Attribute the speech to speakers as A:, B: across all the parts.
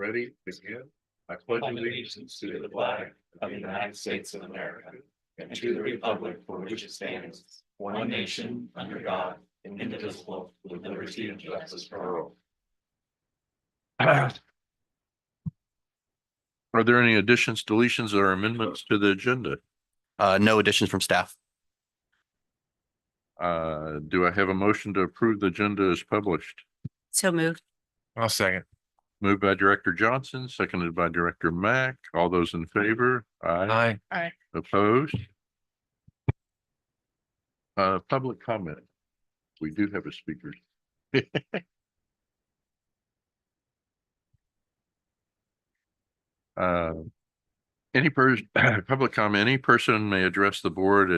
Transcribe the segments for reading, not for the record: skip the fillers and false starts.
A: Ready, begin. I pledge allegiance to the flag of the United States of America and to the republic for which it stands, one nation, under God, indivisible, with liberty and justice for all. Are there any additions, deletions, or amendments to the agenda?
B: No additions from staff.
A: Do I have a motion to approve the agenda as published?
C: So moved.
D: I'll second.
A: Moved by Director Johnson, seconded by Director Mack. All those in favor? Aye.
D: Aye.
A: Opposed? Public comment. We do have a speaker. Public comment, any person may address the board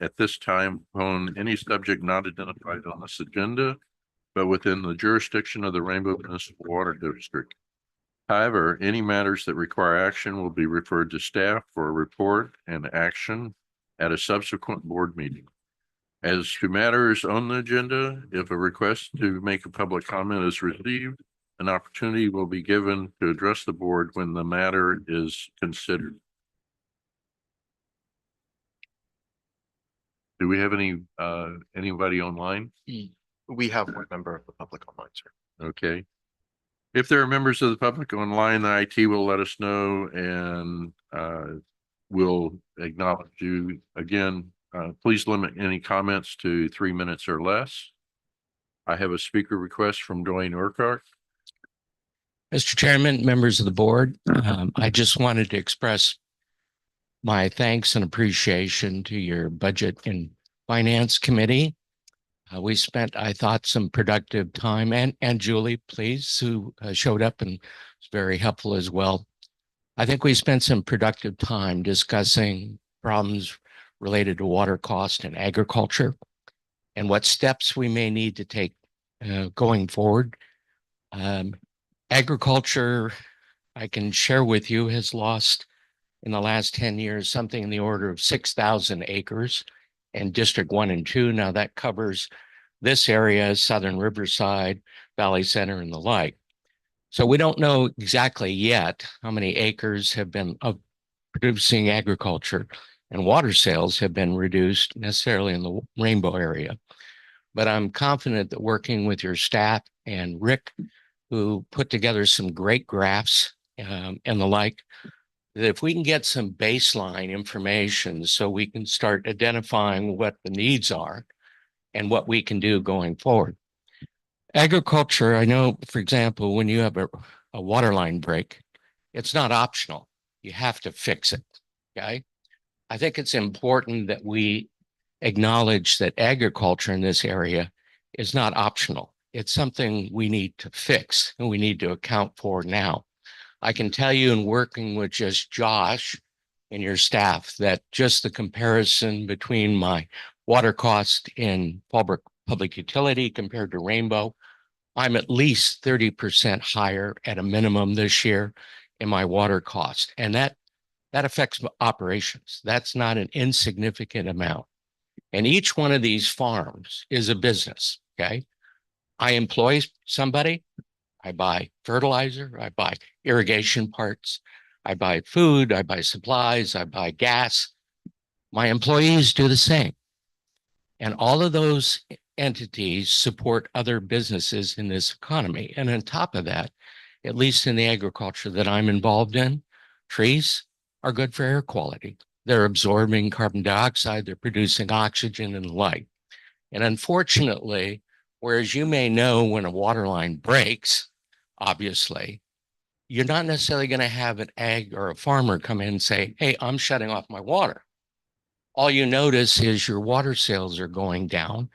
A: at this time on any subject not identified on this agenda, but within the jurisdiction of the Rainbow Municipal Water District. However, any matters that require action will be referred to staff for a report and action at a subsequent board meeting. As to matters on the agenda, if a request to make a public comment is received, an opportunity will be given to address the board when the matter is considered. Do we have anybody online?
B: We have one member of the public online, sir.
A: Okay. If there are members of the public online, the IT will let us know and we'll acknowledge you. Again, please limit any comments to 3 minutes or less. I have a speaker request from Dwayne Urquhart.
E: Mr. Chairman, members of the board, I just wanted to express my thanks and appreciation to your Budget and Finance Committee. We spent, I thought, some productive time, and Julie, please, who showed up and was very helpful as well. I think we spent some productive time discussing problems related to water cost and agriculture and what steps we may need to take going forward. Agriculture, I can share with you, has lost in the last 10 years something in the order of 6,000 acres in District 1 and 2. Now that covers this area, Southern Riverside, Valley Center, and the like. So we don't know exactly yet how many acres have been of producing agriculture, and water sales have been reduced necessarily in the Rainbow area. But I'm confident that working with your staff and Rick, who put together some great graphs and the like, that if we can get some baseline information so we can start identifying what the needs are and what we can do going forward. Agriculture, I know, for example, when you have a water line break, it's not optional. You have to fix it, okay? I think it's important that we acknowledge that agriculture in this area is not optional. It's something we need to fix and we need to account for now. I can tell you in working with just Josh and your staff that just the comparison between my water cost in Fallbrook Public Utility compared to Rainbow, I'm at least 30% higher at a minimum this year in my water cost. And that affects operations. That's not an insignificant amount. And each one of these farms is a business, okay? I employ somebody, I buy fertilizer, I buy irrigation parts, I buy food, I buy supplies, I buy gas. My employees do the same. And all of those entities support other businesses in this economy. And on top of that, at least in the agriculture that I'm involved in, trees are good for air quality. They're absorbing carbon dioxide, they're producing oxygen and the like. And unfortunately, whereas you may know when a water line breaks, obviously, you're not necessarily going to have an ag or a farmer come in and say, hey, I'm shutting off my water. All you notice is your water sales are going down.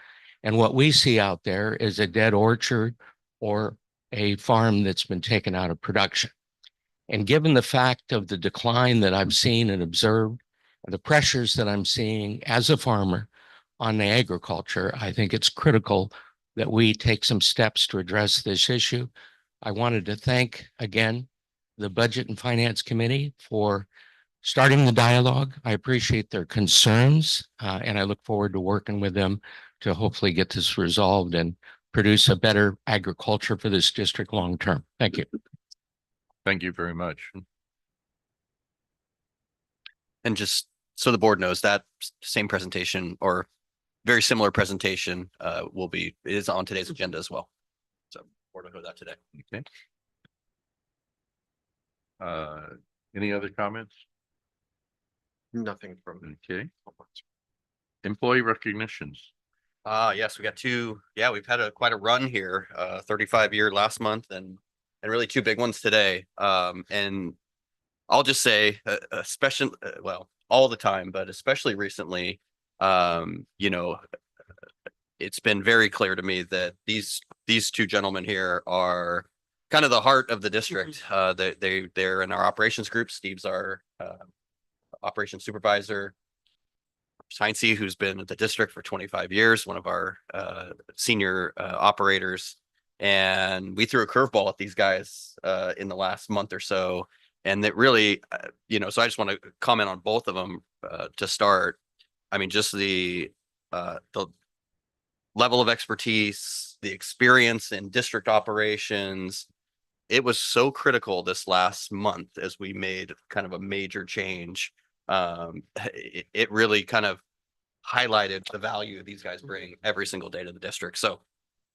E: And what we see out there is a dead orchard or a farm that's been taken out of production. And given the fact of the decline that I've seen and observed, and the pressures that I'm seeing as a farmer on the agriculture, I think it's critical that we take some steps to address this issue. I wanted to thank again the Budget and Finance Committee for starting the dialogue. I appreciate their concerns and I look forward to working with them to hopefully get this resolved and produce a better agriculture for this district long term. Thank you.
A: Thank you very much.
B: And just so the board knows, that same presentation or very similar presentation is on today's agenda as well. So board will know that today.
A: Okay. Any other comments?
B: Nothing from.
A: Okay. Employee recognitions.
B: Yes, we got two. Yeah, we've had quite a run here. 35-year last month and really two big ones today. And I'll just say, especially well, all the time, but especially recently, it's been very clear to me that these two gentlemen here are kind of the heart of the district. They're in our operations group. Steve's our operations supervisor. Heinze, who's been at the district for 25 years, one of our senior operators. And we threw a curveball at these guys in the last month or so. And that really, so I just want to comment on both of them to start. I mean, just the level of expertise, the experience in district operations. It was so critical this last month as we made kind of a major change. It really kind of highlighted the value these guys bring every single day to the district. So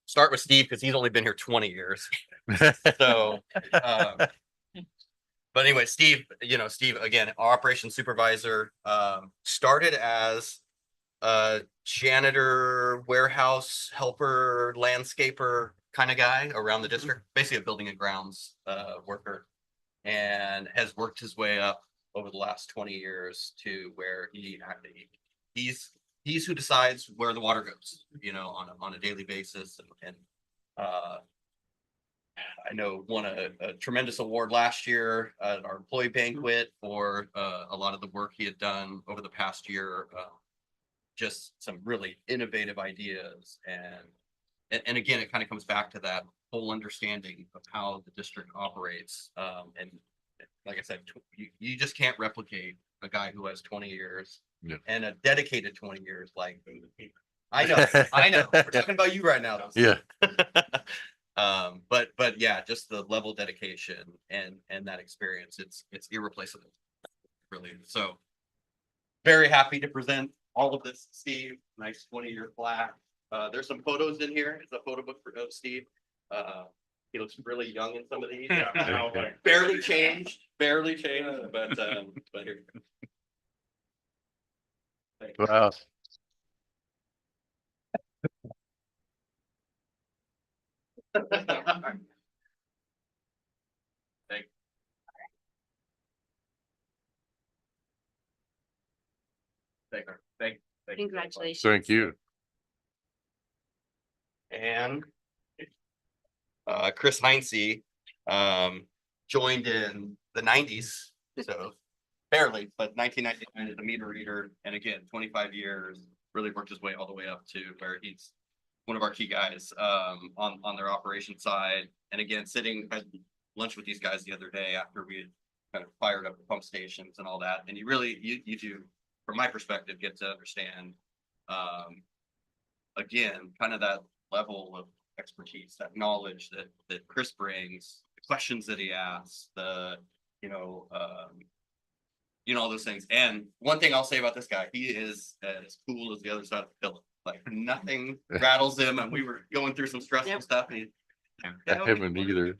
B: start with Steve because he's only been here 20 years. So, but anyway, Steve, again, our operations supervisor, started as a janitor, warehouse helper, landscaper kind of guy around the district, basically a building and grounds worker, and has worked his way up over the last 20 years to where he's who decides where the water goes, on a daily basis. And I know won a tremendous award last year at our employee banquet for a lot of the work he had done over the past year. Just some really innovative ideas. And again, it kind of comes back to that whole understanding of how the district operates. And like I said, you just can't replicate a guy who has 20 years and a dedicated 20 years. Like, I know. We're talking about you right now. Though.
A: Yeah.
B: But yeah, just the level of dedication and that experience, it's irreplaceable, really. So very happy to present all of this, Steve. Nice 20-year plaque. There's some photos in here. It's a photo book of Steve. He looks really young in some of these. Barely changed, but here.
A: Wow.
B: Thank you.
C: Congratulations.
A: Thank you.
B: And Chris Heinze joined in the 90s, so barely, but 1999 as a meter reader, and again 25 years, really worked his way all the way up to where he's one of our key guys on their operations side. And again, had lunch with these guys the other day after we had kind of fired up the pump stations and all that, and you do, from my perspective, get to understand again kind of that level of expertise, that knowledge that Chris brings, the questions that he asks, all those things. And one thing I'll say about this guy, he is as cool as the other side of the pillow. Like nothing rattles him. And we were going through some stressful stuff. And
A: I haven't either.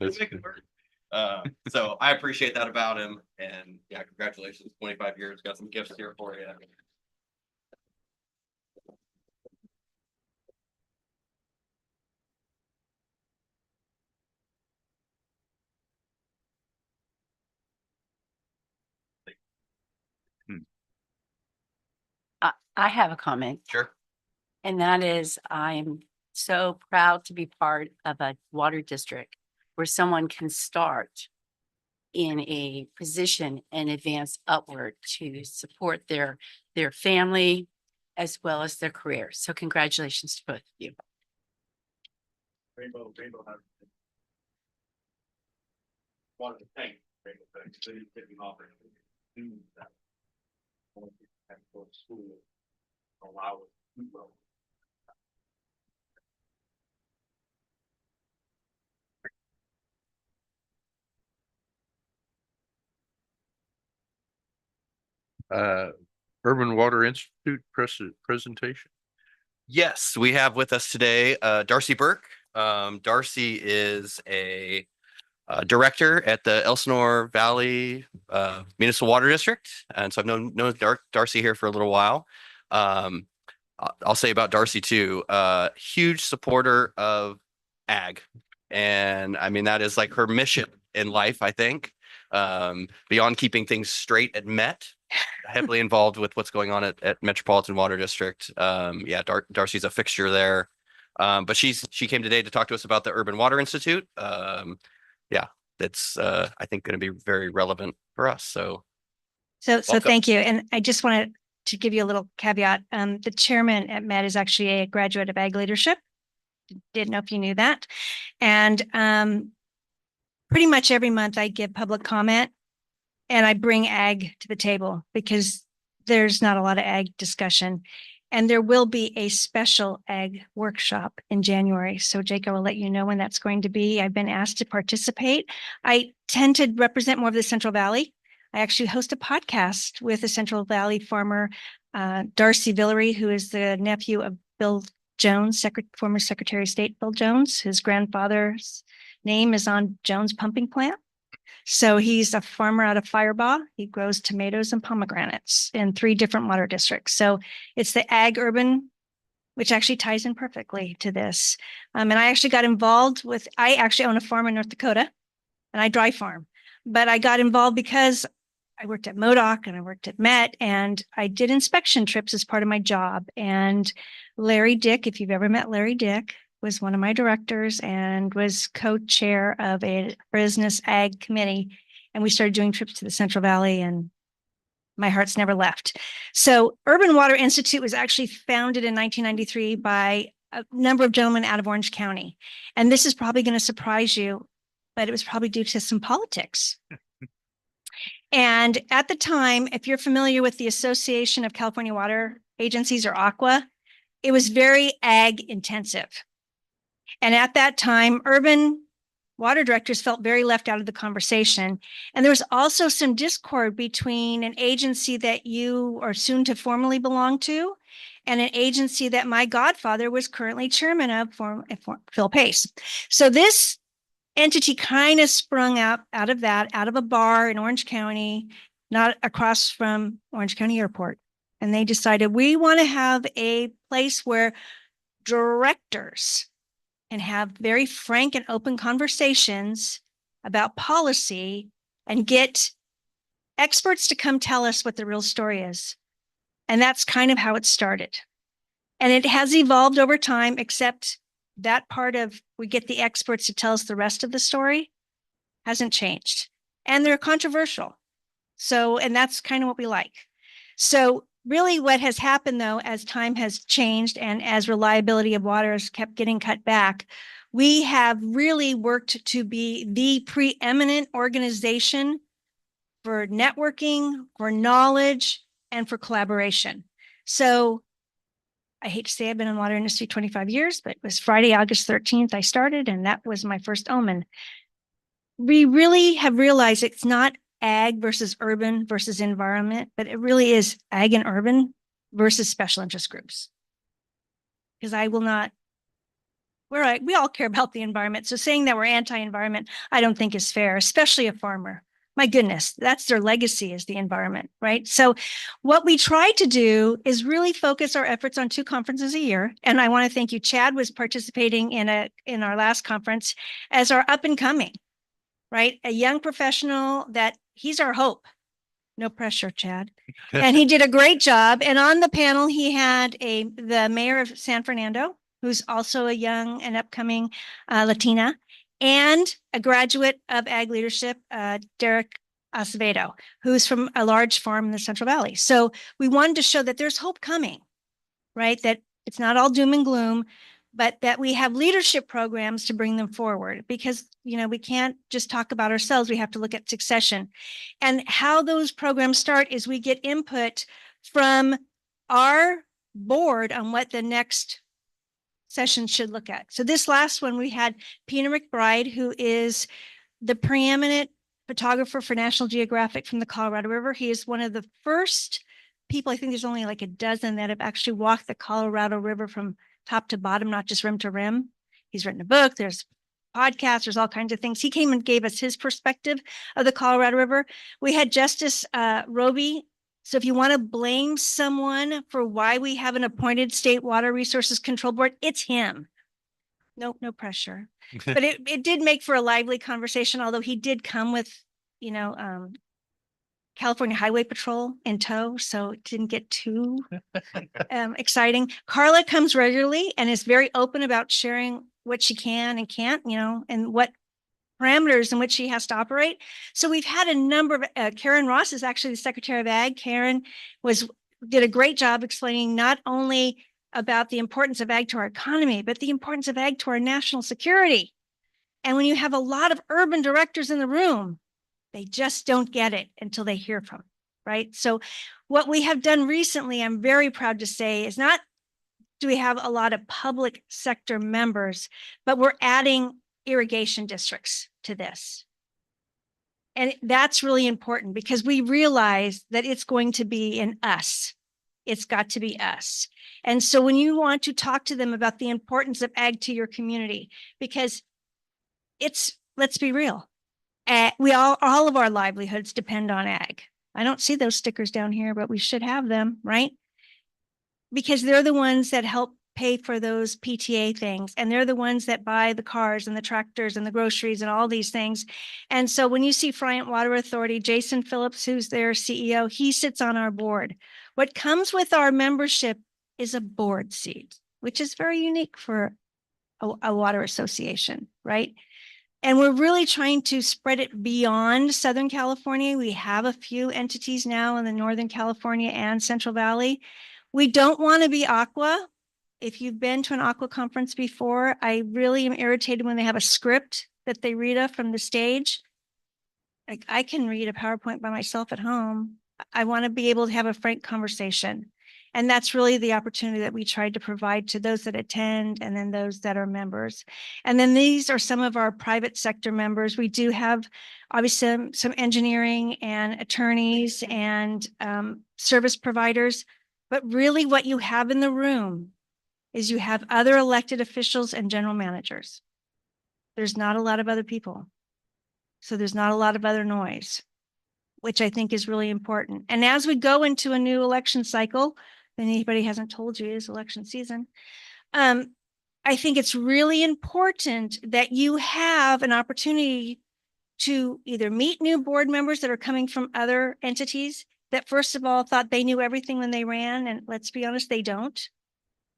B: So I appreciate that about him. And yeah, congratulations, 25 years. Got some gifts here for you.
C: I have a comment,
B: Sure.
C: and that is I'm so proud to be part of a water district where someone can start in a position and advance upward to support their family as well as their career. So congratulations to both of you.
D: Rainbow have wanted to thank Rainbow Bank, so he's taking off and do that. And go to school, allow it to grow.
A: Urban Water Institute presentation.
B: Yes, we have with us today Darcy Burke. Darcy is a director at the Elsinore Valley Municipal Water District, and so I've known Darcy here for a little while. I'll say about Darcy too, huge supporter of ag, and I mean that is like her mission in life, I think. Beyond keeping things straight at Met, heavily involved with what's going on at Metropolitan Water District. Yeah, Darcy's a fixture there. But she came today to talk to us about the Urban Water Institute. Yeah, that's I think going to be very relevant for us. So welcome.
F: Thank you. And I just wanted to give you a little caveat. The chairman at Met is actually a graduate of ag leadership. Didn't know if you knew that. And pretty much every month I give public comment and I bring ag to the table because there's not a lot of ag discussion. And there will be a special ag workshop in January. So Jake, I will let you know when that's going to be. I've been asked to participate. I tend to represent more of the Central Valley. I actually host a podcast with a Central Valley farmer, Darcy Villery, who is the nephew of Bill Jones, former Secretary of State Bill Jones. His grandfather's name is on Jones Pumping Plant. So he's a farmer out of Firebaugh. He grows tomatoes and pomegranates in 3 different water districts. So it's the ag urban, which actually ties in perfectly to this. And I actually got involved with, I actually own a farm in North Dakota and I dry farm, but I got involved because I worked at MODOC and I worked at Met and I did inspection trips as part of my job. And Larry Dick, if you've ever met Larry Dick, was one of my directors and was co-chair of a business ag committee. And we started doing trips to the Central Valley and my heart's never left. So Urban Water Institute was actually founded in 1993 by a number of gentlemen out of Orange County. And this is probably going to surprise you, but it was probably due to some politics. And at the time, if you're familiar with the Association of California Water Agencies or ACWA, it was very ag intensive. And at that time, urban water directors felt very left out of the conversation. And there was also some discord between an agency that you are soon to formally belong to and an agency that my godfather was currently chairman of, Phil Pace. So this entity kind of sprung out of a bar in Orange County, not across from Orange County Airport. And they decided we want to have a place where directors and have very frank and open conversations about policy and get experts to come tell us what the real story is. And that's kind of how it started. And it has evolved over time, except that part of we get the experts to tell us the rest of the story hasn't changed. And they're controversial. So, and that's kind of what we like. So really what has happened though, as time has changed and as reliability of water has kept getting cut back, we have really worked to be the preeminent organization for networking, for knowledge, and for collaboration. So I hate to say I've been in the water industry 25 years, but it was Friday, August 13th, I started, and that was my first omen. We really have realized it's not ag versus urban versus environment, but it really is ag and urban versus special interest groups. Because I will not, we all care about the environment. So saying that we're anti-environment, I don't think is fair, especially a farmer. My goodness, that's their legacy is the environment, right? So what we try to do is really focus our efforts on 2 conferences a year. And I want to thank you. Chad was participating in our last conference as our up and coming, right? A young professional that he's our hope. No pressure, Chad. And he did a great job. And on the panel, he had the mayor of San Fernando, who's also a young and upcoming Latina, and a graduate of ag leadership, Derek Acevedo, who's from a large farm in the Central Valley. So we wanted to show that there's hope coming, right? That it's not all doom and gloom, but that we have leadership programs to bring them forward because, you know, we can't just talk about ourselves. We have to look at succession. And how those programs start is we get input from our board on what the next session should look at. So this last one, we had Pina McBride, who is the preeminent photographer for National Geographic from the Colorado River. He is one of the first people, I think there's only like a dozen that have actually walked the Colorado River from top to bottom, not just rim to rim. He's written a book, there's podcasts, there's all kinds of things. He came and gave us his perspective of the Colorado River. We had Justice Roby. So if you want to blame someone for why we have an appointed State Water Resources Control Board, it's him. No pressure. But it did make for a lively conversation, although he did come with, California Highway Patrol in tow, so it didn't get too exciting. Carla comes regularly and is very open about sharing what she can and can't, and what parameters in which she has to operate. So we've had a number of, Karen Ross is actually the Secretary of Ag. Karen did a great job explaining not only about the importance of ag to our economy, but the importance of ag to our national security. And when you have a lot of urban directors in the room, they just don't get it until they hear from, right? So what we have done recently, I'm very proud to say, is not do we have a lot of public sector members, but we're adding irrigation districts to this. And that's really important because we realize that it's going to be in us. It's got to be us. And so when you want to talk to them about the importance of ag to your community, because let's be real, all of our livelihoods depend on ag. I don't see those stickers down here, but we should have them, right? Because they're the ones that help pay for those PTA things. And they're the ones that buy the cars and the tractors and the groceries and all these things. And so when you see Friant Water Authority, Jason Phillips, who's their CEO, he sits on our board. What comes with our membership is a board seat, which is very unique for a water association, right? And we're really trying to spread it beyond Southern California. We have a few entities now in the Northern California and Central Valley. We don't want to be Aqua. If you've been to an Aqua conference before, I really am irritated when they have a script that they read off from the stage. Like, I can read a PowerPoint by myself at home. I want to be able to have a frank conversation. And that's really the opportunity that we tried to provide to those that attend and then those that are members. And then these are some of our private sector members. We do have obviously some engineering and attorneys and service providers. But really what you have in the room is you have other elected officials and general managers. There's not a lot of other people. So there's not a lot of other noise, which I think is really important. And as we go into a new election cycle, and anybody hasn't told you is election season, I think it's really important that you have an opportunity to either meet new board members that are coming from other entities that first of all thought they knew everything when they ran, and let's be honest, they don't,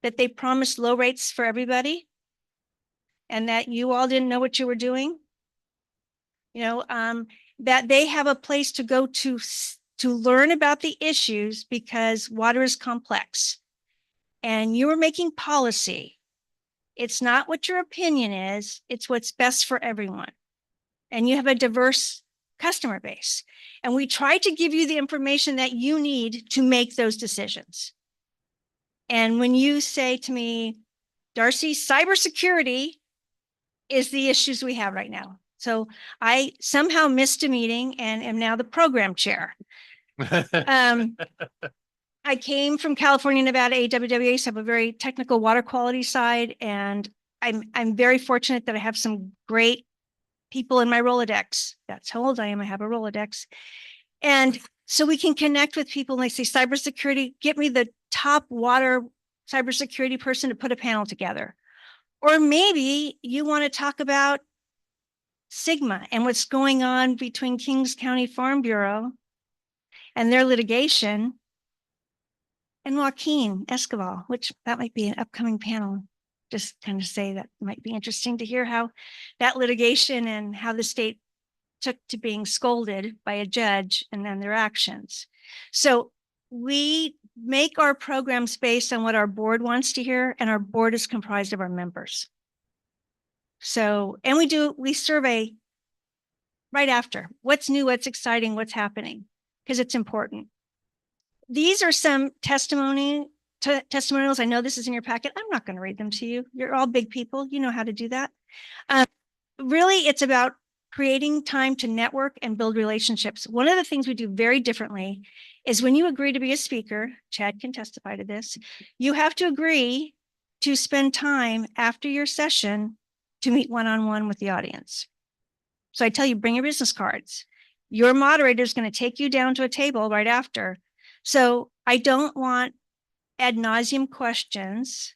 F: that they promised low rates for everybody, and that you all didn't know what you were doing. That they have a place to go to learn about the issues because water is complex and you are making policy. It's not what your opinion is, it's what's best for everyone. And you have a diverse customer base. And we try to give you the information that you need to make those decisions. And when you say to me, Darcy, cybersecurity is the issues we have right now. So I somehow missed a meeting and am now the program chair. I came from California, Nevada, AWWA, so I have a very technical water quality side. And I'm very fortunate that I have some great people in my Rolodex. That's how old I am. I have a Rolodex. And so we can connect with people and they say, cybersecurity, get me the top water cybersecurity person to put a panel together. Or maybe you want to talk about Sigma and what's going on between Kings County Farm Bureau and their litigation and Joaquin Escobar, which that might be an upcoming panel. Just kind of say that might be interesting to hear how that litigation and how the state took to being scolded by a judge and then their actions. So we make our programs based on what our board wants to hear, and our board is comprised of our members. So, and we survey right after what's new, what's exciting, what's happening, because it's important. These are some testimonials. I know this is in your packet. I'm not going to read them to you. You're all big people. You know how to do that. Really, it's about creating time to network and build relationships. One of the things we do very differently is when you agree to be a speaker, Chad can testify to this, you have to agree to spend time after your session to meet one-on-one with the audience. So I tell you, bring your business cards. Your moderator is going to take you down to a table right after. So I don't want ad nauseum questions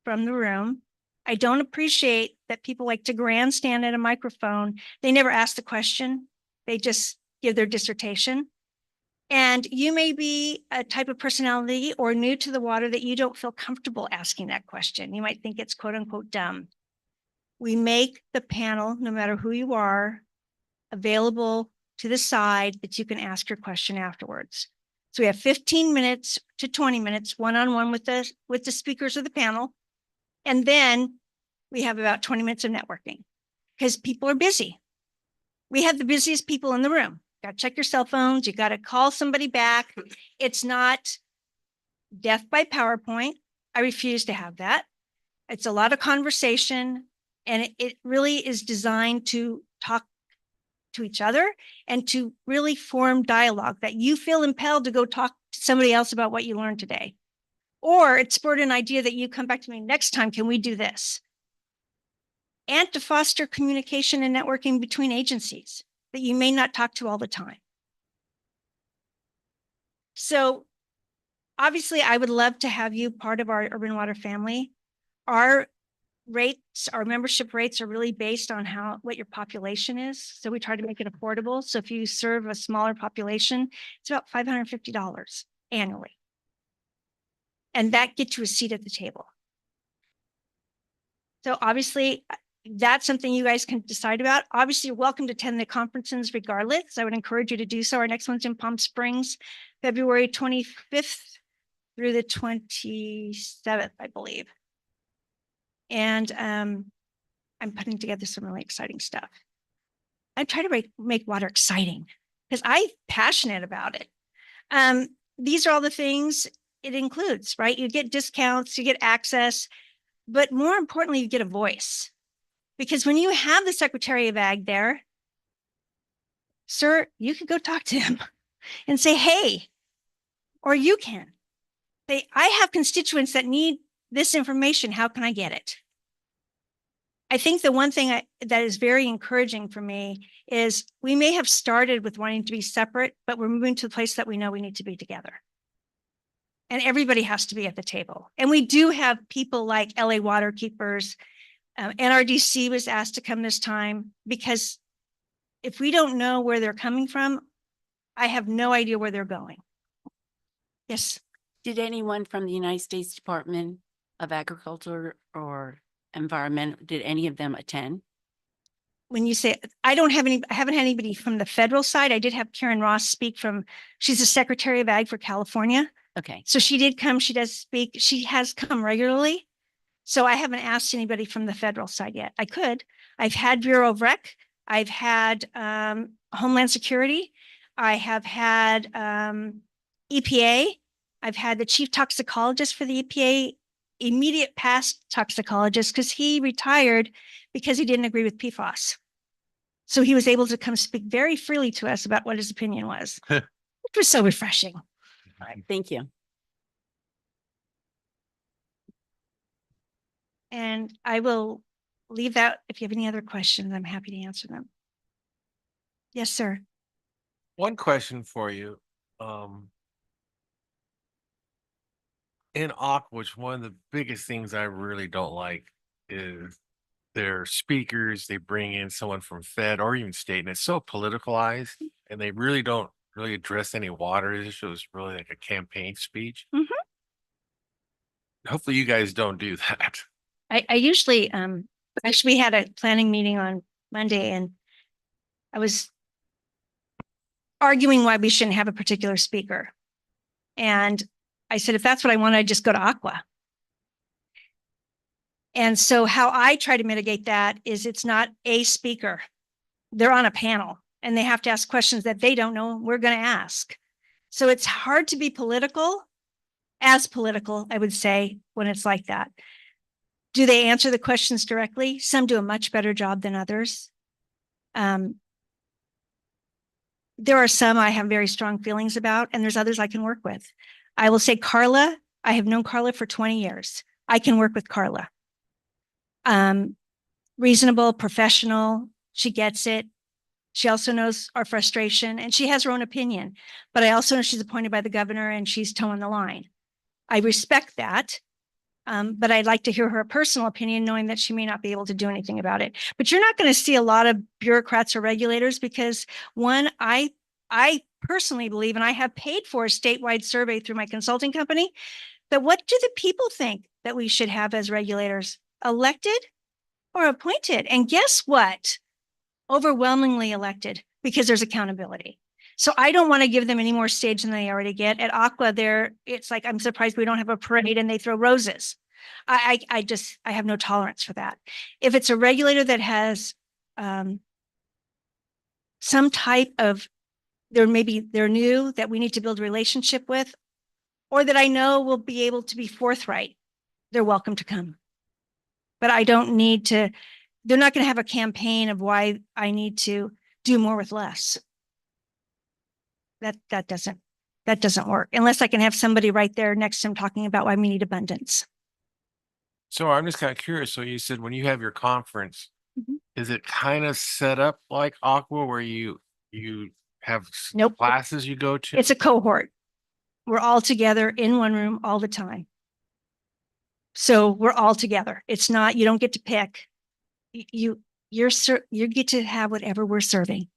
F: from the room. I don't appreciate that people like to grandstand at a microphone. They never ask the question. They just give their dissertation. And you may be a type of personality or new to the water that you don't feel comfortable asking that question. You might think it's quote unquote dumb. We make the panel, no matter who you are, available to the side that you can ask your question afterwards. So we have 15 minutes to 20 minutes one-on-one with the speakers of the panel. And then we have about 20 minutes of networking because people are busy. We have the busiest people in the room. You got to check your cell phones. You got to call somebody back. It's not death by PowerPoint. I refuse to have that. It's a lot of conversation, and it really is designed to talk to each other and to really form dialogue that you feel impelled to go talk to somebody else about what you learned today. Or it spurred an idea that you come back to me next time, can we do this? And to foster communication and networking between agencies that you may not talk to all the time. So obviously I would love to have you part of our Urban Water family. Our rates, our membership rates are really based on what your population is. So we try to make it affordable. So if you serve a smaller population, it's about $550 annually. And that gets you a seat at the table. So obviously that's something you guys can decide about. Obviously, you're welcome to attend the conferences regardless. I would encourage you to do so. Our next one's in Palm Springs, February 25th through the 27th, I believe. And I'm putting together some really exciting stuff. I try to make water exciting because I'm passionate about it. These are all the things it includes, right? You get discounts, you get access, but more importantly, you get a voice. Because when you have the Secretary of Ag there, sir, you can go talk to him and say, hey, or you can. I have constituents that need this information. How can I get it? I think the one thing that is very encouraging for me is we may have started with wanting to be separate, but we're moving to the place that we know we need to be together. And everybody has to be at the table. And we do have people like LA Water Keepers. NRDC was asked to come this time because if we don't know where they're coming from, I have no idea where they're going. Yes.
C: Did anyone from the United States Department of Agriculture or Environment, did any of them attend?
F: When you say, I haven't had anybody from the federal side. I did have Karen Ross speak she's the Secretary of Ag for California.
C: Okay.
F: So she did come, she does speak, she has come regularly. So I haven't asked anybody from the federal side yet. I could. I've had Bureau of Rec. I've had Homeland Security. I have had EPA. I've had the chief toxicologist for the EPA, immediate past toxicologist, because he retired because he didn't agree with PFAS. So he was able to come speak very freely to us about what his opinion was, which was so refreshing.
C: All right. Thank you.
F: And I will leave that. If you have any other questions, I'm happy to answer them. Yes, sir.
G: One question for you. In Aqua, one of the biggest things I really don't like is their speakers. They bring in someone from Fed or even state, and it's so politicalized, and they really don't really address any water issues. Really like a campaign speech.
F: Mhm.
G: Hopefully you guys don't do that.
F: I usually, actually we had a planning meeting on Monday and I was arguing why we shouldn't have a particular speaker. And I said, if that's what I want, I'd just go to Aqua. And so how I try to mitigate that is it's not a speaker. They're on a panel and they have to ask questions that they don't know we're going to ask. So it's hard to be political, I would say, when it's like that. Do they answer the questions directly? Some do a much better job than others. Um, there are some I have very strong feelings about, and there's others I can work with. I will say Carla, I have known Carla for 20 years. I can work with Carla. Reasonable, professional, she gets it. She also knows our frustration and she has her own opinion, but I also know she's appointed by the governor and she's towing the line. I respect that. But I'd like to hear her personal opinion, knowing that she may not be able to do anything about it. But you're not going to see a lot of bureaucrats or regulators because one, I personally believe, and I have paid for a statewide survey through my consulting company, that what do the people think that we should have as regulators, elected or appointed? And guess what? Overwhelmingly elected, because there's accountability. So I don't want to give them any more stage than they already get. At Aqua, it's like, I'm surprised we don't have a parade and they throw roses. I have no tolerance for that. If it's a regulator that has some type of, they're new that we need to build a relationship with, or that I know will be able to be forthright, they're welcome to come. But I don't need to, they're not going to have a campaign of why I need to do more with less. That doesn't work unless I can have somebody right there next to him talking about why we need abundance.
G: So I'm just kind of curious. So you said when you have your conference,
F: Mhm.
G: is it kind of set up like Aqua where you have
F: Nope.
G: classes you go to?
F: It's a cohort. We're all together in one room all the time. So we're all together. It's not, you don't get to pick. You get to have whatever we're serving.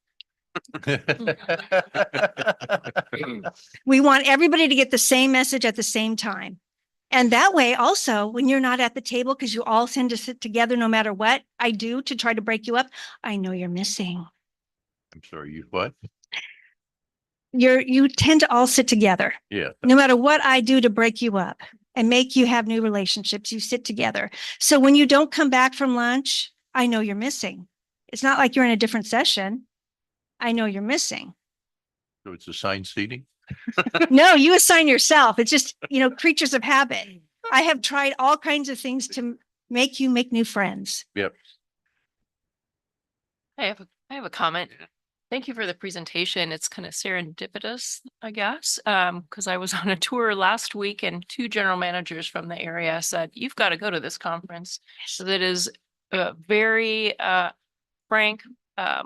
F: We want everybody to get the same message at the same time. And that way also, when you're not at the table, because you all tend to sit together no matter what I do to try to break you up, I know you're missing.
A: I'm sorry, you what?
F: You tend to all sit together.
A: Yeah.
F: No matter what I do to break you up and make you have new relationships, you sit together. So when you don't come back from lunch, I know you're missing. It's not like you're in a different session. I know you're missing.
A: So it's assigned seating?
F: No, you assign yourself. It's just, creatures of habit. I have tried all kinds of things to make you make new friends.
A: Yep.
H: I have a comment. Thank you for the presentation. It's kind of serendipitous, I guess, because I was on a tour last week and two general managers from the area said, you've got to go to this conference. So that is a very frank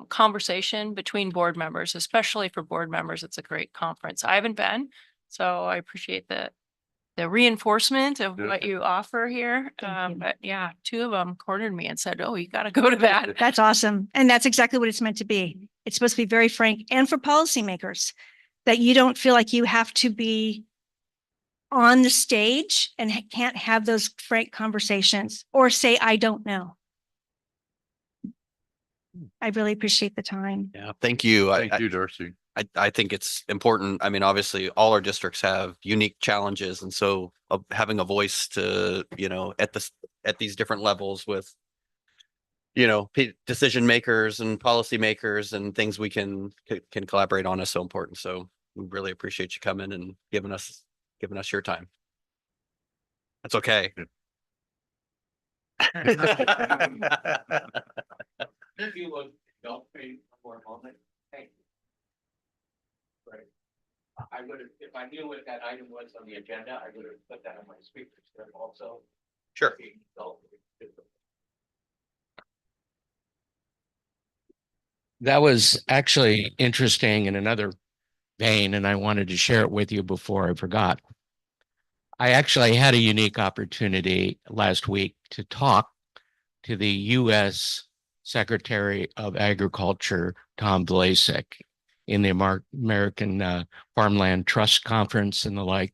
H: conversation between board members, especially for board members. It's a great conference. I haven't been, so I appreciate the reinforcement of
A: Yeah.
H: what you offer here.
F: Thank you.
H: But yeah, two of them cornered me and said, oh, you got to go to that.
F: That's awesome. And that's exactly what it's meant to be. It's supposed to be very frank, and for policymakers, that you don't feel like you have to be on the stage and can't have those frank conversations or say, I don't know. I really appreciate the time.
B: Yeah, thank you.
A: Thank you, Darcy.
B: I think it's important. I mean, obviously, all our districts have unique challenges, and so having a voice to, at these different levels with, decision makers and policy makers and things we can collaborate on is so important. So we really appreciate you coming and giving us your time. That's okay.
D: If you look, don't pay for a moment. Thank you. Right. I would have, if I knew what that item was on the agenda, I would have put that on my speaker script also.
B: Sure.
E: That was actually interesting in another vein, and I wanted to share it with you before I forgot. I actually had a unique opportunity last week to talk to the U.S. Secretary of Agriculture, Tom Vlasic, in the American Farmland Trust Conference and the like.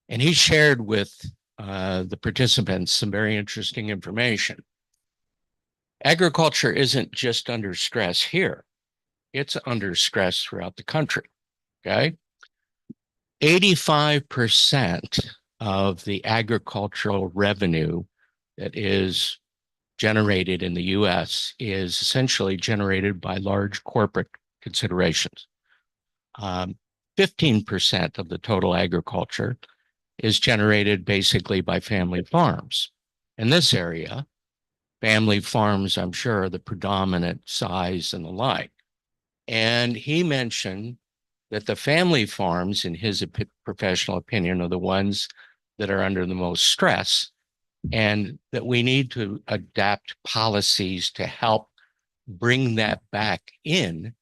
E: And he shared with the participants some very interesting information. Agriculture isn't just under stress here. It's under stress throughout the country, okay? 85% of the agricultural revenue that is generated in the US is essentially generated by large corporate considerations. 15% of the total agriculture is generated basically by family farms. In this area, family farms, I'm sure, are the predominant size and the like. And he mentioned that the family farms, in his professional opinion, are the ones that are under the most stress, and that we need to adapt policies to help bring that back in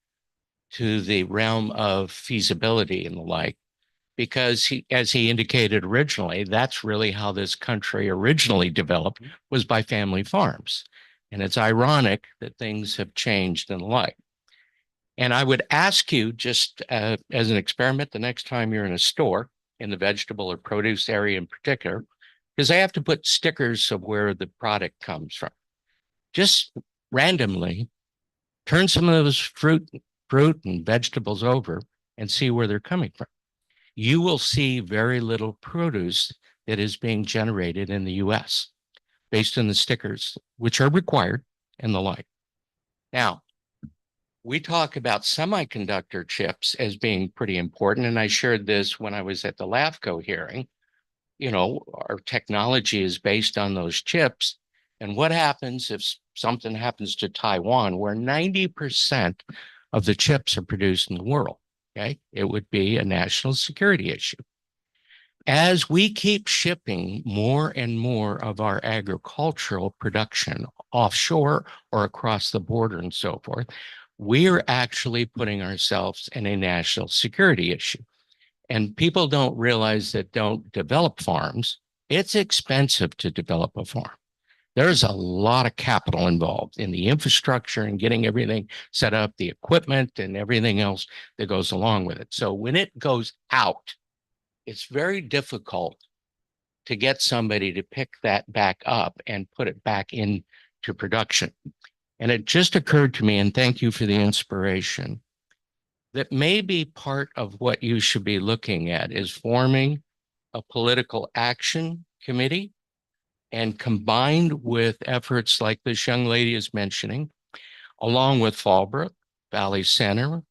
E: to the realm of feasibility and the like. Because he, as he indicated originally, that's really how this country originally developed, was by family farms. And it's ironic that things have changed and the like. And I would ask you, just as an experiment, the next time you're in a store, in the vegetable or produce area in particular, because I have to put stickers of where the product comes from. Just randomly turn some of those fruit and vegetables over and see where they're coming from. You will see very little produce that is being generated in the US based on the stickers, which are required and the like. Now, we talk about semiconductor chips as being pretty important, and I shared this when I was at the LAFCO hearing. You know, our technology is based on those chips. And what happens if something happens to Taiwan, where 90% of the chips are produced in the world? Okay, it would be a national security issue. As we keep shipping more and more of our agricultural production offshore or across the border and so forth, we are actually putting ourselves in a national security issue. And people don't realize that don't develop farms. It's expensive to develop a farm. There's a lot of capital involved in the infrastructure and getting everything set up, the equipment and everything else that goes along with it. So when it goes out, it's very difficult to get somebody to pick that back up and put it back into production. And it just occurred to me, and thank you for the inspiration, that maybe part of what you should be looking at is forming a political action committee, and combined with efforts like this young lady is mentioning, along with Fallbrook, Valley Center,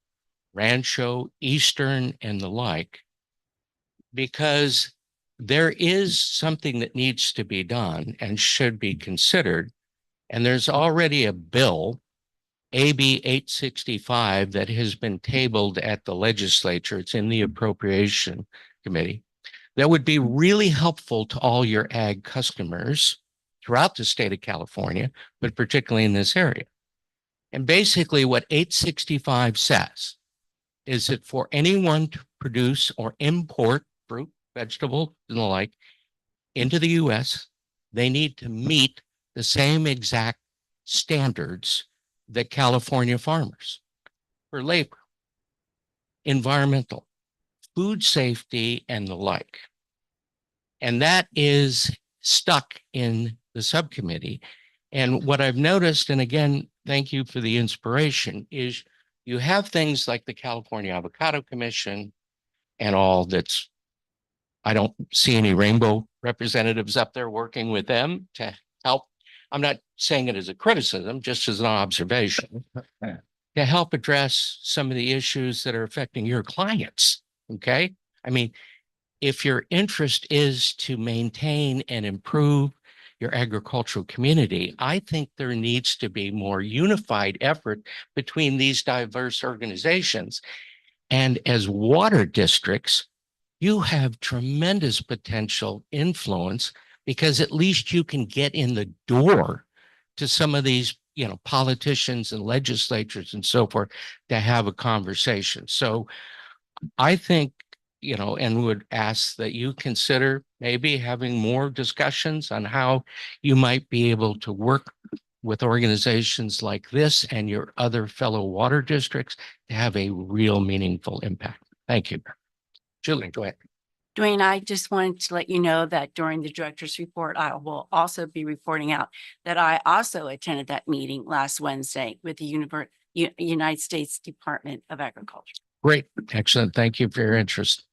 E: Rancho, Eastern, and the like, because there is something that needs to be done and should be considered. And there's already a bill, AB 865, that has been tabled at the legislature. It's in the Appropriation Committee. That would be really helpful to all your ag customers throughout the state of California, but particularly in this area. And basically what 865 says is that for anyone to produce or import fruit, vegetable, and the like into the US, they need to meet the same exact standards that California farmers for labor, environmental, food safety, and the like. And that is stuck in the subcommittee. And what I've noticed, and again, thank you for the inspiration, is you have things like the California Avocado Commission and all that's, I don't see any rainbow representatives up there working with them to help. I'm not saying it as a criticism, just as an observation, to help address some of the issues that are affecting your clients. Okay. I mean, if your interest is to maintain and improve your agricultural community, I think there needs to be more unified effort between these diverse organizations. And as water districts, you have tremendous potential influence, because at least you can get in the door to some of these, you know, politicians and legislatures and so forth to have a conversation. So I think, you know, and would ask that you consider maybe having more discussions on how you might be able to work with organizations like this and your other fellow water districts to have a real meaningful impact. Thank you. Julie, go ahead.
C: Dwayne, I just wanted to let you know that during the director's report, I will also be reporting out that I also attended that meeting last Wednesday with the United States Department of Agriculture.
E: Great. Excellent. Thank you for your interest.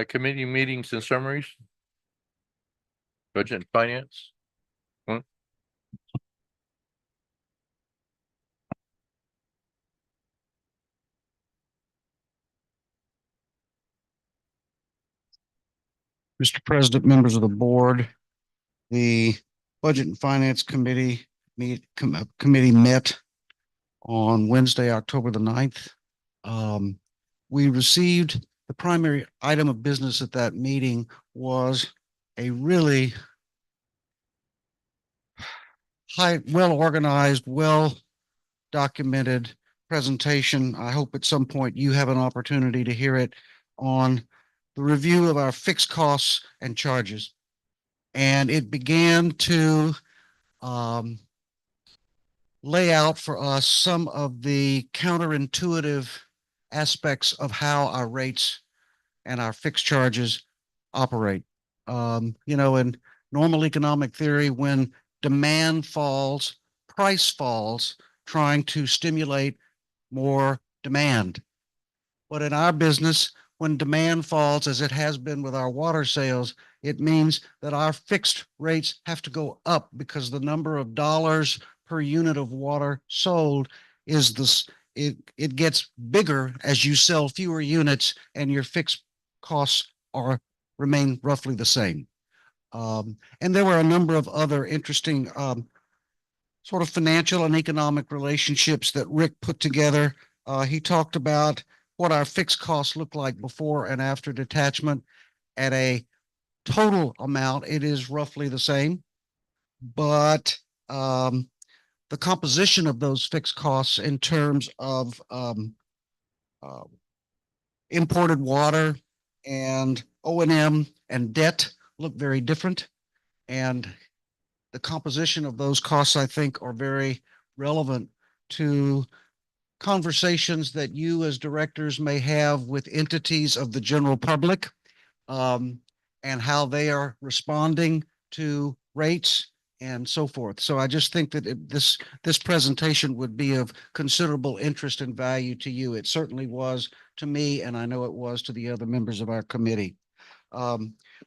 A: Committee meetings and summaries. Budget and finance.
I: Mr. President, members of the board, the Budget and Finance Committee met on Wednesday, October the 9th. We received the primary item of business at that meeting was a really well-organized, well-documented presentation. I hope at some point you have an opportunity to hear it on the review of our fixed costs and charges. And it began to lay out for us some of the counterintuitive aspects of how our rates and our fixed charges operate. In normal economic theory, when demand falls, price falls, trying to stimulate more demand. But in our business, when demand falls, as it has been with our water sales, it means that our fixed rates have to go up because the number of dollars per unit of water sold is this. It gets bigger as you sell fewer units and your fixed costs remain roughly the same. And there were a number of other interesting sort of financial and economic relationships that Rick put together. He talked about what our fixed costs look like before and after detachment. At a total amount, it is roughly the same, but the composition of those fixed costs in terms of imported water and O&M and debt look very different. And the composition of those costs, I think, are very relevant to conversations that you as directors may have with entities of the general public, and how they are responding to rates and so forth. So I just think that this presentation would be of considerable interest and value to you. It certainly was to me, and I know it was to the other members of our committee.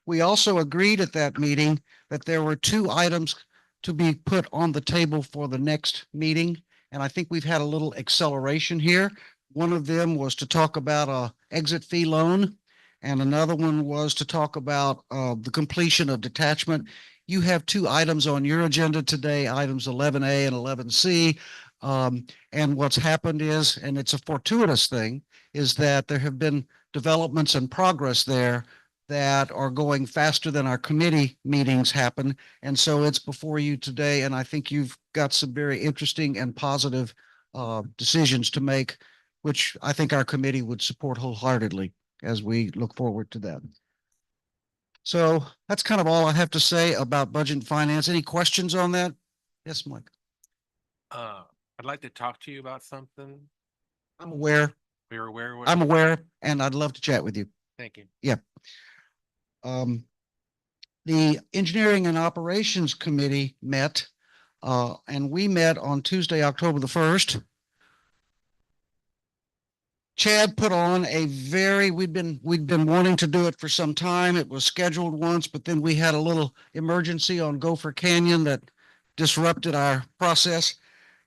I: We also agreed at that meeting that there were 2 items to be put on the table for the next meeting. And I think we've had a little acceleration here. One of them was to talk about a exit fee loan, and another one was to talk about the completion of detachment. You have 2 items on your agenda today, items 11A and 11C. And what's happened is, and it's a fortuitous thing, is that there have been developments and progress there that are going faster than our committee meetings happen. And so it's before you today. And I think you've got some very interesting and positive decisions to make, which I think our committee would support wholeheartedly as we look forward to that. So that's kind of all I have to say about budget and finance. Any questions on that? Yes, Mike.
G: I'd like to talk to you about something.
I: I'm aware.
G: You're aware?
I: I'm aware, and I'd love to chat with you.
G: Thank you.
I: Yeah. The Engineering and Operations Committee met, and we met on Tuesday, October the 1st. Chad put on a we'd been wanting to do it for some time. It was scheduled once, but then we had a little emergency on Gopher Canyon that disrupted our process.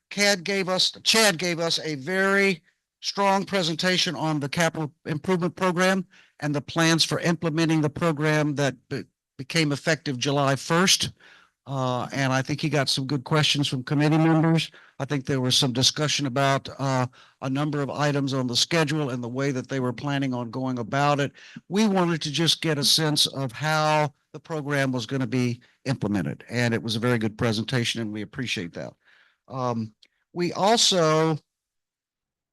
I: Chad gave us a very strong presentation on the capital improvement program and the plans for implementing the program that became effective July 1st. And I think he got some good questions from committee members. I think there was some discussion about a number of items on the schedule and the way that they were planning on going about it. We wanted to just get a sense of how the program was going to be implemented. And it was a very good presentation, and we appreciate that. We also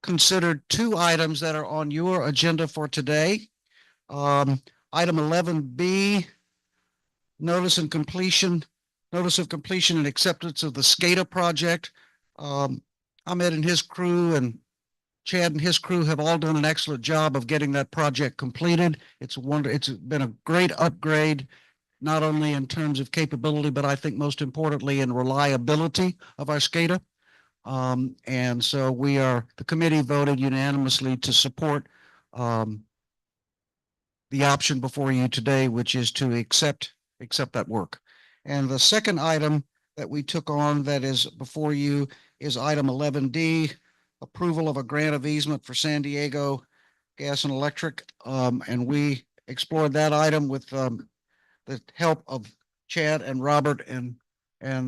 I: considered 2 items that are on your agenda for today. Item 11B, notice of completion and acceptance of the SCADA project. Ahmed and his crew and Chad and his crew have all done an excellent job of getting that project completed. It's been a great upgrade, not only in terms of capability, but I think most importantly in reliability of our SCADA. And so the committee voted unanimously to support the option before you today, which is to accept that work. And the second item that we took on that is before you is item 11D, approval of a grant of easement for San Diego Gas and Electric. And we explored that item with the help of Chad and Robert, and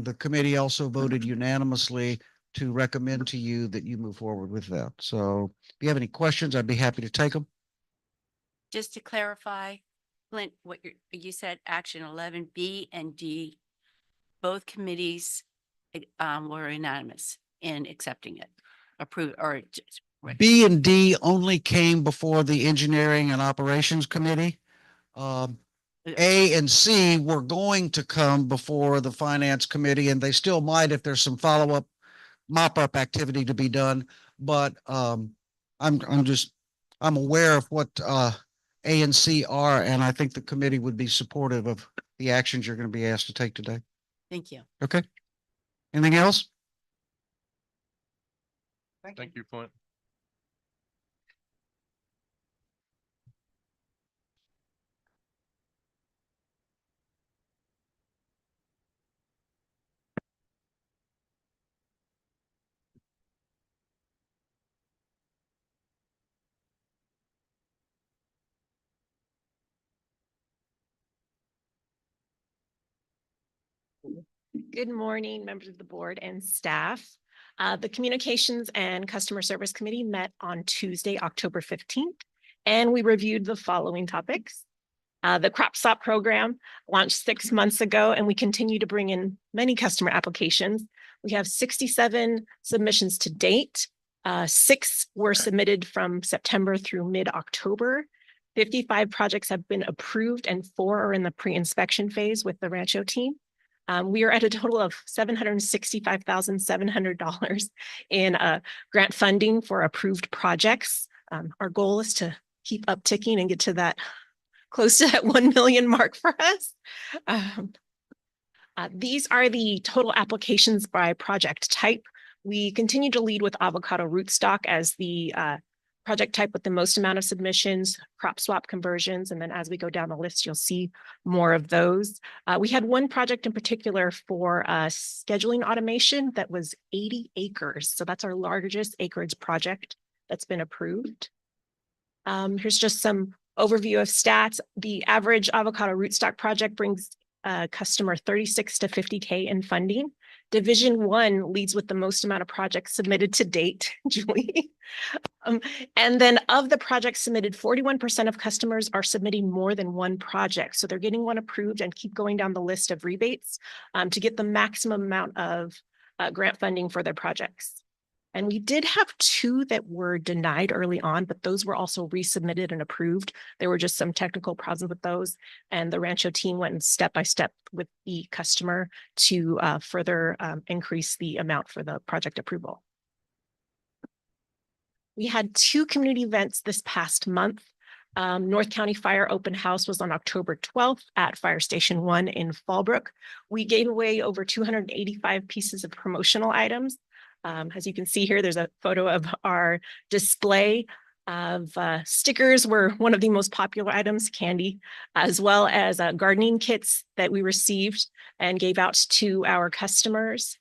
I: the committee also voted unanimously to recommend to you that you move forward with that. So if you have any questions, I'd be happy to take them.
C: Just to clarify, Clint, what you said, action 11B and D, both committees were unanimous in accepting it, approve, or right.
I: B and D only came before the Engineering and Operations Committee. A and C were going to come before the Finance Committee, and they still might if there's some follow-up mop-up activity to be done. But I'm aware of what A and C are, and I think the committee would be supportive of the actions you're going to be asked to take today.
C: Thank you.
I: Okay. Anything else?
A: Thank you, Clint.
J: Good morning, members of the board and staff. The Communications and Customer Service Committee met on Tuesday, October 15th, and we reviewed the following topics. The Crop Stop program launched 6 months ago, and we continue to bring in many customer applications. We have 67 submissions to date. 6 were submitted from September through mid-October. 55 projects have been approved and 4 are in the pre-inspection phase with the Rancho team. We are at a total of $765,700 in grant funding for approved projects. Our goal is to keep upticking and get to that close to that 1 million mark for us. These are the total applications by project type. We continue to lead with avocado rootstock as the project type with the most amount of submissions, crop swap conversions, and then as we go down the list, you'll see more of those. We had one project in particular for scheduling automation that was 80 acres. So that's our largest acreage project that's been approved. Here's just some overview of stats. The average avocado rootstock project brings customer 36 to 50K in funding. Division 1 leads with the most amount of projects submitted to date, Julie. And then of the projects submitted, 41% of customers are submitting more than one project. So they're getting one approved and keep going down the list of rebates to get the maximum amount of grant funding for their projects. And we did have 2 that were denied early on, but those were also resubmitted and approved. There were just some technical problems with those. And the Rancho team went step by step with the customer to further increase the amount for the project approval. We had 2 community events this past month. North County Fire Open House was on October 12th at Fire Station 1 in Fallbrook. We gave away over 285 pieces of promotional items. As you can see here, there's a photo of our display of stickers were one of the most popular items, candy, as well as gardening kits that we received and gave out to our customers.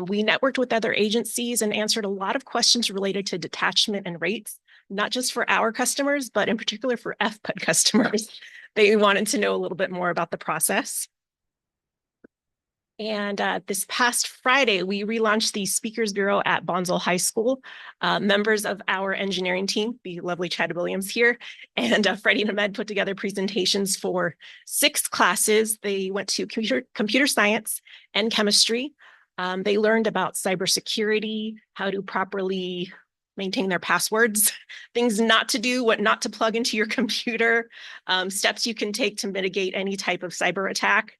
J: We networked with other agencies and answered a lot of questions related to detachment and rates, not just for our customers, but in particular for FPUD customers. They wanted to know a little bit more about the process. And this past Friday, we relaunched the Speakers Bureau at Bonsall High School. Members of our engineering team, the lovely Chad Williams here, and Freddie and Ahmed put together presentations for 6 classes. They went to computer science and chemistry. They learned about cybersecurity, how to properly maintain their passwords, things not to do, what not to plug into your computer, steps you can take to mitigate any type of cyber attack.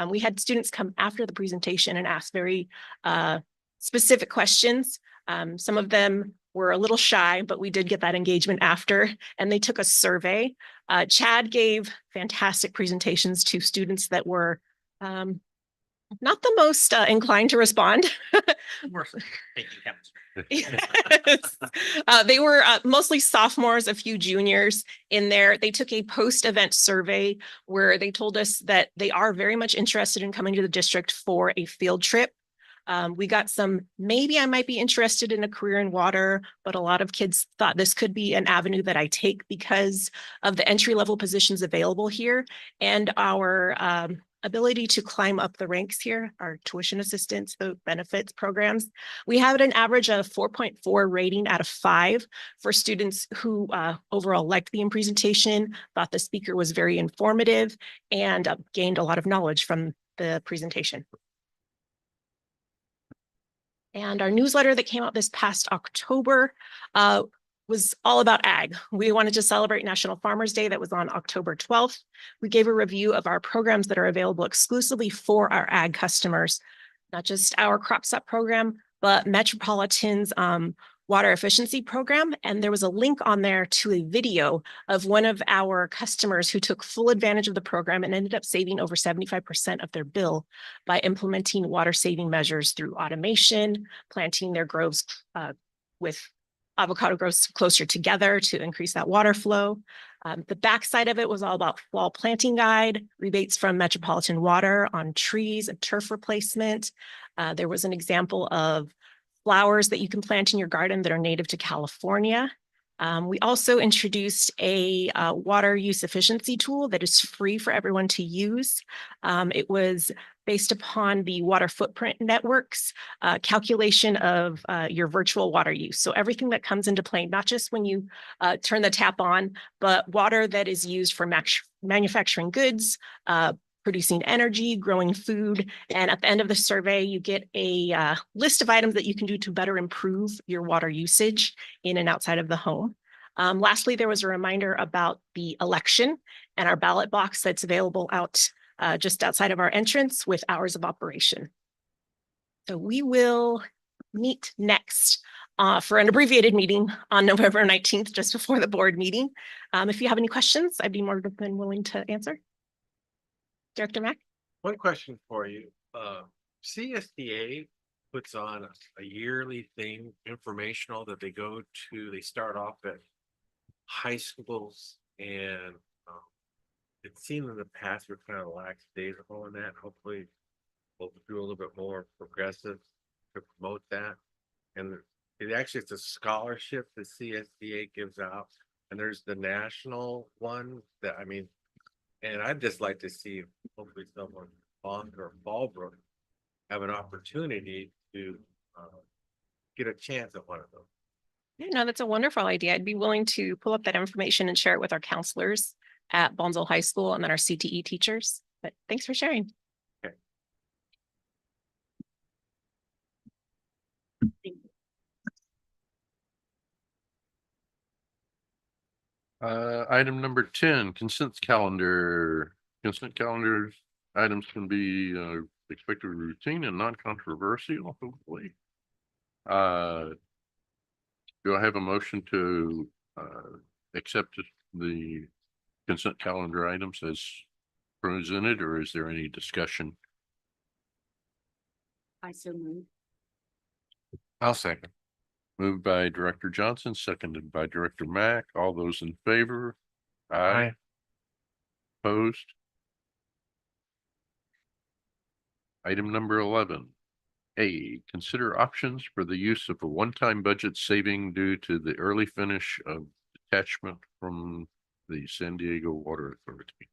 J: We had students come after the presentation and ask very specific questions. Some of them were a little shy, but we did get that engagement after, and they took a survey. Chad gave fantastic presentations to students that were not the most inclined to respond. Yes. They were mostly sophomores, a few juniors in there. They took a post-event survey where they told us that they are very much interested in coming to the district for a field trip. We got some, maybe I might be interested in a career in water, but a lot of kids thought this could be an avenue that I take because of the entry-level positions available here and our ability to climb up the ranks here, our tuition assistance, the benefits programs. We have an average of 4.4 rating out of 5 for students who overall liked the presentation, thought the speaker was very informative, and gained a lot of knowledge from the presentation. And our newsletter that came out this past October was all about ag. We wanted to celebrate National Farmers Day that was on October 12th. We gave a review of our programs that are available exclusively for our ag customers, not just our CropStop program, but Metropolitan's water efficiency program. And there was a link on there to a video of one of our customers who took full advantage of the program and ended up saving over 75% of their bill by implementing water saving measures through automation, planting their groves with avocado grows closer together to increase that water flow. The backside of it was all about fall planting guide, rebates from Metropolitan Water on trees and turf replacement. There was an example of flowers that you can plant in your garden that are native to California. We also introduced a water use efficiency tool that is free for everyone to use. It was based upon the Water Footprint Network's calculation of your virtual water use. So everything that comes into play, not just when you turn the tap on, but water that is used for manufacturing goods, producing energy, growing food. And at the end of the survey, you get a list of items that you can do to better improve your water usage in and outside of the home. Lastly, there was a reminder about the election and our ballot box that's available out just outside of our entrance with hours of operation. So we will meet next for an abbreviated meeting on November 19th, just before the board meeting. If you have any questions, I'd be more than willing to answer. Director Mack?
G: One question for you. CSDA puts on a yearly thing, informational that they go to, they start off at high schools, and it seemed in the past we're kind of lackadaisical in that. Hopefully we'll do a little bit more progressive to promote that. And it actually, it's a scholarship the CSDA gives out, and there's the national one that, I mean, and I'd just like to see hopefully someone Bond or Fallbrook have an opportunity to get a chance at one of those.
J: Yeah, no, that's a wonderful idea. I'd be willing to pull up that information and share it with our counselors at Bonzel High School and then our CTE teachers. But thanks for sharing.
G: Okay.
A: Item number 10, consent calendar. Consent calendars items can be expected routine and non-controversial, hopefully. Do I have a motion to accept the consent calendar items as presented, or is there any discussion?
C: I so move.
G: I'll second.
A: Moved by Director Johnson, seconded by Director Mack. All those in favor?
G: Aye.
A: Opposed? Item number 11. A, consider options for the use of a one-time budget saving due to the early finish of detachment from the San Diego Water Authority.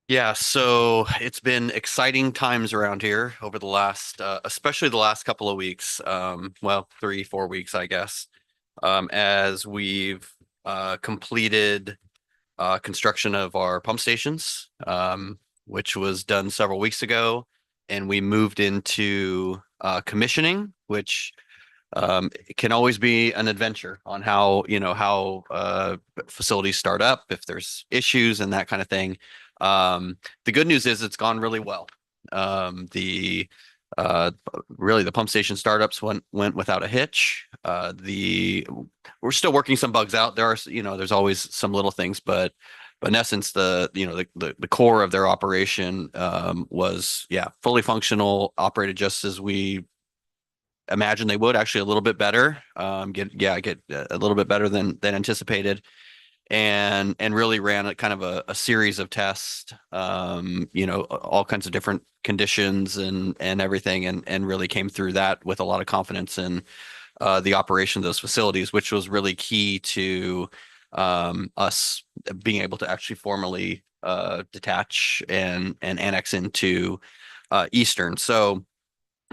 B: Yeah, so it's been exciting times around here over the last, especially the last couple of weeks. Well, 3-4 weeks, I guess, as we've completed construction of our pump stations, which was done several weeks ago, and we moved into commissioning, which it can always be an adventure on how, how facilities start up, if there's issues and that kind of thing. The good news is it's gone really well. Really the pump station startups went without a hitch. We're still working some bugs out. There are, there's always some little things, but in essence, the core of their operation was, fully functional, operated just as we imagined they would, actually a little bit better. Get a little bit better than anticipated. and really ran a kind of a series of tests, all kinds of different conditions and everything, and really came through that with a lot of confidence in the operation of those facilities, which was really key to us being able to actually formally detach and annex into Eastern. So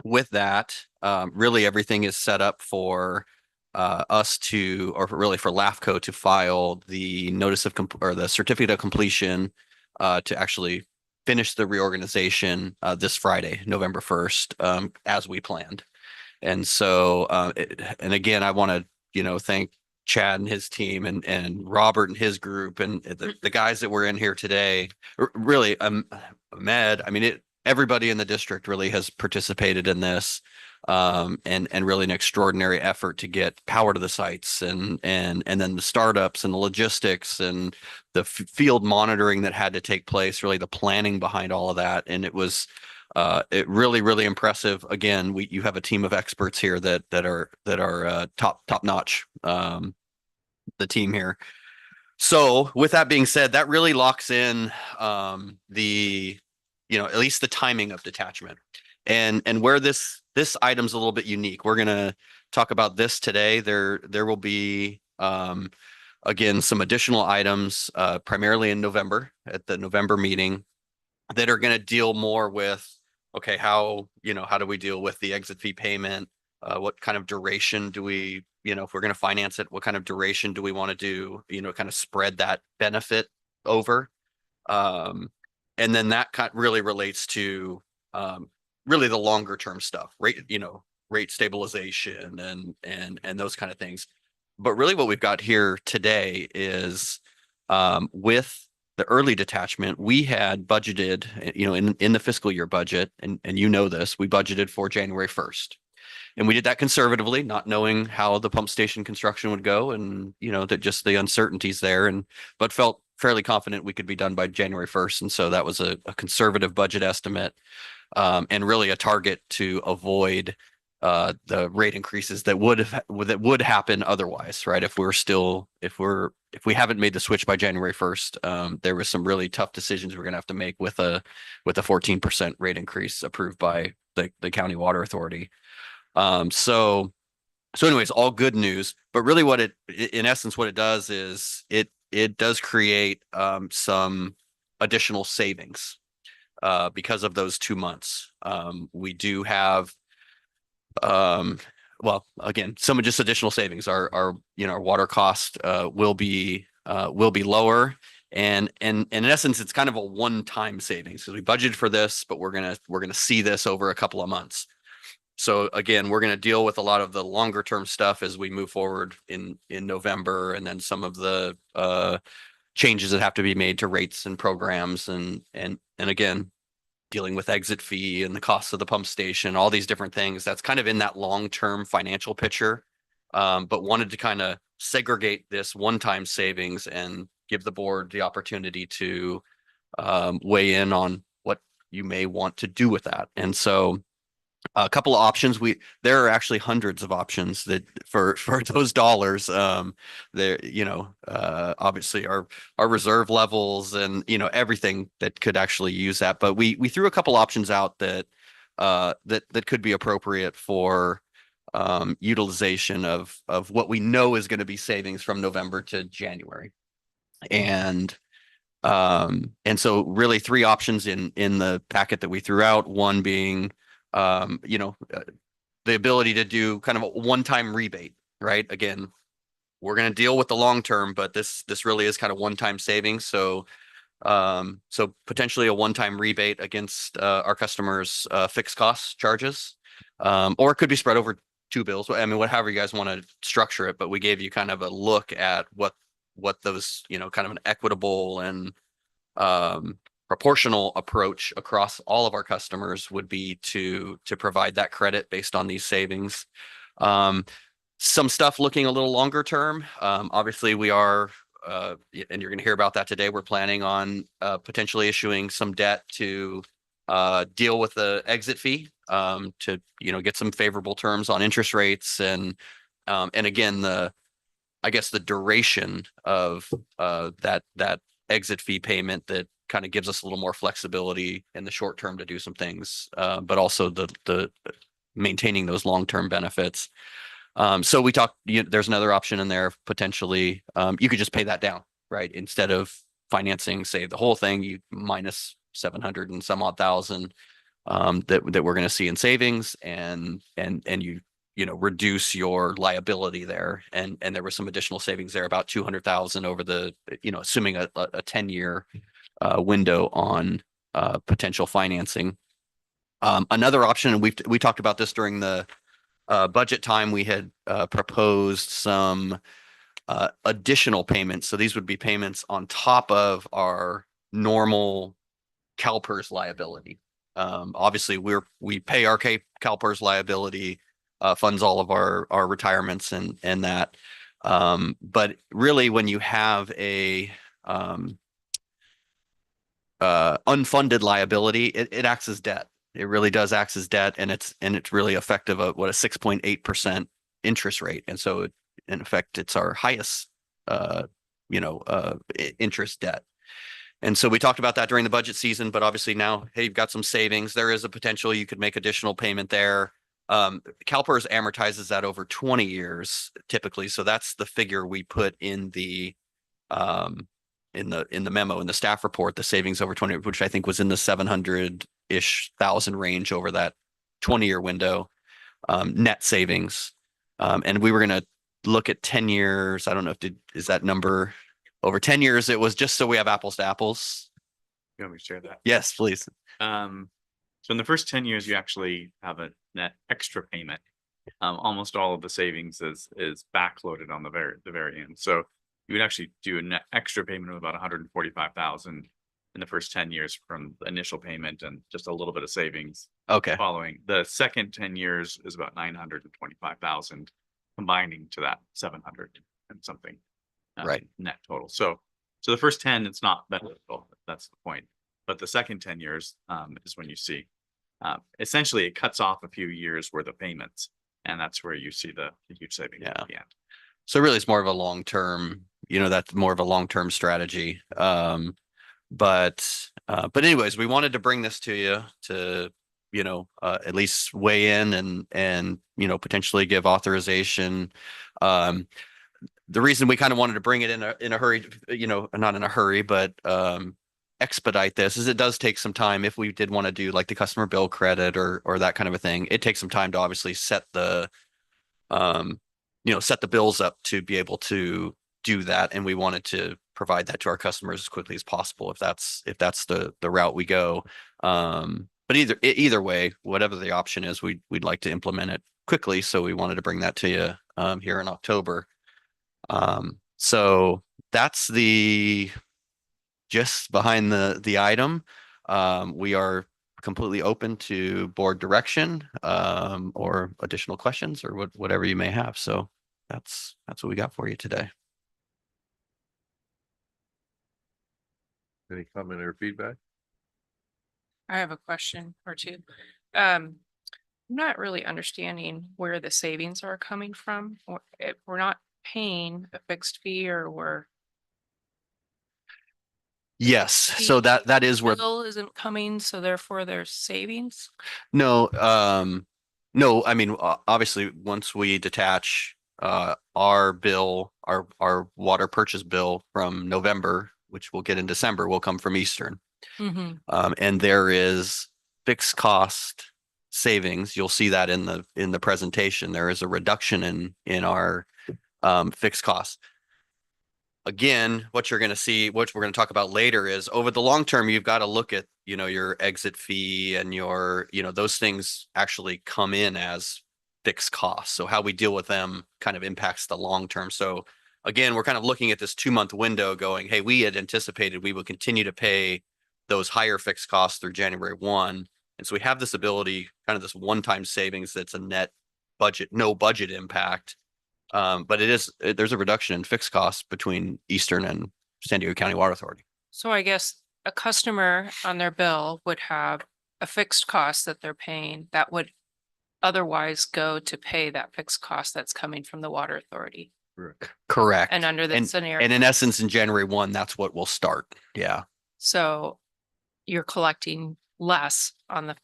B: with that, really everything is set up for us to, or really for LAFCO to file the notice of or the certificate of completion to actually finish the reorganization this Friday, November 1st, as we planned. And so, and again, I want to, thank Chad and his team and Robert and his group and the guys that were in here today. Really, Ahmed, I mean, everybody in the district really has participated in this, and really an extraordinary effort to get power to the sites and then the startups and the logistics and the field monitoring that had to take place, really the planning behind all of that. And it was it really impressive. Again, you have a team of experts here that are top notch. The team here. So with that being said, that really locks in the at least the timing of detachment and where this item's a little bit unique. We're gonna talk about this today. There will be again some additional items primarily in November at the November meeting that are going to deal more with okay, how do we deal with the exit fee payment? What kind of duration do we, if we're going to finance it, what kind of duration do we want to do, kind of spread that benefit over? And then that really relates to really the longer term stuff, rate stabilization and those kind of things. But really what we've got here today is with the early detachment, we had budgeted, in the fiscal year budget, and this, we budgeted for January 1st. And we did that conservatively, not knowing how the pump station construction would go and, that just the uncertainties there, but felt fairly confident we could be done by January 1st. And so that was a conservative budget estimate, and really a target to avoid the rate increases that would happen otherwise, right? If we haven't made the switch by January 1st, there was some really tough decisions we're going to have to make with a 14% rate increase approved by the County Water Authority. So anyways, all good news, but really in essence, what it does is it does create some additional savings because of those 2 months. We do have well, again, some just additional savings. Our water cost will be lower, and in essence, it's kind of a one-time savings because we budgeted for this, but we're gonna see this over a couple of months. So again, we're gonna deal with a lot of the longer term stuff as we move forward in November, and then some of the changes that have to be made to rates and programs, and again, dealing with exit fee and the cost of the pump station, all these different things. That's kind of in that long-term financial picture, but wanted to kind of segregate this one-time savings and give the board the opportunity to weigh in on what you may want to do with that. And so a couple of options. There are actually hundreds of options that for those dollars. There, obviously our reserve levels and everything that could actually use that. But we threw a couple options out that could be appropriate for utilization of what we know is going to be savings from November to January, and so really 3 options in the packet that we threw out. One being the ability to do kind of a one-time rebate, right? Again, we're going to deal with the long term, but this really is kind of one-time savings. So potentially a one-time rebate against our customers' fixed cost charges, or it could be spread over 2 bills. I mean, however you guys want to structure it, but we gave you kind of a look at what those, kind of an equitable and proportional approach across all of our customers would be to provide that credit based on these savings. Some stuff looking a little longer term. Obviously we are, and you're going to hear about that today. We're planning on potentially issuing some debt to deal with the exit fee, to get some favorable terms on interest rates, and again I guess, the duration of that exit fee payment that kind of gives us a little more flexibility in the short term to do some things, but also the maintaining those long-term benefits. So we talked, there's another option in there potentially. You could just pay that down, right? Instead of financing, say, the whole thing, you minus 700 and some odd thousand that we're going to see in savings, and reduce your liability there. And there was some additional savings there, about 200,000 over the, assuming a 10-year window on potential financing. Another option, and we talked about this during the budget time, we had proposed some additional payments. So these would be payments on top of our normal CalPERS liability. Obviously, we pay our CalPERS liability, funds all of our retirements and that. But really, when you have a unfunded liability, it acts as debt. It really does act as debt, and it's really effective at what, a 6.8% interest rate. And so in effect, it's our highest interest debt. And so we talked about that during the budget season, but obviously now, hey, you've got some savings. There is a potential you could make additional payment there. CalPERS amortizes that over 20 years typically. So that's the figure we put in the memo, in the staff report, the savings over 20, which I think was in the 700-ish thousand range over that 20-year window, net savings. And we were going to look at 10 years. I don't know is that number over 10 years? It was just so we have apples to apples.
K: You want me to share that?
B: Yes, please.
K: So in the first 10 years, you actually have a net extra payment. Almost all of the savings is backloaded on the very end. So you would actually do a net extra payment of about 145,000 in the first 10 years from the initial payment, and just a little bit of savings
B: Okay.
K: following. The second 10 years is about 925,000, combining to that 700 and something.
B: Right.
K: Net total. So the first 10, it's not beneficial. That's the point. But the second 10 years is when you see, essentially it cuts off a few years worth of payments, and that's where you see the huge savings at the end.
B: So really it's more of a long-term, that's more of a long-term strategy. But anyways, we wanted to bring this to you to, at least weigh in and potentially give authorization. The reason we kind of wanted to bring it in a hurry, not in a hurry, but expedite this, is it does take some time. If we did want to do like the customer bill credit or that kind of a thing, it takes some time to obviously set the bills up to be able to do that. And we wanted to provide that to our customers as quickly as possible if that's the route we go. But either way, whatever the option is, we'd like to implement it quickly. So we wanted to bring that to you here in October. So that's the gist behind the item. We are completely open to board direction or additional questions or whatever you may have. So that's what we got for you today.
A: Any comment or feedback?
H: I have a question or two. I'm not really understanding where the savings are coming from. If we're not paying a fixed fee, or we're
B: Yes. So that is where
H: bill isn't coming, so therefore there's savings.
B: no, I mean, obviously once we detach our bill, our water purchase bill from November, which we'll get in December, will come from Eastern. And there is fixed cost savings. You'll see that in the presentation. There is a reduction in our fixed costs. Again, what you're going to see, which we're going to talk about later, is over the long term, you've got to look at, your exit fee and your, those things actually come in as fixed costs. So how we deal with them kind of impacts the long term. So again, we're kind of looking at this 2-month window going, hey, we had anticipated we would continue to pay those higher fixed costs through January 1. And so we have this ability, kind of this one-time savings that's a net budget, no budget impact. But there's a reduction in fixed costs between Eastern and San Diego County Water Authority.
H: So I guess a customer on their bill would have a fixed cost that they're paying that would otherwise go to pay that fixed cost that's coming from the water authority.
B: Correct.
H: And under this
B: And
H: scenario.
B: in essence, in January 1, that's what will start. Yeah.
H: So you're collecting less on the,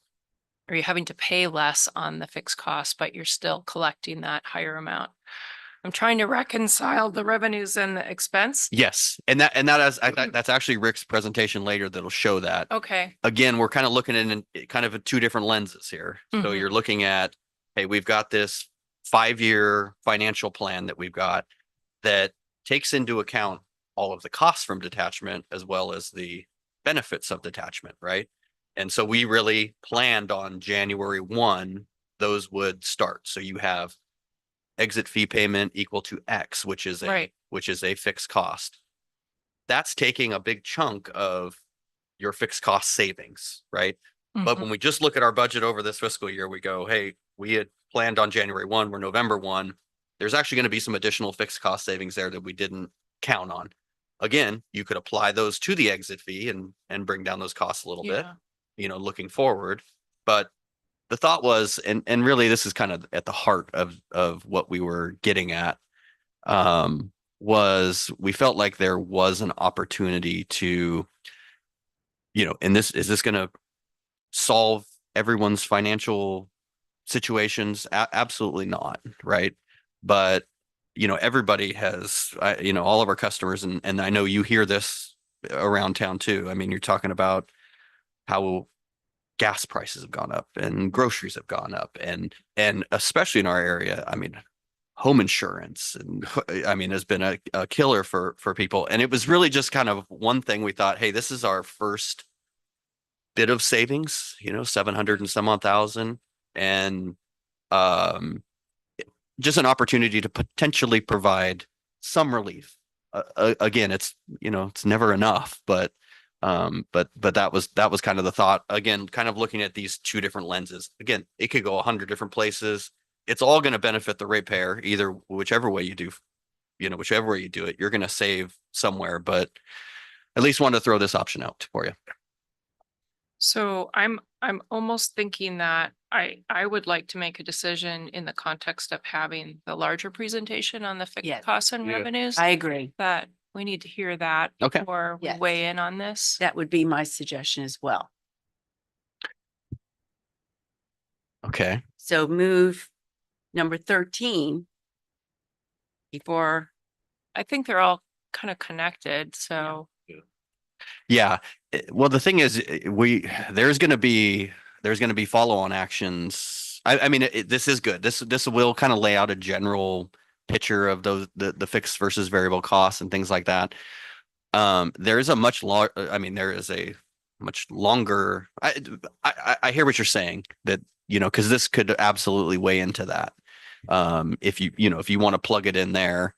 H: or you're having to pay less on the fixed cost, but you're still collecting that higher amount. I'm trying to reconcile the revenues and the expense.
B: Yes. And that is, that's actually Rick's presentation later that'll show that.
H: Okay,
B: Again, we're kind of looking at in kind of two different lenses here. So
H: Mhm.
B: you're looking at, hey, we've got this 5-year financial plan that we've got that takes into account all of the costs from detachment as well as the benefits of detachment, right? And so we really planned on January 1, those would start. So you have exit fee payment equal to X, which is
H: right.
B: a fixed cost. That's taking a big chunk of your fixed cost savings, right? But
H: Mhm.
B: when we just look at our budget over this fiscal year, we go, hey, we had planned on January 1, we're November 1. There's actually going to be some additional fixed cost savings there that we didn't count on. Again, you could apply those to the exit fee and bring down those costs a little bit,
H: Yeah.
B: looking forward. But the thought was, and really this is kind of at the heart of what we were getting at, was we felt like there was an opportunity to, and is this going to solve everyone's financial situations? Absolutely not, right? But everybody has, all of our customers, and I know you hear this around town too. I mean, you're talking about how gas prices have gone up and groceries have gone up, and especially in our area, I mean, home insurance and I mean has been a killer for people. And it was really just kind of one thing we thought, hey, this is our first bit of savings, 700 and some odd thousand, and just an opportunity to potentially provide some relief. Again, it's never enough, but that was kind of the thought. Again, kind of looking at these two different lenses. Again, it could go 100 different places. It's all going to benefit the ratepayer, either whichever way you do, whichever way you do it, you're going to save somewhere. But at least wanted to throw this option out for you.
H: So I'm almost thinking that I would like to make a decision in the context of having the larger presentation on the fixed
C: Yes.
H: costs and
A: Yeah.
H: revenues.
C: I agree.
H: That we need to hear that
B: Okay.
H: before we
C: Yes.
H: weigh in on this.
C: That would be my suggestion as well.
B: Okay.
C: So move number 13 before,
H: I think they're all kind of connected, so.
B: Yeah. Well, the thing is, there's going to be follow-on actions. I mean, this is good. This will kind of lay out a general picture of the fixed versus variable costs and things like that. There is a much longer. I hear what you're saying, that because this could absolutely weigh into that. If you want to plug it in there.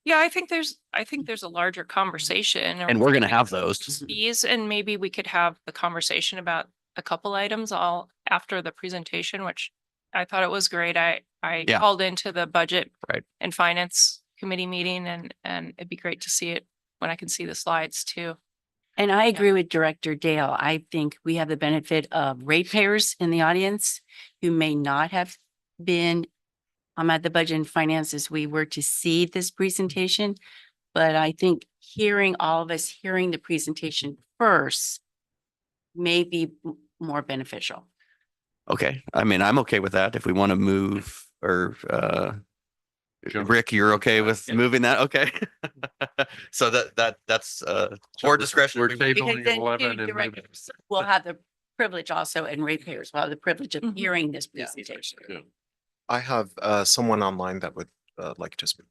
H: Yeah, I think there's a larger conversation.
B: And we're going to have those.
H: Fees, and maybe we could have the conversation about a couple items all after the presentation, which I thought it was great. I
B: Yeah.
H: called into the budget
B: Right.
H: and finance committee meeting, and it'd be great to see it when I can see the slides too.
C: and I agree with Director Dale. I think we have the benefit of ratepayers in the audience who may not have been at the budget and finance as we were to see this presentation. But I think all of us hearing the presentation first may be more beneficial.
B: Okay. I mean, I'm okay with that. If we want to move, or Rick, you're okay with
K: Yeah.
B: moving that? Okay. So that's board discretion.
A: We're
C: Because
A: tabling
C: then
A: 11
C: two
A: and moving.
C: directors will have the privilege also, and ratepayers will have the privilege of
H: Mhm.
C: hearing this
A: Yeah.
C: presentation.
A: Yeah.
L: I have someone online that would like to speak.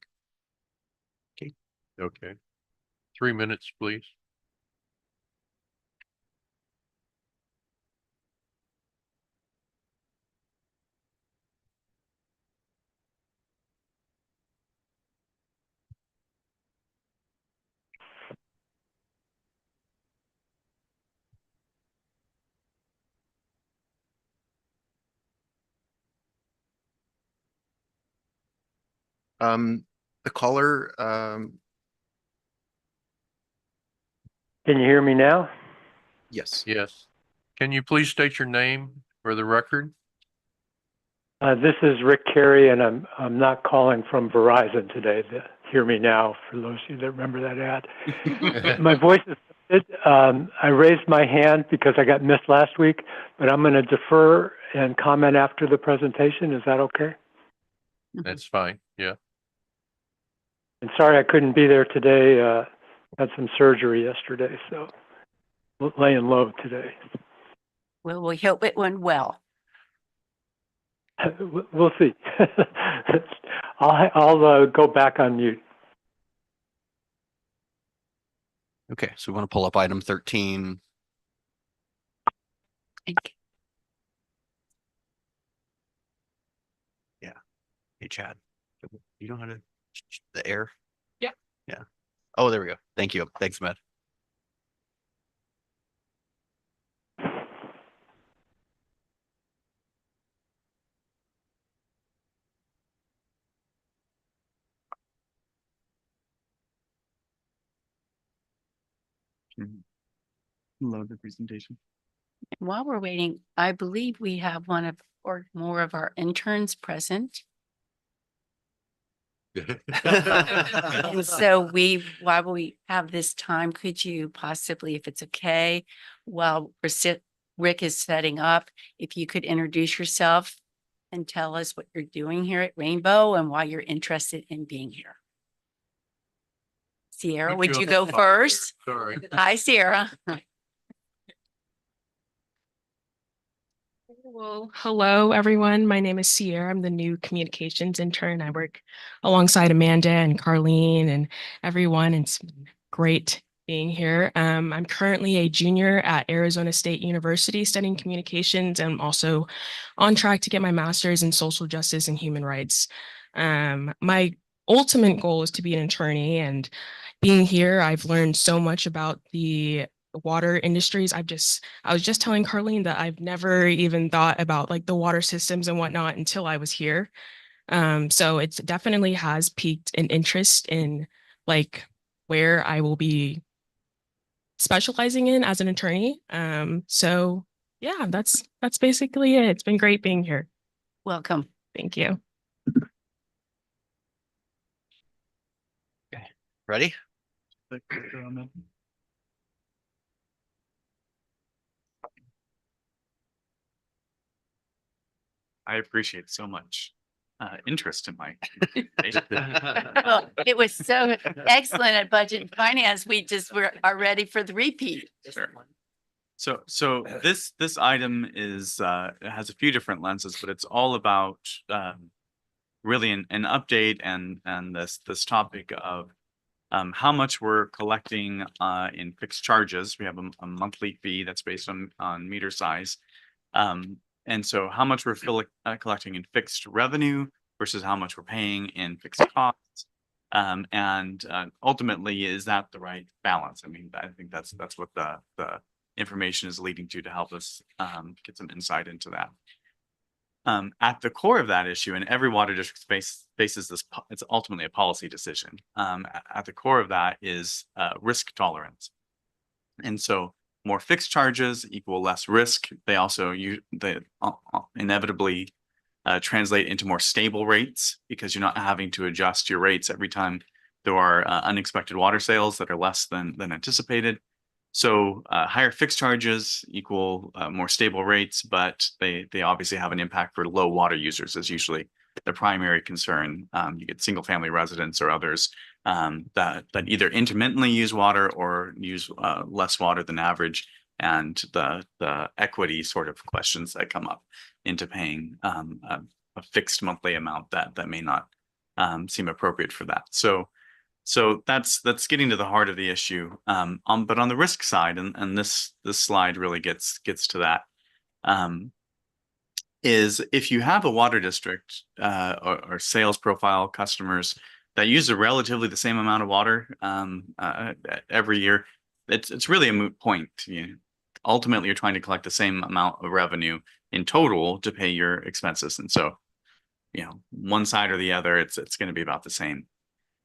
A: Okay. 3 minutes, please.
L: The caller,
M: Can you hear me now?
L: yes.
A: Yes. Can you please state your name for the record?
M: This is Rick Carey, and I'm not calling from Verizon today. Hear me now, for those of you that remember that ad. My voice is, I raised my hand because I got missed last week, but I'm going to defer and comment after the presentation. Is that okay?
A: That's fine. Yeah.
M: And sorry I couldn't be there today. Had some surgery yesterday, so laying low today.
C: Well, we hope it went well.
M: We'll see. I'll go back on mute.
B: Okay, so we want to pull up item 13. Yeah. Hey, Chad, you know how to the air?
H: Yeah.
B: Yeah. Oh, there we go. Thank you. Thanks, Matt.
K: Load the presentation.
C: While we're waiting, I believe we have one of or more of our interns present. And so while we have this time, could you possibly, if it's okay, while Rick is setting up, if you could introduce yourself and tell us what you're doing here at Rainbow and why you're interested in being here. Sierra, would you go first?
A: Sorry.
C: Hi, Sierra.
J: Well, hello, everyone. My name is Sierra. I'm the new communications intern. I work alongside Amanda and Carlene and everyone. And it's great being here. I'm currently a junior at Arizona State University studying communications, and I'm also on track to get my master's in social justice and human rights. My ultimate goal is to be an attorney, and being here, I've learned so much about the water industries. I was just telling Carlene that I've never even thought about like the water systems and whatnot until I was here. So it definitely has piqued an interest in like where I will be specializing in as an attorney. So yeah, that's basically it. It's been great being here.
C: Welcome.
J: Thank you.
B: Okay, ready?
K: I appreciate so much interest in my.
C: Well, it was so excellent at Budget and Finance. We are ready for the repeat.
K: Sure. So this item is it has a few different lenses, but it's all about really an update and this topic of how much we're collecting in fixed charges. We have a monthly fee that's based on meter size. And so how much we're collecting in fixed revenue versus how much we're paying in fixed costs. And ultimately, is that the right balance? I mean, I think that's what the information is leading to help us get some insight into that. At the core of that issue, and every water district faces this, it's ultimately a policy decision. At the core of that is risk tolerance. And so more fixed charges equal less risk. They also inevitably translate into more stable rates because you're not having to adjust your rates every time there are unexpected water sales that are less than anticipated. So higher fixed charges equal more stable rates, but they obviously have an impact for low water users as usually the primary concern. You get single family residents or others that either intermittently use water or use less water than average, and the equity sort of questions that come up into paying a fixed monthly amount that may not seem appropriate for that. So that's getting to the heart of the issue. But on the risk side, and this slide really gets to that, is if you have a water district or sales profile customers that use relatively the same amount of water every year, it's really a moot point. Ultimately, you're trying to collect the same amount of revenue in total to pay your expenses, and so one side or the other, it's going to be about the same.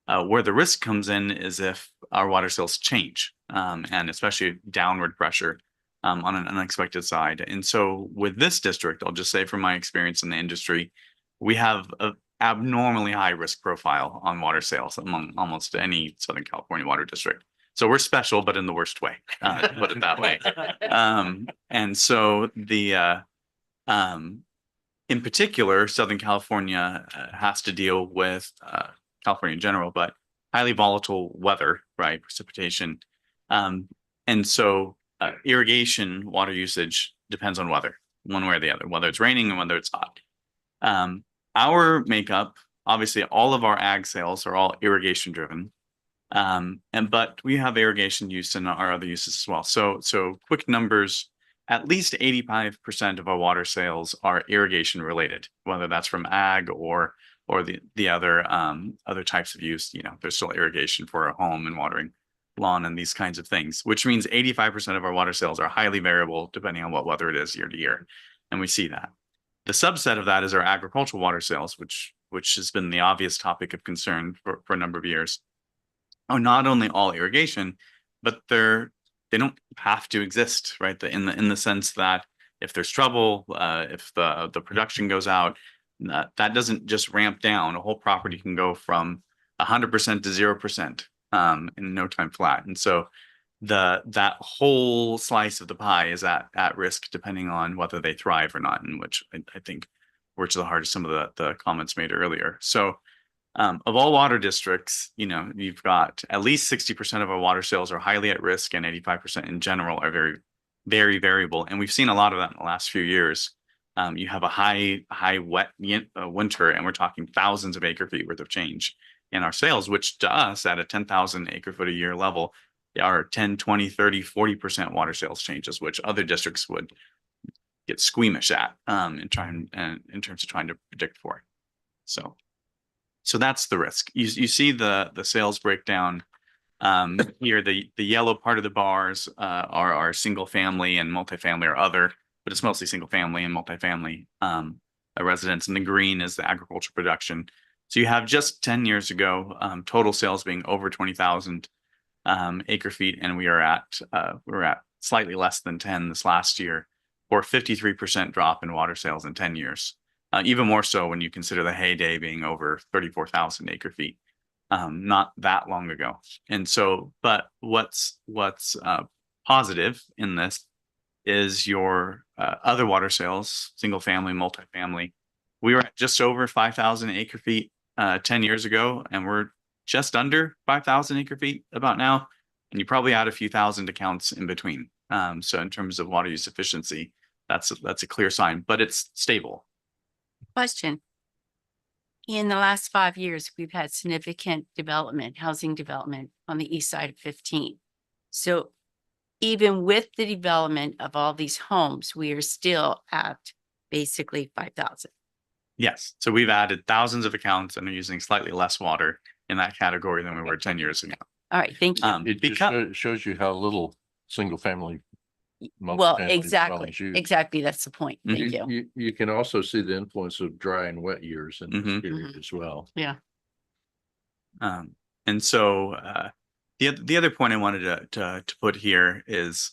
K: Where the risk comes in is if our water sales change, and especially downward pressure on an unexpected side. And so with this district, I'll just say from my experience in the industry, we have a abnormally high risk profile on water sales among almost any Southern California water district. So we're special, but in the worst way, to put it that way. And so in particular, Southern California has to deal with California in general, but highly volatile weather, right? Precipitation. And so irrigation water usage depends on weather, one way or the other, whether it's raining and whether it's hot. Our makeup, obviously, all of our ag sales are all irrigation driven. But we have irrigation use in our other uses as well. So quick numbers, at least 85% of our water sales are irrigation related, whether that's from ag or the other types of use. You know, there's still irrigation for a home and watering lawn and these kinds of things, which means 85% of our water sales are highly variable depending on what weather it is year to year. And we see that. The subset of that is our agricultural water sales, which has been the obvious topic of concern for a number of years. Oh, not only all irrigation, but they don't have to exist, right? In the sense that if there's trouble, if the production goes out, that doesn't just ramp down. A whole property can go from 100% to 0% in no time flat. And so that whole slice of the pie is at risk depending on whether they thrive or not, in which I think were to the heart of some of the comments made earlier. So of all water districts, you know, you've got at least 60% of our water sales are highly at risk, and 85% in general are very, very variable. And we've seen a lot of that in the last few years. You have a high wet winter, and we're talking thousands of acre feet worth of change in our sales, which to us at a 10,000 acre foot a year level are 10, 20, 30, 40% water sales changes, which other districts would get squeamish at in terms of trying to predict for. So that's the risk. You see the sales breakdown here. The yellow part of the bars are single family and multifamily or other, but it's mostly single family and multifamily residents. And the green is the agricultural production. So you have just 10 years ago, total sales being over 20,000 acre feet, and we're at slightly less than 10 this last year, or 53% drop in water sales in 10 years. Even more so when you consider the heyday being over 34,000 acre feet, not that long ago. And so, but what's positive in this is your other water sales, single family, multifamily. We were at just over 5,000 acre feet 10 years ago, and we're just under 5,000 acre feet about now. And you probably add a few thousand accounts in between. So in terms of water use efficiency, that's a clear sign, but it's stable.
C: Question. In the last 5 years, we've had significant development, housing development on the east side of 15. So even with the development of all these homes, we are still at basically 5,000.
K: Yes. So we've added thousands of accounts and are using slightly less water in that category than we were 10 years ago.
C: All right, thank you.
A: It just shows you how little single family.
C: Well,
A: multifamily
C: exactly,
A: dwellings used.
C: exactly. That's the point. Thank you.
A: You can also see the influence of dry and wet years in this
K: Mhm.
A: period as well.
C: Yeah.
K: And so the other point I wanted to put here is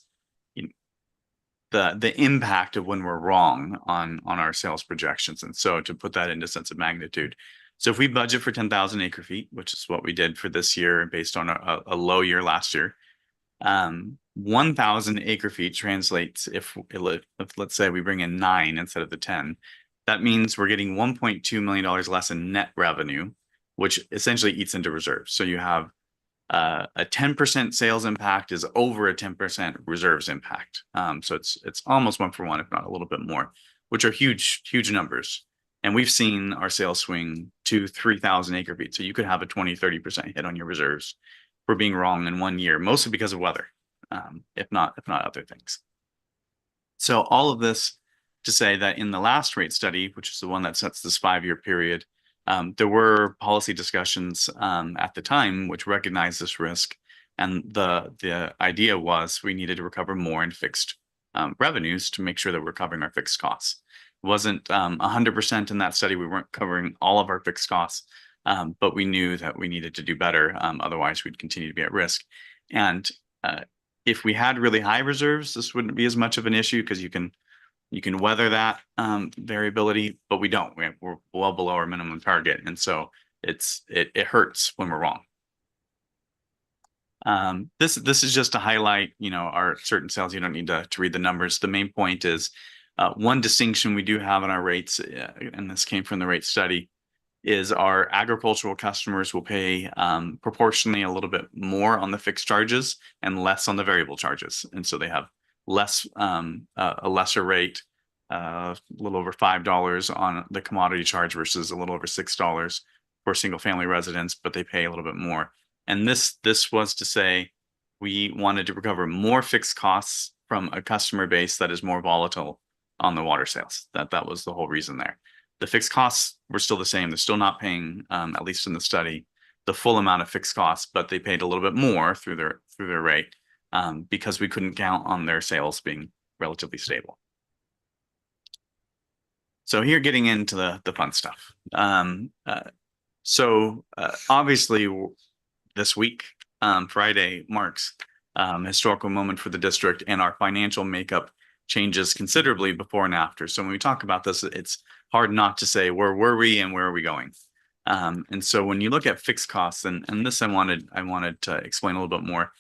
K: the impact of when we're wrong on our sales projections. And so to put that into sense of magnitude. So if we budget for 10,000 acre feet, which is what we did for this year based on a low year last year, 1,000 acre feet translates if let's say we bring in 9 instead of the 10, that means we're getting $1.2 million less in net revenue, which essentially eats into reserves. So you have a 10% sales impact is over a 10% reserves impact. So it's almost 1 for 1, if not a little bit more, which are huge numbers. And we've seen our sales swing to 3,000 acre feet. So you could have a 20-30% hit on your reserves for being wrong in 1 year, mostly because of weather, if not other things. So all of this to say that in the last rate study, which is the one that sets this 5-year period, there were policy discussions at the time which recognized this risk, and the idea was we needed to recover more in fixed revenues to make sure that we're covering our fixed costs. It wasn't 100% in that study. We weren't covering all of our fixed costs, but we knew that we needed to do better. Otherwise, we'd continue to be at risk. And If we had really high reserves, this wouldn't be as much of an issue because you can weather that variability, but we don't. We're well below our minimum target, and so it hurts when we're wrong. This is just to highlight, our certain sales. You don't need to read the numbers. The main point is one distinction we do have in our rates, and this came from the rate study, is our agricultural customers will pay proportionally a little bit more on the fixed charges and less on the variable charges, and so they have less a lesser rate, a little over $5 on the commodity charge versus a little over $6 for single family residents, but they pay a little bit more. And this was to say we wanted to recover more fixed costs from a customer base that is more volatile on the water sales. That was the whole reason there. The fixed costs were still the same. They're still not paying, at least in the study, the full amount of fixed costs, but they paid a little bit more through their rate because we couldn't count on their sales being relatively stable. So here, getting into the fun stuff. Obviously, this week, Friday, marks historical moment for the district, and our financial makeup changes considerably before and after. So when we talk about this, it's hard not to say where were we and where are we going. And so when you look at fixed costs, and this I wanted to explain a little bit more.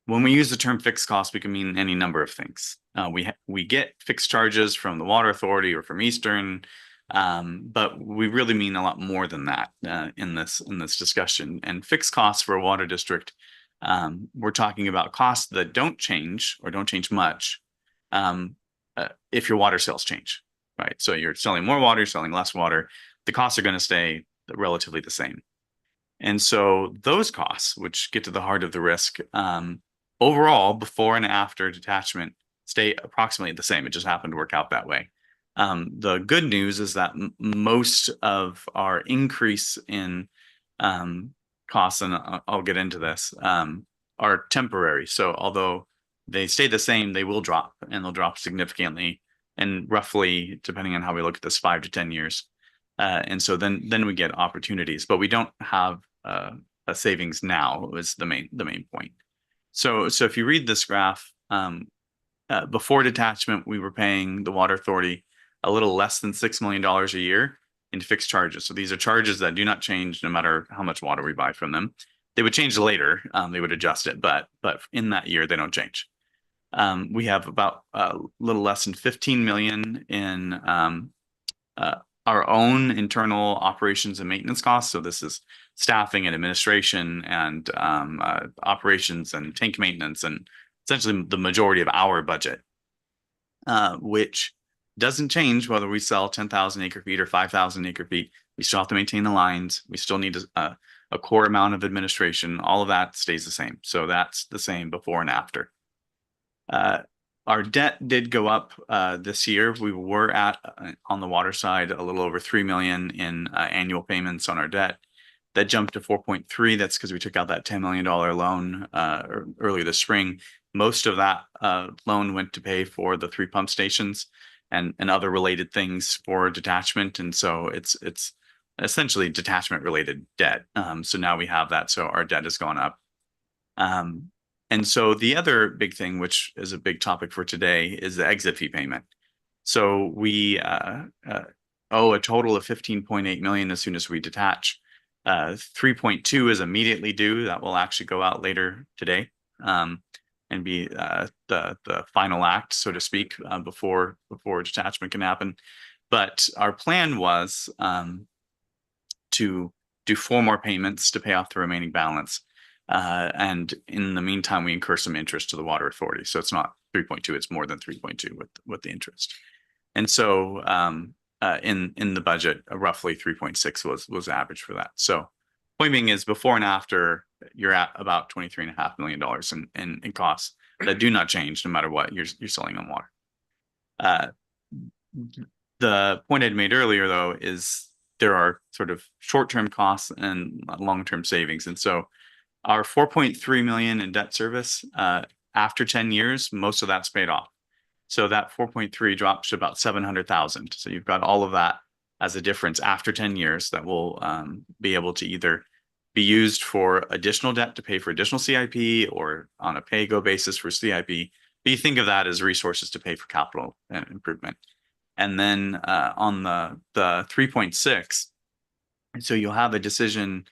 K: When we use the term fixed costs, we can mean any number of things. We get fixed charges from the Water Authority or from Eastern, but we really mean a lot more than that in this discussion. And fixed costs for a water district, we're talking about costs that don't change or don't change much if your water sales change, right? So you're selling more water, you're selling less water, the costs are going to stay relatively the same. And so those costs, which get to the heart of the risk, overall, before and after detachment, stay approximately the same. It just happened to work out that way. The good news is that most of our increase in costs, and I'll get into this, are temporary. So although they stay the same, they will drop, and they'll drop significantly, and roughly, depending on how we look at this, 5 to 10 years. And so then we get opportunities, but we don't have a savings now, is the main point. So if you read this graph, before detachment, we were paying the Water Authority a little less than $6 million a year in fixed charges. So these are charges that do not change no matter how much water we buy from them. They would change later, they would adjust it, but in that year, they don't change. We have about a little less than 15 million in our own internal operations and maintenance costs. So this is staffing and administration and operations and tank maintenance, and essentially the majority of our budget, which doesn't change whether we sell 10,000 acre feet or 5,000 acre feet. We still have to maintain the lines. We still need a core amount of administration. All of that stays the same. So that's the same before and after. Our debt did go up this year. We were at, on the water side, a little over 3 million in annual payments on our debt. That jumped to 4.3. That's because we took out that $10 million loan earlier this spring. Most of that loan went to pay for the 3 pump stations and other related things for detachment. And so it's essentially detachment related debt. So now we have that. So our debt has gone up. And so the other big thing, which is a big topic for today, is the exit fee payment. So we owe a total of 15.8 million as soon as we detach. 3.2 is immediately due. That will actually go out later today and be the final act, so to speak, before detachment can happen. But our plan was to do 4 more payments to pay off the remaining balance. And in the meantime, we incur some interest to the Water Authority. So it's not 3.2, it's more than 3.2 with the interest. And so in the budget, roughly 3.6 was average for that. So point being is, before and after, you're at about $23.5 million in costs that do not change no matter what you're selling on water. The point I'd made earlier, though, is there are sort of short-term costs and long-term savings. And so our 4.3 million in debt service, after 10 years, most of that's paid off. So that 4.3 drops to about 700,000. So you've got all of that as a difference after 10 years that will be able to either be used for additional debt to pay for additional CIP or on a pay-go basis for CIP. But you think of that as resources to pay for capital improvement. And then on the 3.6, so you'll have a decision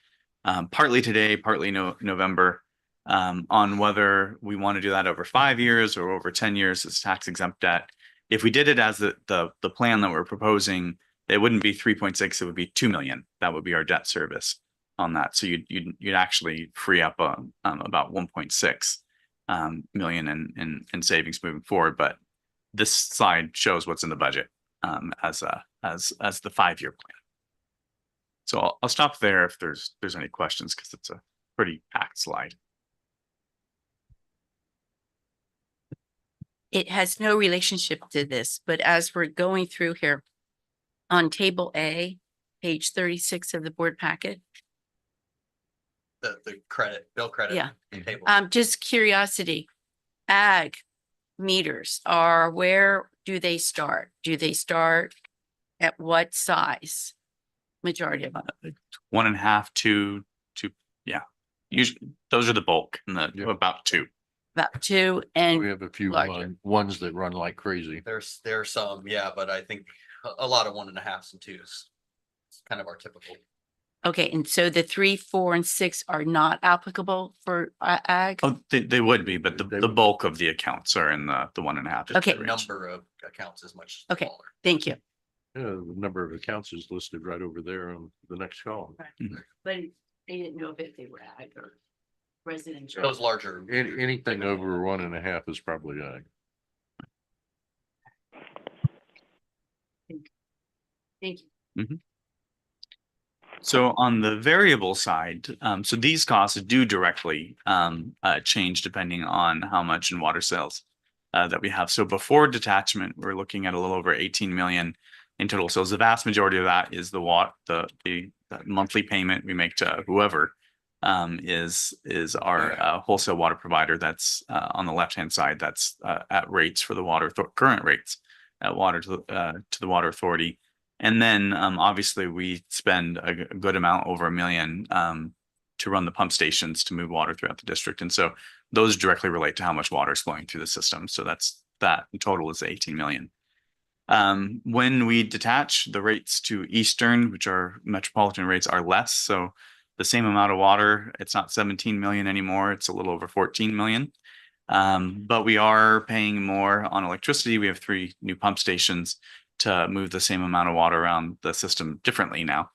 K: partly today, partly November, on whether we want to do that over 5 years or over 10 years as tax exempt debt. If we did it as the plan that we're proposing, it wouldn't be 3.6, it would be 2 million. That would be our debt service on that. So you'd actually free up about 1.6 million in savings moving forward. But this slide shows what's in the budget as the 5-year plan. So I'll stop there if there's any questions, because it's a pretty packed slide.
C: It has no relationship to this, but as we're going through here on table A, page 36 of the board packet.
B: The bill credit.
C: Yeah.
B: Table.
C: Just curiosity, ag meters are, where do they start? Do they start at what size? Majority of them.
K: 1.5, 2, yeah. Usually those are the bulk, and about 2.
C: About 2 and
A: We have a few
C: larger.
A: ones that run like crazy.
B: There are some, yeah, but I think a lot of 1.5s and 2s. It's kind of our typical.
C: Okay, and so the 3, 4, and 6 are not applicable for ag?
K: Oh, they would be, but the bulk of the accounts are in the 1.5.
C: Okay.
B: The number of accounts is much
C: Okay.
B: smaller.
C: Thank you.
A: Yeah, the number of accounts is listed right over there on the next column.
C: But they didn't know if they were ag or residential.
B: Those larger.
A: Anything over 1.5 is probably ag.
C: Thank you.
K: So on the variable side, so these costs do directly change depending on how much in water sales that we have. So before detachment, we're looking at a little over 18 million in total sales. The vast majority of that is the monthly payment we make to whoever is our wholesale water provider. That's on the left-hand side. That's at rates for the water current rates at water to the water authority. And then obviously we spend a good amount, over $1 million, to run the pump stations to move water throughout the district. And so those directly relate to how much water is flowing through the system. So that in total is 18 million. When we detach, the rates to Eastern, which are metropolitan rates, are less. So the same amount of water, it's not 17 million anymore. It's a little over 14 million. But we are paying more on electricity. We have 3 new pump stations to move the same amount of water around the system differently now.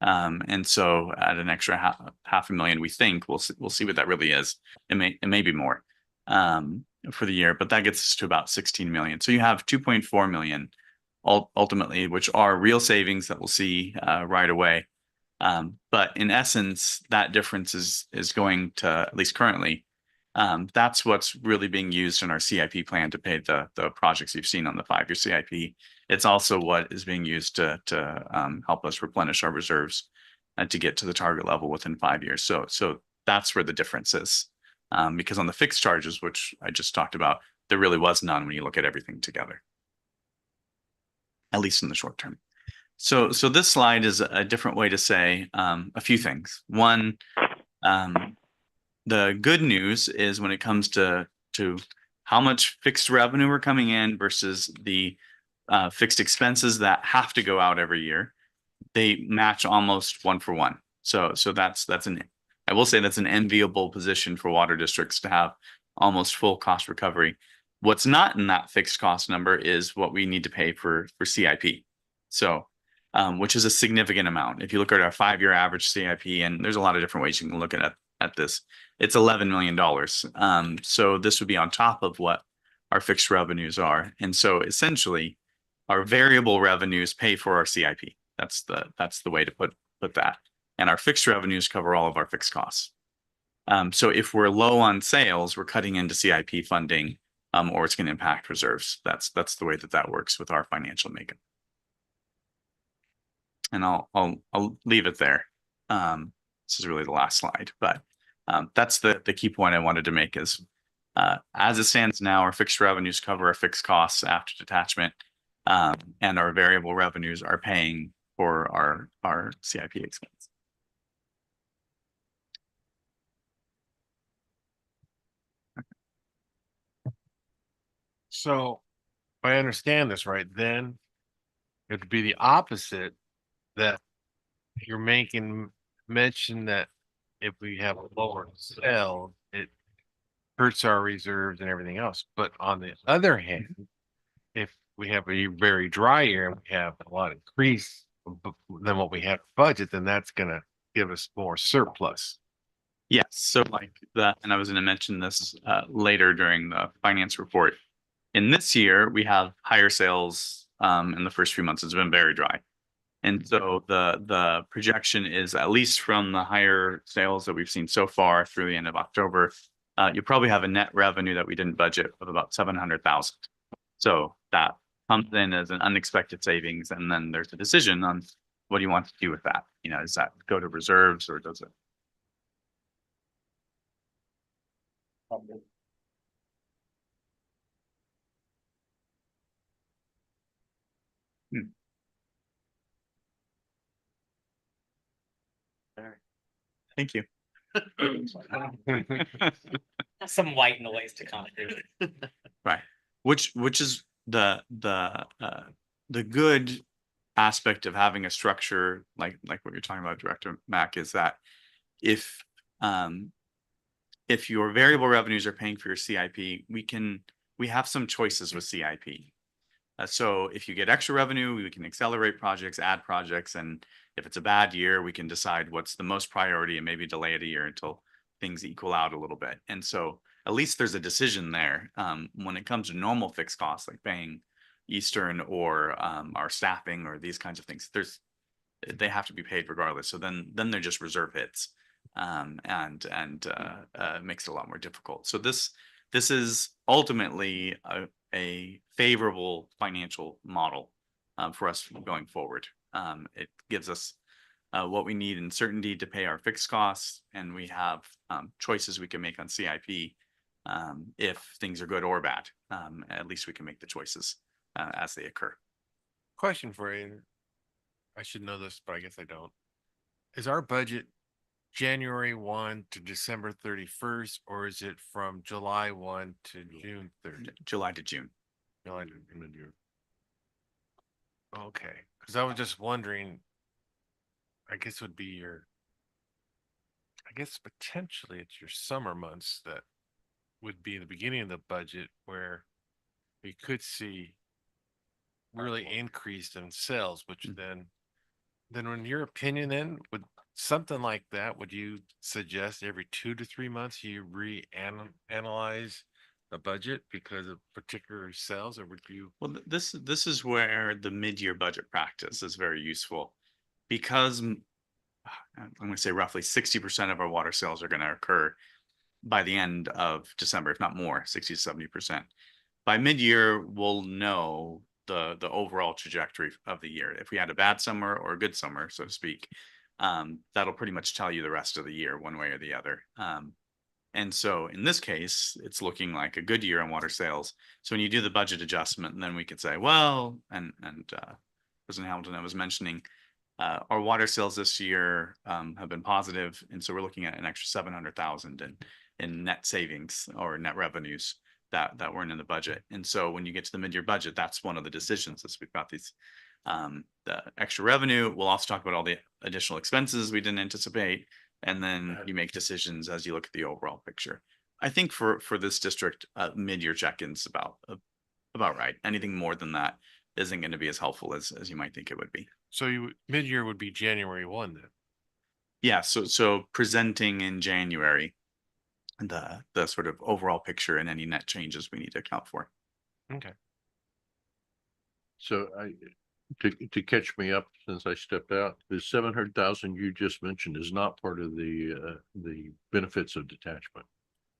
K: And so at an extra half a million, we think we'll see what that really is. It may be more for the year, but that gets us to about 16 million. So you have 2.4 million ultimately, which are real savings that we'll see right away. But in essence, that difference is going to, at least currently, that's what's really being used in our CIP plan to pay the projects you've seen on the 5-year CIP. It's also what is being used to help us replenish our reserves and to get to the target level within 5 years. So that's where the difference is. Because on the fixed charges, which I just talked about, there really was none when you look at everything together, at least in the short term. So this slide is a different way to say a few things. One, the good news is when it comes to how much fixed revenue we're coming in versus the fixed expenses that have to go out every year, they match almost 1 for 1. So I will say that's an enviable position for water districts to have almost full cost recovery. What's not in that fixed cost number is what we need to pay for CIP. So, which is a significant amount. If you look at our 5-year average CIP, and there's a lot of different ways you can look at this, it's $11 million. So this would be on top of what our fixed revenues are. And so essentially our variable revenues pay for our CIP. That's the way to put that. And our fixed revenues cover all of our fixed costs. So if we're low on sales, we're cutting into CIP funding, or it's going to impact reserves. That's the way that works with our financial makeup. And I'll leave it there. This is really the last slide, but that's the key point I wanted to make is as it stands now, our fixed revenues cover our fixed costs after detachment, and our variable revenues are paying for our CIP expense.
G: So if I understand this right, then it'd be the opposite, that you're making mention that if we have a lower sale, it hurts our reserves and everything else. But on the other hand, if we have a very dry year and we have a lot increase than what we have budget, then that's gonna give us more surplus.
K: Yes, so like that, and I was gonna mention this later during the finance report. In this year, we have higher sales in the first few months. It's been very dry. And so the projection is, at least from the higher sales that we've seen so far through the end of October, you probably have a net revenue that we didn't budget of about 700,000. So that comes in as an unexpected savings, and then there's a decision on what do you want to do with that? You know, does that go to reserves or does it? Thank you.
N: Some white noise to come through.
K: Right, which is the good aspect of having a structure like what you're talking about, Director Mack, is that if your variable revenues are paying for your CIP, we have some choices with CIP. So if you get extra revenue, we can accelerate projects, add projects, and if it's a bad year, we can decide what's the most priority and maybe delay it a year until things equal out a little bit. And so at least there's a decision there. When it comes to normal fixed costs like paying Eastern or our staffing or these kinds of things, they have to be paid regardless. So then they're just reserve hits, and makes it a lot more difficult. So this is ultimately a favorable financial model for us going forward. It gives us what we need in certainty to pay our fixed costs, and we have choices we can make on CIP if things are good or bad. At least we can make the choices as they occur.
G: Question for you. I should know this, but I guess I don't. Is our budget January 1 to December 31st, or is it from July 1 to June 30?
K: July to June.
G: July to June. Okay, because I was just wondering, I guess potentially it's your summer months that would be the beginning of the budget where we could see really increased in sales, which then in your opinion, then would something like that, would you suggest every 2 to 3 months you analyze the budget because of particular sales, or would you?
K: Well, this is where the mid-year budget practice is very useful, because I'm going to say roughly 60% of our water sales are going to occur by the end of December, if not more, 60 to 70%. By mid-year, we'll know the overall trajectory of the year. If we had a bad summer or a good summer, so to speak, that'll pretty much tell you the rest of the year one way or the other. And so in this case, it's looking like a good year on water sales. So when you do the budget adjustment, and then we could say, well, and President Hamilton, I was mentioning, our water sales this year have been positive, and so we're looking at an extra 700,000 in net savings or net revenues that weren't in the budget. And so when you get to the mid-year budget, that's one of the decisions, is we've got these the extra revenue. We'll also talk about all the additional expenses we didn't anticipate, and then you make decisions as you look at the overall picture. I think for this district, mid-year check-ins about right. Anything more than that isn't going to be as helpful as you might think it would be.
G: So mid-year would be January 1 then?
K: Yeah, so presenting in January the sort of overall picture and any net changes we need to account for.
G: Okay.
A: So to catch me up, since I stepped out, the 700,000 you just mentioned is not part of the benefits of detachment.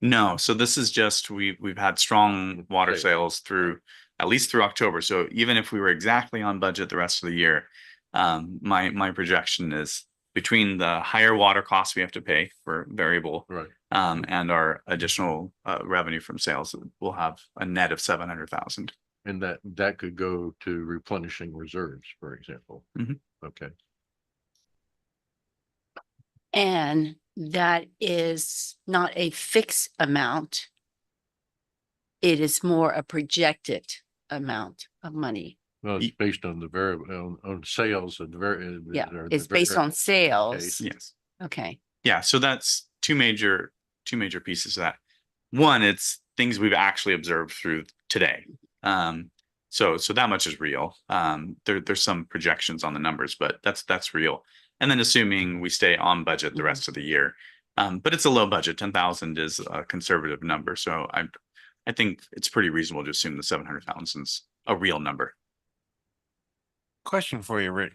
K: No, so this is just, we've had strong water sales through, at least through October. So even if we were exactly on budget the rest of the year, my projection is between the higher water costs we have to pay for variable,
A: right,
K: and our additional revenue from sales, we'll have a net of 700,000.
A: And that could go to replenishing reserves, for example.
K: Mhm.
A: Okay.
C: And that is not a fixed amount. it is more a projected amount of money.
A: Well, it's based on the variable, on sales and
C: Yeah,
A: or
C: it's
A: the
C: based on
A: variable
C: sales.
A: case.
K: Yes.
C: Okay.
K: Yeah, so that's two major pieces of that. One, it's things we've actually observed through today. So that much is real. There's some projections on the numbers, but that's real. And then assuming we stay on budget the rest of the year. But it's a low budget. 10,000 is a conservative number. So I think it's pretty reasonable to assume the 700,000 is a real number.
G: Question for you, Rick.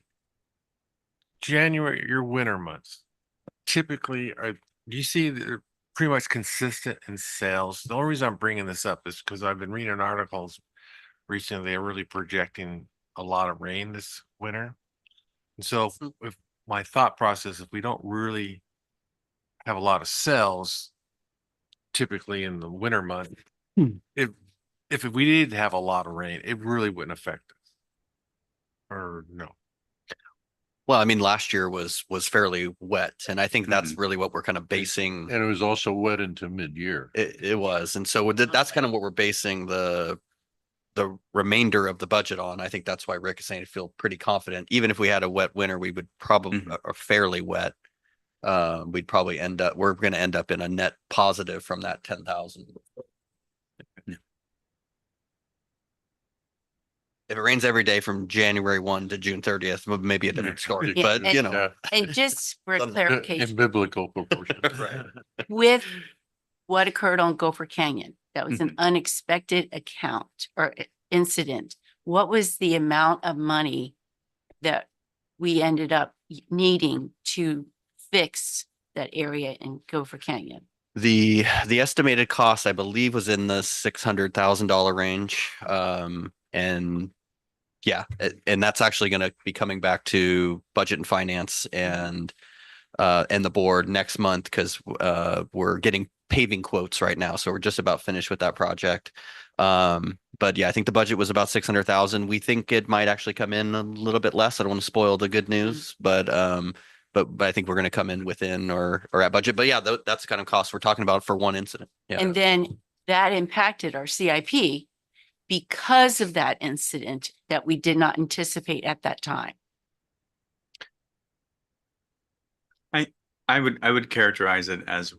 G: January, your winter months, typically do you see they're pretty much consistent in sales? The only reason I'm bringing this up is because I've been reading articles recently. They're really projecting a lot of rain this winter. And so if my thought process, if we don't really have a lot of sales, typically in the winter month, if we did have a lot of rain, it really wouldn't affect us. Or no?
B: Well, I mean, last year was fairly wet, and I think that's really what we're kind of basing.
A: And it was also wet into mid-year.
B: It was, and so that's kind of what we're basing the remainder of the budget on. I think that's why Rick is saying I feel pretty confident. Even if we had a wet winter, we would probably or fairly wet. We'd probably we're going to end up in a net positive from that 10,000. If it rains every day from January 1 to June 30th, maybe a different story,
C: Yeah,
B: but
C: and-
B: you know.
C: And just for
B: Some-
A: In
C: clarification,
A: biblical proportions.
C: with what occurred on Gopher Canyon, that was an unexpected account or incident. What was the amount of money that we ended up needing to fix that area in Gopher Canyon?
B: The estimated cost, I believe, was in the $600,000 range. And yeah, and that's actually going to be coming back to budget and finance and the board next month because we're getting paving quotes right now. So we're just about finished with that project. But yeah, I think the budget was about 600,000. We think it might actually come in a little bit less. I don't want to spoil the good news, but I think we're going to come in within or at budget. But yeah, that's the kind of cost we're talking about for one incident. Yeah.
C: And then that impacted our CIP because of that incident that we did not anticipate at that time.
K: I would characterize it as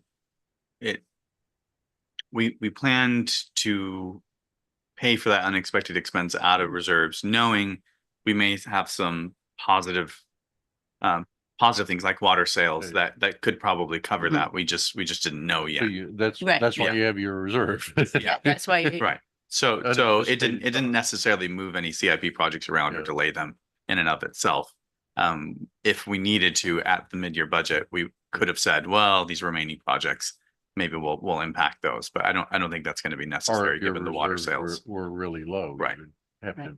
K: we planned to pay for that unexpected expense out of reserves, knowing we may have some positive things like water sales that could probably cover that. We just didn't know yet.
A: So that's
C: Right.
A: why you have your reserve.
K: Yeah.
C: That's why.
K: Right. So it didn't necessarily move any CIP projects around or delay them in and of itself. If we needed to at the mid-year budget, we could have said, well, these remaining projects, maybe we'll impact those, but I don't think that's going to be
A: Or
K: necessary
A: if your
K: given the water
A: reserves
K: sales.
A: were really low.
K: Right.
A: You would have
C: Right.
A: to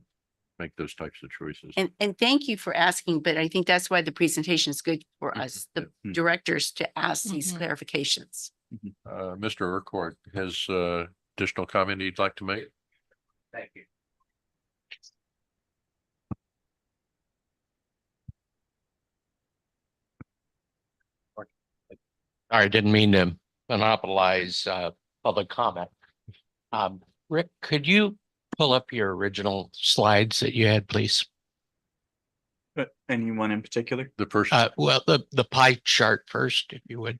A: make those types of choices.
C: And thank you for asking, but I think that's why the presentation is good for us, the
K: Mhm.
C: directors, to ask these
H: Mhm.
C: clarifications.
A: Mr. Urquhart has additional comment he'd like to make?
D: Thank you.
E: I didn't mean to monopolize public comment. Rick, could you pull up your original slides that you had, please?
K: But anyone in particular?
A: The first,
E: Well, the pie chart first, if you would.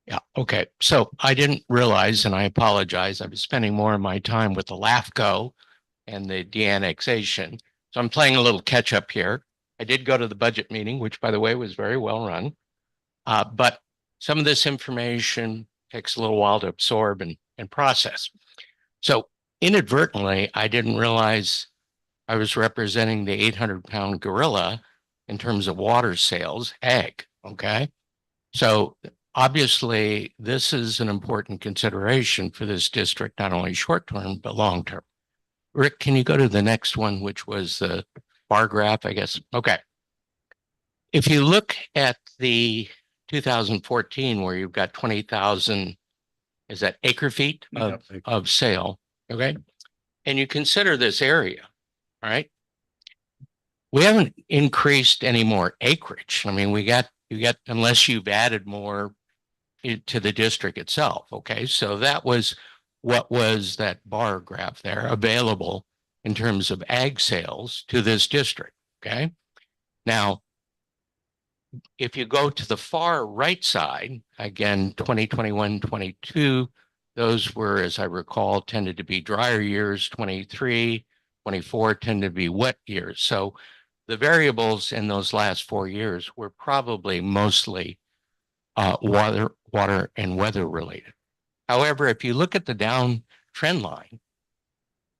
E: Yeah, okay. So I didn't realize, and I apologize, I was spending more of my time with the LAFCO and the de-annexation. So I'm playing a little catch up here. I did go to the budget meeting, which by the way was very well run. But some of this information takes a little while to absorb and process. So inadvertently, I didn't realize I was representing the 800-pound gorilla in terms of water sales, ag, okay? So obviously, this is an important consideration for this district, not only short-term, but long-term. Rick, can you go to the next one, which was the bar graph, I guess? Okay. If you look at the 2014, where you've got 20,000, is that acre feet of sale, okay? And you consider this area, all right? We haven't increased any more acreage. I mean, you got, unless you've added more to the district itself, okay? So that was what was that bar graph there available in terms of ag sales to this district, okay? Now, if you go to the far right side, again, 2021, 22, those were, as I recall, tended to be drier years, 23, 24 tended to be wet years. So the variables in those last 4 years were probably mostly water and weather related. However, if you look at the down trend line,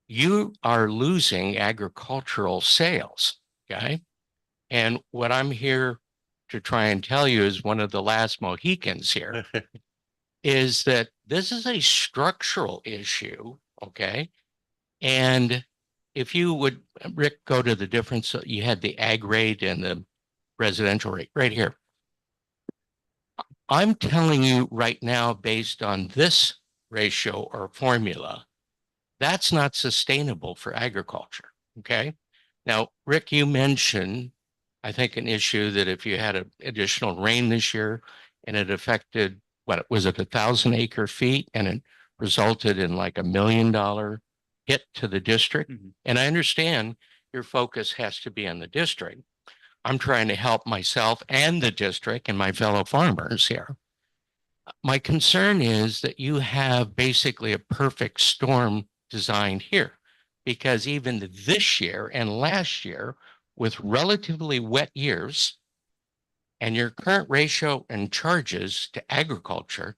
E: you are losing agricultural sales, okay? And what I'm here to try and tell you is one of the last Mohicans here is that this is a structural issue, okay? And if you would, Rick, go to the difference, you had the ag rate and the residential rate right here. I'm telling you right now, based on this ratio or formula, that's not sustainable for agriculture, okay? Now, Rick, you mentioned, I think, an issue that if you had an additional rain this year and it affected, what was it, 1,000 acre feet, and it resulted in like $1 million hit to the district. And I understand your focus has to be on the district. I'm trying to help myself and the district and my fellow farmers here. My concern is that you have basically a perfect storm designed here, because even this year and last year, with relatively wet years and your current ratio and charges to agriculture,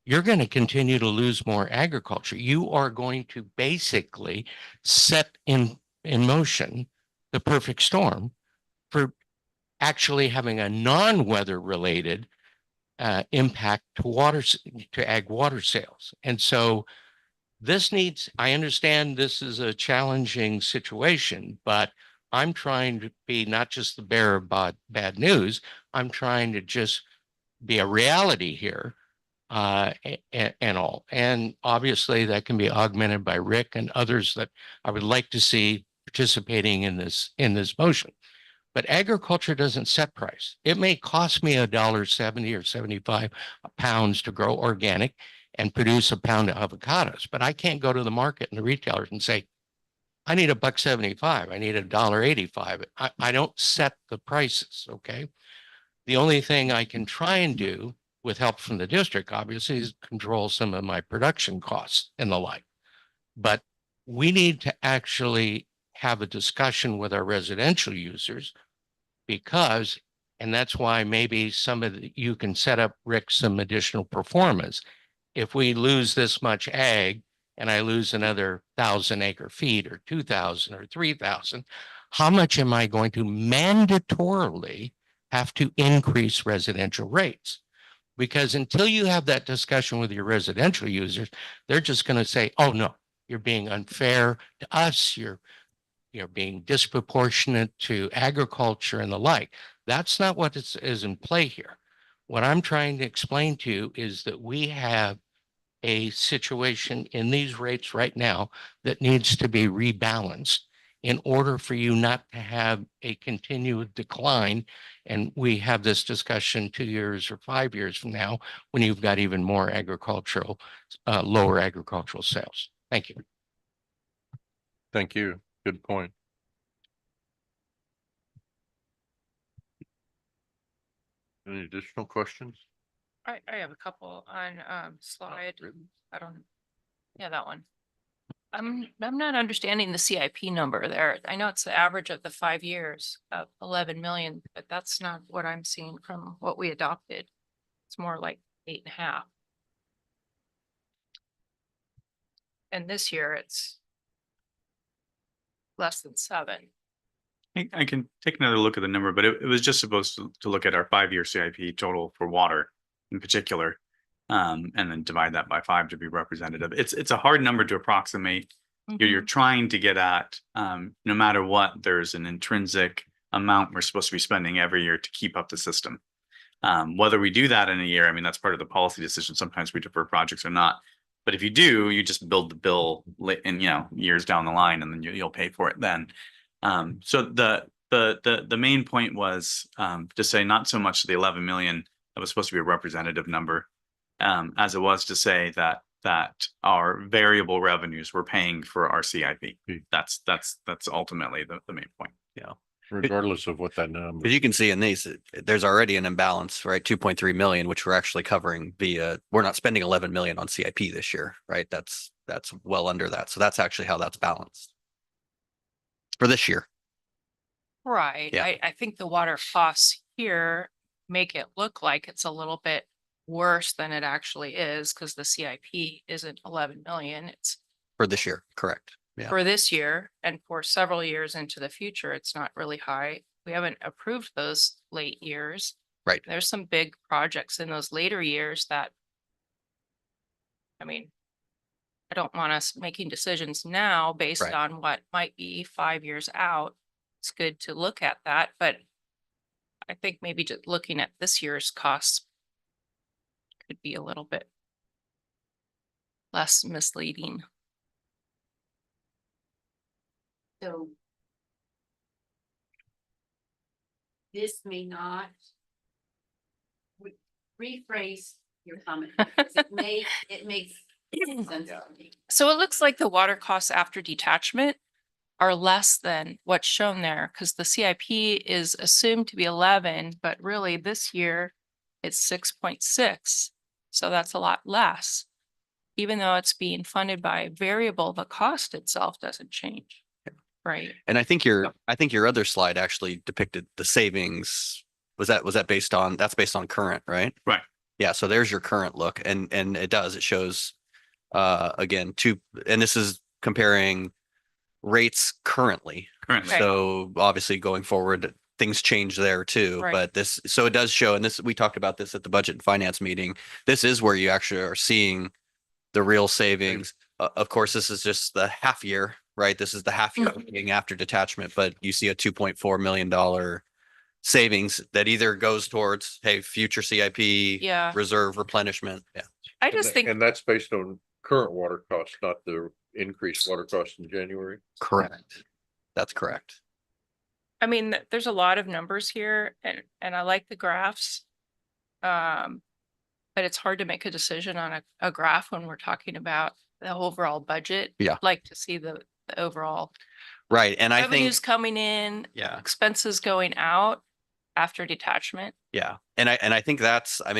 E: you're going to continue to lose more agriculture. You are going to basically set in motion the perfect storm for actually having a non-weather related impact to ag water sales. And so this needs, I understand this is a challenging situation, but I'm trying to be not just the bearer of bad news. I'm trying to just be a reality here and all. And obviously that can be augmented by Rick and others that I would like to see participating in this motion. But agriculture doesn't set price. It may cost me $1.70 or 75 pounds to grow organic and produce a pound of avocados, but I can't go to the market and the retailers and say, I need $1.75. I need $1.85. I don't set the prices, okay? The only thing I can try and do with help from the district, obviously, is control some of my production costs and the like. But we need to actually have a discussion with our residential users because, and that's why maybe some of you can set up, Rick, some additional performance. If we lose this much ag and I lose another 1,000 acre feet or 2,000 or 3,000, how much am I going to mandatorily have to increase residential rates? Because until you have that discussion with your residential users, they're just going to say, oh, no, you're being unfair to us. You're being disproportionate to agriculture and the like. That's not what is in play here. What I'm trying to explain to you is that we have a situation in these rates right now that needs to be rebalanced in order for you not to have a continued decline. And we have this discussion 2 years or 5 years from now when you've got even more agricultural, lower agricultural sales. Thank you.
A: Thank you. Good point. Any additional questions?
H: I have a couple on slide. I don't, yeah, that one. I'm not understanding the CIP number there. I know it's the average of the 5 years of 11 million, but that's not what I'm seeing from what we adopted. It's more like 8.5. And this year it's less than 7.
K: I can take another look at the number, but it was just supposed to look at our 5-year CIP total for water in particular, and then divide that by 5 to be representative. It's a hard number to approximate. You're trying to get at, no matter what, there's an intrinsic amount we're supposed to be spending every year to keep up the system. Whether we do that in a year, I mean, that's part of the policy decision. Sometimes we defer projects or not. But if you do, you just build the bill in, years down the line, and then you'll pay for it then. So the main point was to say not so much the 11 million that was supposed to be a representative number, as it was to say that that our variable revenues were paying for our CIP.
A: Hmm.
K: That's ultimately the main point.
B: Yeah.
A: Regardless of what that number.
B: But you can see in these, there's already an imbalance, right? 2.3 million, which we're actually covering via, we're not spending 11 million on CIP this year, right? That's well under that. So that's actually how that's balanced for this year.
H: Right.
B: Yeah.
H: I think the water costs here make it look like it's a little bit worse than it actually is because the CIP isn't 11 million. It's
B: For this year, correct. Yeah.
H: for this year and for several years into the future, it's not really high. We haven't approved those late years.
B: Right.
H: There's some big projects in those later years that, I mean, I don't want us making decisions now based
B: Right.
H: on what might be 5 years out. It's good to look at that, but I think maybe just looking at this year's costs could be a little bit less misleading.
C: So this may not rephrase your comment. Because it makes sense to me.
H: So it looks like the water costs after detachment are less than what's shown there because the CIP is assumed to be 11, but really this year it's 6.6. So that's a lot less. Even though it's being funded by variable, the cost itself doesn't change. Right.
B: And I think your other slide actually depicted the savings. Was that based on, that's based on current, right?
K: Right.
B: Yeah. So there's your current look and it shows, again, and this is comparing rates currently.
K: Currently.
H: Right.
B: So obviously going forward, things change there too,
H: Right.
B: but so it does show, and we talked about this at the budget and finance meeting. This is where you actually are seeing the real savings. Of course, this is just the half year, right? This is the half year being after detachment, but you see a $2.4 million savings that either goes towards, hey, future CIP,
H: Yeah.
B: reserve replenishment. Yeah.
H: I just think,
A: And that's based on current water costs, not the increased water costs in January.
B: Correct. That's correct.
H: I mean, there's a lot of numbers here and I like the graphs. But it's hard to make a decision on a graph when we're talking about the overall budget.
B: Yeah.
H: I'd like to see the overall
B: Right. And I think,
H: revenues coming in,
B: yeah.
H: expenses going out after detachment.
B: Yeah. And I think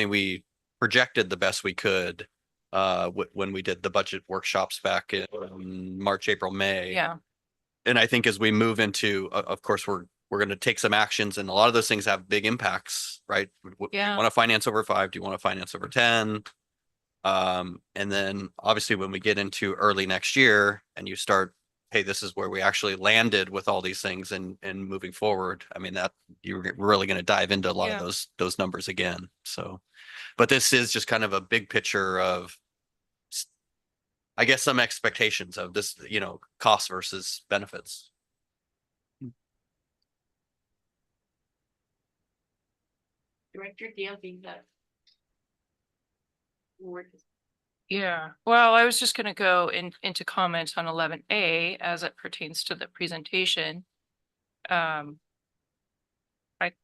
B: we projected the best we could when we did the budget workshops back in March, April, May.
H: Yeah.
B: And I think as we move into, of course, we're going to take some actions and a lot of those things have big impacts, right?
H: Yeah.
B: Want to finance over 5? Do you want to finance over 10? And then obviously when we get into early next year and you start, hey, this is where we actually landed with all these things and moving forward. I mean, that you're really going to dive into a lot
H: Yeah.
B: of those numbers again. So, but this is just kind of a big picture of, I guess, some expectations of this, cost versus benefits.
C: Director Dale, do you have more?
H: Yeah. Well, I was just going to go into comments on 11A as it pertains to the presentation. I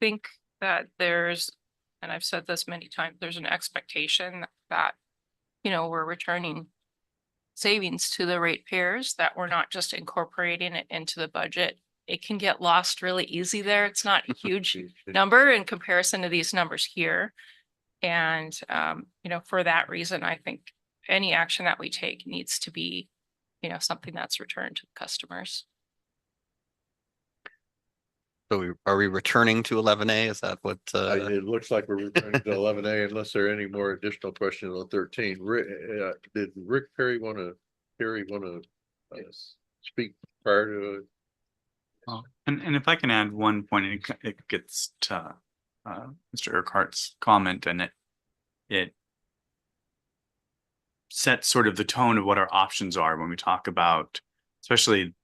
H: think that and I've said this many times, there's an expectation that, we're returning savings to the ratepayers, that we're not just incorporating it into the budget. It can get lost really easy there. It's not a huge number in comparison to these numbers here. And, for that reason, I think any action that we take needs to be, something that's returned to the customers.
B: So are we returning to 11A? Is that what?
A: It looks like we're returning to 11A unless there are any more additional questions on 13. Did Terry want to speak prior to?
K: And if I can add one point, it gets to Mr. Urquhart's comment, and it sets sort of the tone of what our options are when we talk about, especially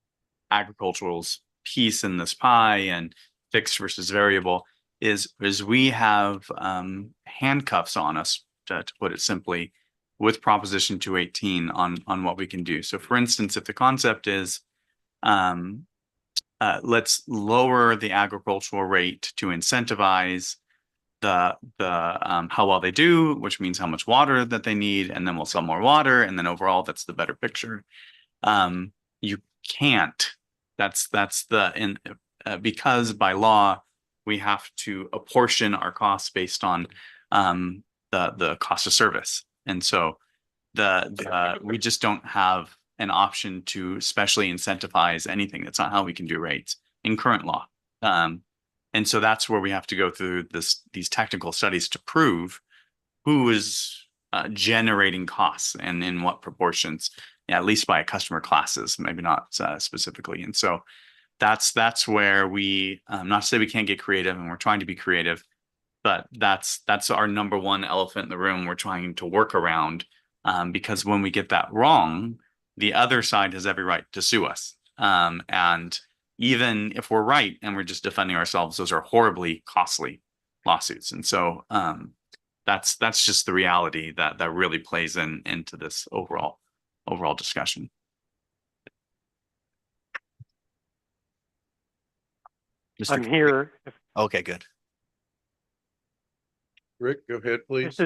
K: agricultural's piece in this pie and fixed versus variable, is we have handcuffs on us, to put it simply, with Proposition 218 on what we can do. So for instance, if the concept is let's lower the agricultural rate to incentivize how well they do, which means how much water that they need, and then we'll sell more water, and then overall that's the better picture. You can't. That's because by law we have to apportion our costs based on the cost of service, and so we just don't have an option to specially incentivize anything. That's not how we can do rates in current law. And so that's where we have to go through these technical studies to prove who is generating costs and in what proportions, at least by customer classes, maybe not specifically. And so that's where we, not to say we can't get creative, and we're trying to be creative, but that's our number one elephant in the room we're trying to work around, because when we get that wrong, the other side has every right to sue us. And even if we're right and we're just defending ourselves, those are horribly costly lawsuits. And so that's just the reality that really plays into this overall discussion.
M: I'm here.
B: Okay, good.
A: Rick, go ahead, please.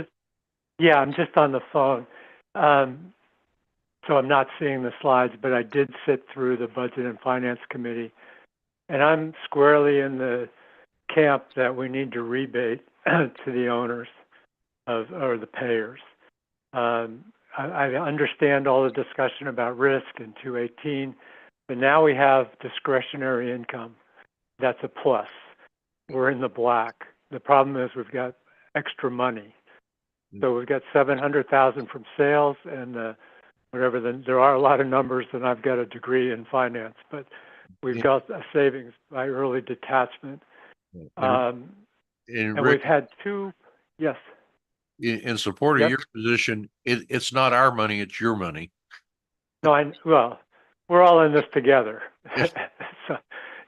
M: Yeah, I'm just on the phone. So I'm not seeing the slides, but I did sit through the Budget and Finance Committee, and I'm squarely in the camp that we need to rebate to the owners or the payers. I understand all the discussion about risk in 218, but now we have discretionary income. That's a plus. We're in the black. The problem is we've got extra money. So we've got 700,000 from sales and there are a lot of numbers, and I've got a degree in finance, but we've got a savings by early detachment. And
A: Rick,
M: we've had two, yes.
A: in support of your position, it's not our money, it's your money.
M: No, well, we're all in this together. So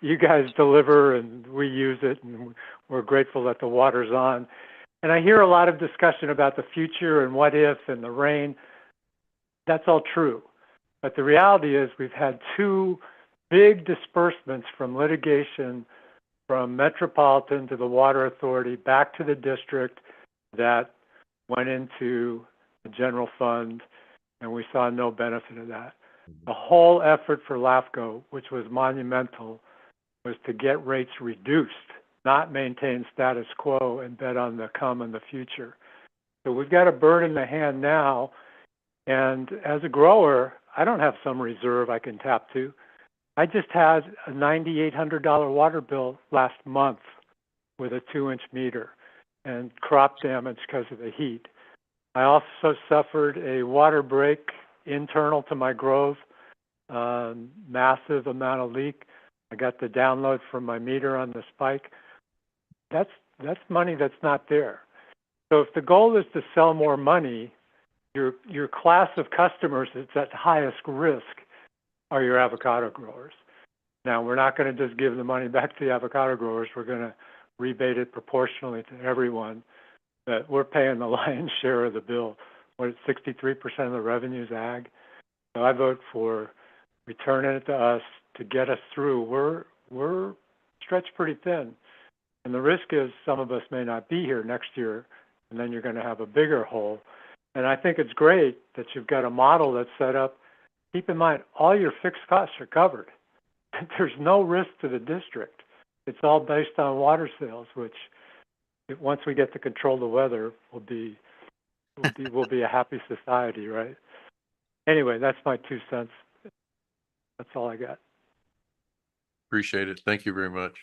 M: you guys deliver and we use it, and we're grateful that the water's on. And I hear a lot of discussion about the future and what if and the rain. That's all true. But the reality is we've had two big disbursements from litigation from Metropolitan to the Water Authority back to the district that went into the general fund, and we saw no benefit of that. The whole effort for LAFCO, which was monumental, was to get rates reduced, not maintain status quo and bet on the come and the future. So we've got a bird in the hand now, and as a grower, I don't have some reserve I can tap to. I just had a $9,800 water bill last month with a 2-inch meter and crop damage because of the heat. I also suffered a water break internal to my grove, massive amount of leak. I got the download from my meter on the spike. That's money that's not there. So if the goal is to sell more money, your class of customers that's at highest risk are your avocado growers. Now, we're not going to just give the money back to the avocado growers. We're going to rebate it proportionally to everyone. That we're paying the lion's share of the bill. What is 63% of the revenue is ag? So I vote for returning it to us to get us through. We're stretched pretty thin. And the risk is some of us may not be here next year, and then you're going to have a bigger hole. And I think it's great that you've got a model that's set up. Keep in mind, all your fixed costs are covered. There's no risk to the district. It's all based on water sales, which once we get to control the weather, we'll be a happy society, right? Anyway, that's my 2 cents. That's all I got.
A: Appreciate it. Thank you very much.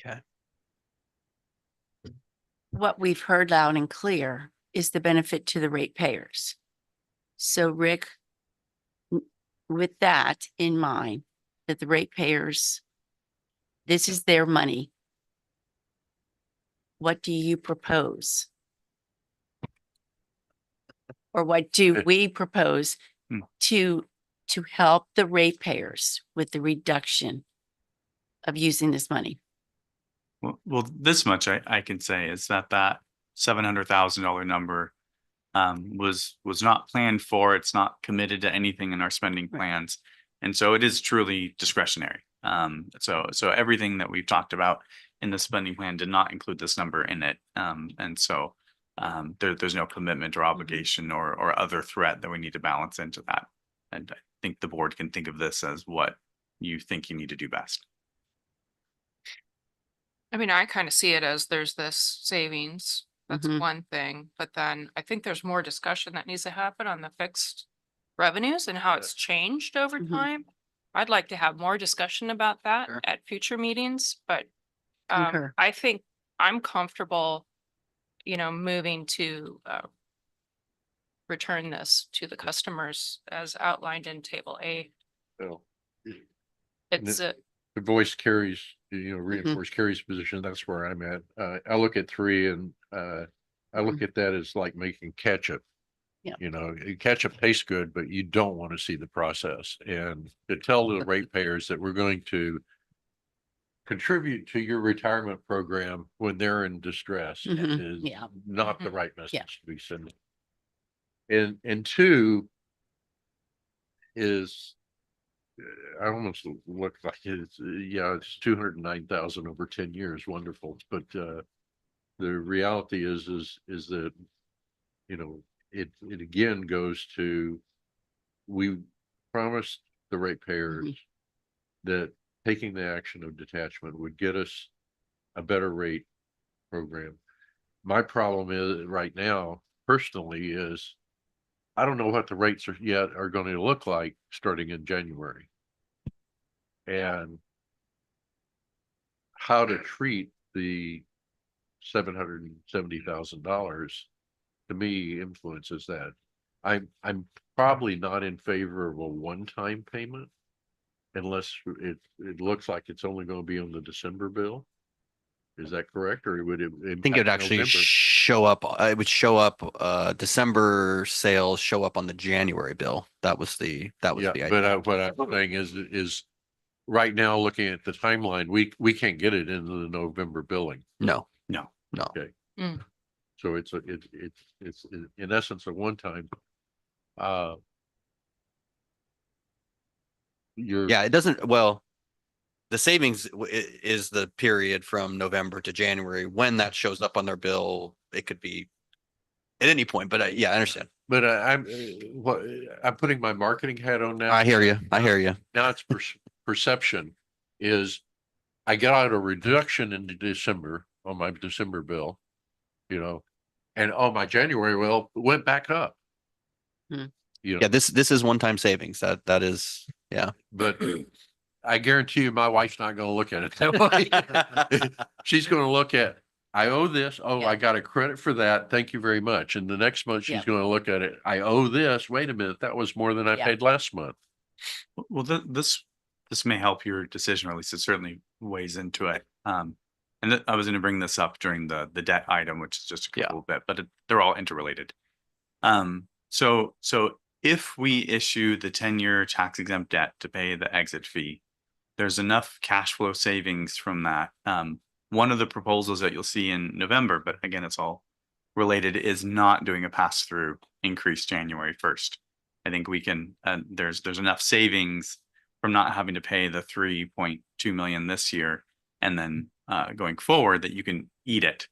B: Okay.
C: What we've heard loud and clear is the benefit to the ratepayers. So Rick, with that in mind, that the ratepayers, this is their money. What do you propose? Or what do we propose to help the ratepayers with the reduction of using this money?
K: Well, this much I can say is that $700,000 number was not planned for. It's not committed to anything in our spending plans. And so it is truly discretionary. So everything that we've talked about in the spending plan did not include this number in it. And so there's no commitment or obligation or other threat that we need to balance into that. And I think the board can think of this as what you think you need to do best.
H: I mean, I kind of see it as there's this savings. That's
C: Mhm.
H: one thing, but then I think there's more discussion that needs to happen on the fixed revenues and how it's changed over
C: Mhm.
H: time. I'd like to have more discussion about that
B: Sure.
H: at future meetings, but
C: Concur.
H: I think I'm comfortable, moving to return this to the customers as outlined in table A.
A: So,
H: It's
A: the voice carries, reinforce Carrie's position. That's where I'm at. I look at 3 and I look at that as like making ketchup.
C: Yeah.
A: Ketchup tastes good, but you don't want to see the process. And to tell the ratepayers that we're going to contribute to your retirement program when they're in distress
C: Mhm.
A: is
C: Yeah.
A: not the
H: Mhm.
A: right
C: Yeah.
A: message to be sending. And 2 is I almost look like it's 209,000 over 10 years. Wonderful. But the reality is that, it again goes to, we promised the ratepayers that taking the action of detachment would get us a better rate program. My problem is right now, personally, is I don't know what the rates are going to look like starting in January. And how to treat the $770,000 to me influences that. I'm probably not in favor of a one-time payment unless it looks like it's only going to be on the December bill. Is that correct? Or would it?
B: I think it would actually show up, it would show up, December sales show up on the January bill. That was the idea.
A: But what I'm saying is right now, looking at the timeline, we can't get it into the November billing.
B: No.
A: Okay.
H: Mm.
A: So it's in essence a one-time.
B: Yeah, it doesn't, well, the savings is the period from November to January. When that shows up on their bill, it could be at any point, but yeah, I understand.
A: But I'm putting my marketing hat on now.
B: I hear you.
A: Now it's perception is I got a reduction in December on my December bill, and my January went back up.
B: Yeah, this is one-time savings. That is, yeah.
A: But I guarantee you my wife's not going to look at it that way. She's going to look at, I owe this. Oh, I got a credit for that. Thank you very much. And the next month she's going to look at it. I owe this. Wait a minute. That was more than I paid last month.
K: Well, this may help your decision, or at least it certainly weighs into it. And I was going to bring this up during the debt item, which is just a little bit, but they're all interrelated. So if we issue the 10-year tax exempt debt to pay the exit fee, there's enough cash flow savings from that. One of the proposals that you'll see in November, but again, it's all related, is not doing a pass-through increase January 1st. I think we can, there's enough savings from not having to pay the 3.2 million this year, and then going forward that you can eat it,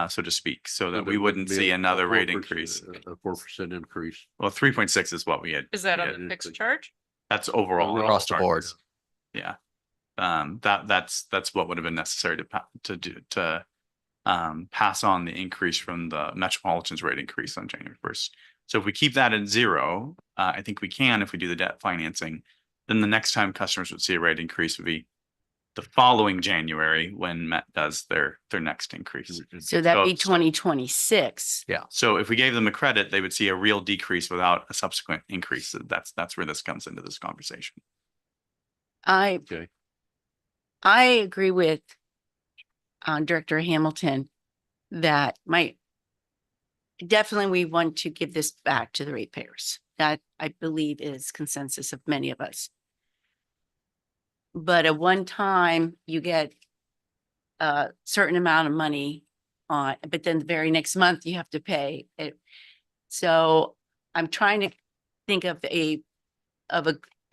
K: so to speak, so that we wouldn't see another rate increase.
A: A 4% increase.
K: Well, 3.6 is what we had.
H: Is that on the fixed charge?
K: That's overall
B: Across the board.
K: Yeah. That's what would have been necessary to pass on the increase from the Metropolitan's rate increase on January 1st. So if we keep that at 0, I think we can, if we do the debt financing, then the next time customers would see a rate increase would be the following January when Met does their next increase.
C: So that'd be 2026.
B: Yeah.
K: So if we gave them a credit, they would see a real decrease without a subsequent increase. That's where this comes into this conversation.
C: I agree with Director Hamilton that definitely we want to give this back to the ratepayers. That I believe is consensus of many of us. But at one time you get a certain amount of money but then the very next month you have to pay it. So I'm trying to think of a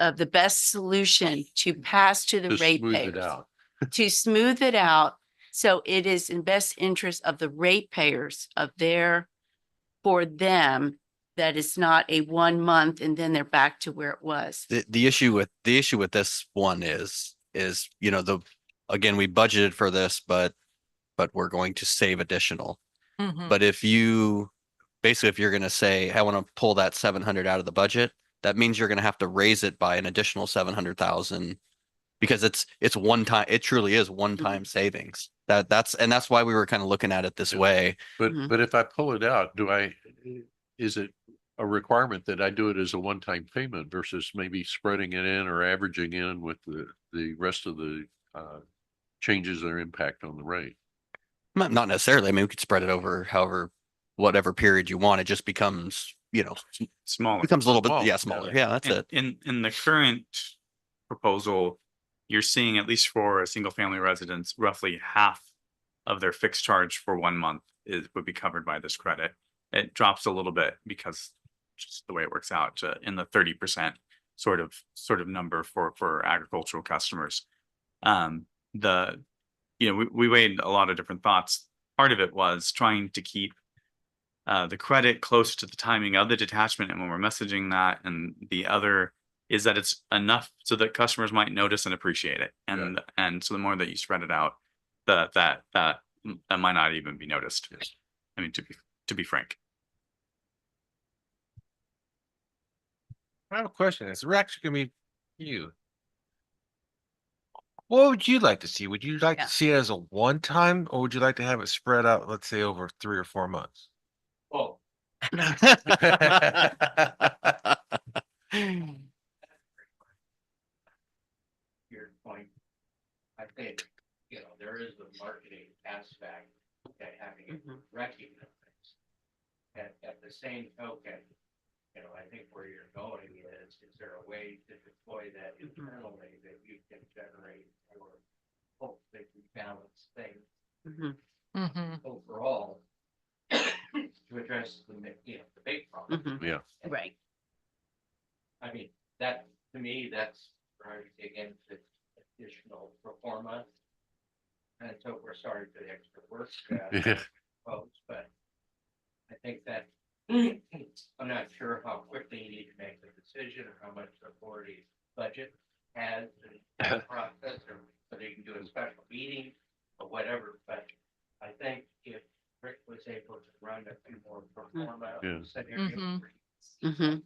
C: of the best solution to pass to the
A: To smooth it
C: ratepayers.
A: out.
C: To smooth it out. So it is in best interest of the ratepayers of for them, that it's not a 1 month and then they're back to where it was.
B: The issue with this one is, you know, again, we budgeted for this, but we're going to save additional.
H: Mhm.
B: But if you're gonna say, I want to pull that 700 out of the budget, that means you're gonna have to raise it by an additional 700,000. Because it's one time, it truly is one-time savings. That's why we were kind of looking at it this way.
A: But,
C: Mhm.
A: but if I pull it out, is it a requirement that I do it as a one-time payment versus maybe spreading it in or averaging in with the rest of the, changes or impact on the rate?
B: Not necessarily. I mean, we could spread it over whatever period you want. It just becomes, you know,
K: Smaller.
B: becomes a little bit,
A: Small,
B: yeah, smaller. Yeah, that's it.
K: In the current proposal, you're seeing, at least for a single family residence, roughly half of their fixed charge for 1 month would be covered by this credit. It drops a little bit because just the way it works out in the 30% sort of number for agricultural customers. We weighed a lot of different thoughts. Part of it was trying to keep the credit close to the timing of the detachment and when we're messaging that, and the other is that it's enough so that customers might notice and appreciate it. And so the more that you spread it out, that might not even be noticed. I mean, to be frank.
G: I have a question. It's actually gonna be you. What would you like to see? Would you like
C: Yeah.
G: to see it as a one time, or would you like to have it spread out, let's say, over 3 or 4 months?
D: Well, your point, I think, there is the marketing aspect that having it recognized. At the same token, I think where you're going is there a way to deploy that internally that you can generate or hopefully balance things
H: Mhm.
D: overall to address the big problem?
C: Mhm.
A: Yeah.
C: Right.
D: I mean, that, to me, that's where I dig into additional performance. And so we're sorry for the extra work.
A: Yeah.
D: Folks, but I think that I'm not sure how quickly you need to make the decision or how much the authority budget has in the process, or whether you can do a special meeting or whatever, but I think if Rick was able to run a few more performance
A: Yeah.
D: scenarios.
H: Mhm.
C: Mhm.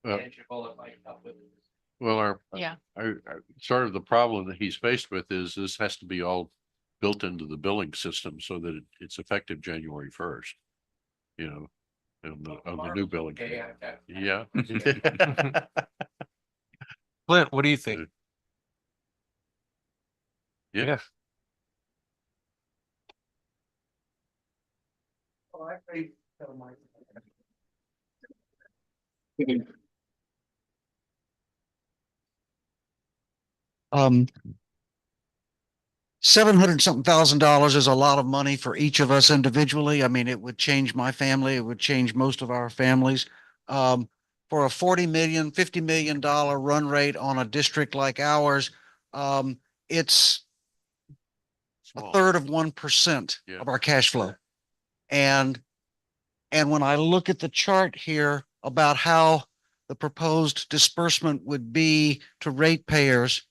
D: Tangible, it might help with it.
A: Well,
H: Yeah.
A: sort of the problem that he's faced with is this has to be all built into the billing system so that it's effective January 1st. On the new billing.
D: Okay, I've got-
A: Yeah.
G: Clint, what do you think?
A: Yeah.
I: Um, 700 something $1,000 is a lot of money for each of us individually. I mean, it would change my family. It would change most of our families. For a 40 million, $50 million run rate on a district like ours, it's a
A: Small.
I: third of 1%
A: Yeah.
I: of our cash flow. And when I look at the chart here about how the proposed disbursement would be to ratepayers,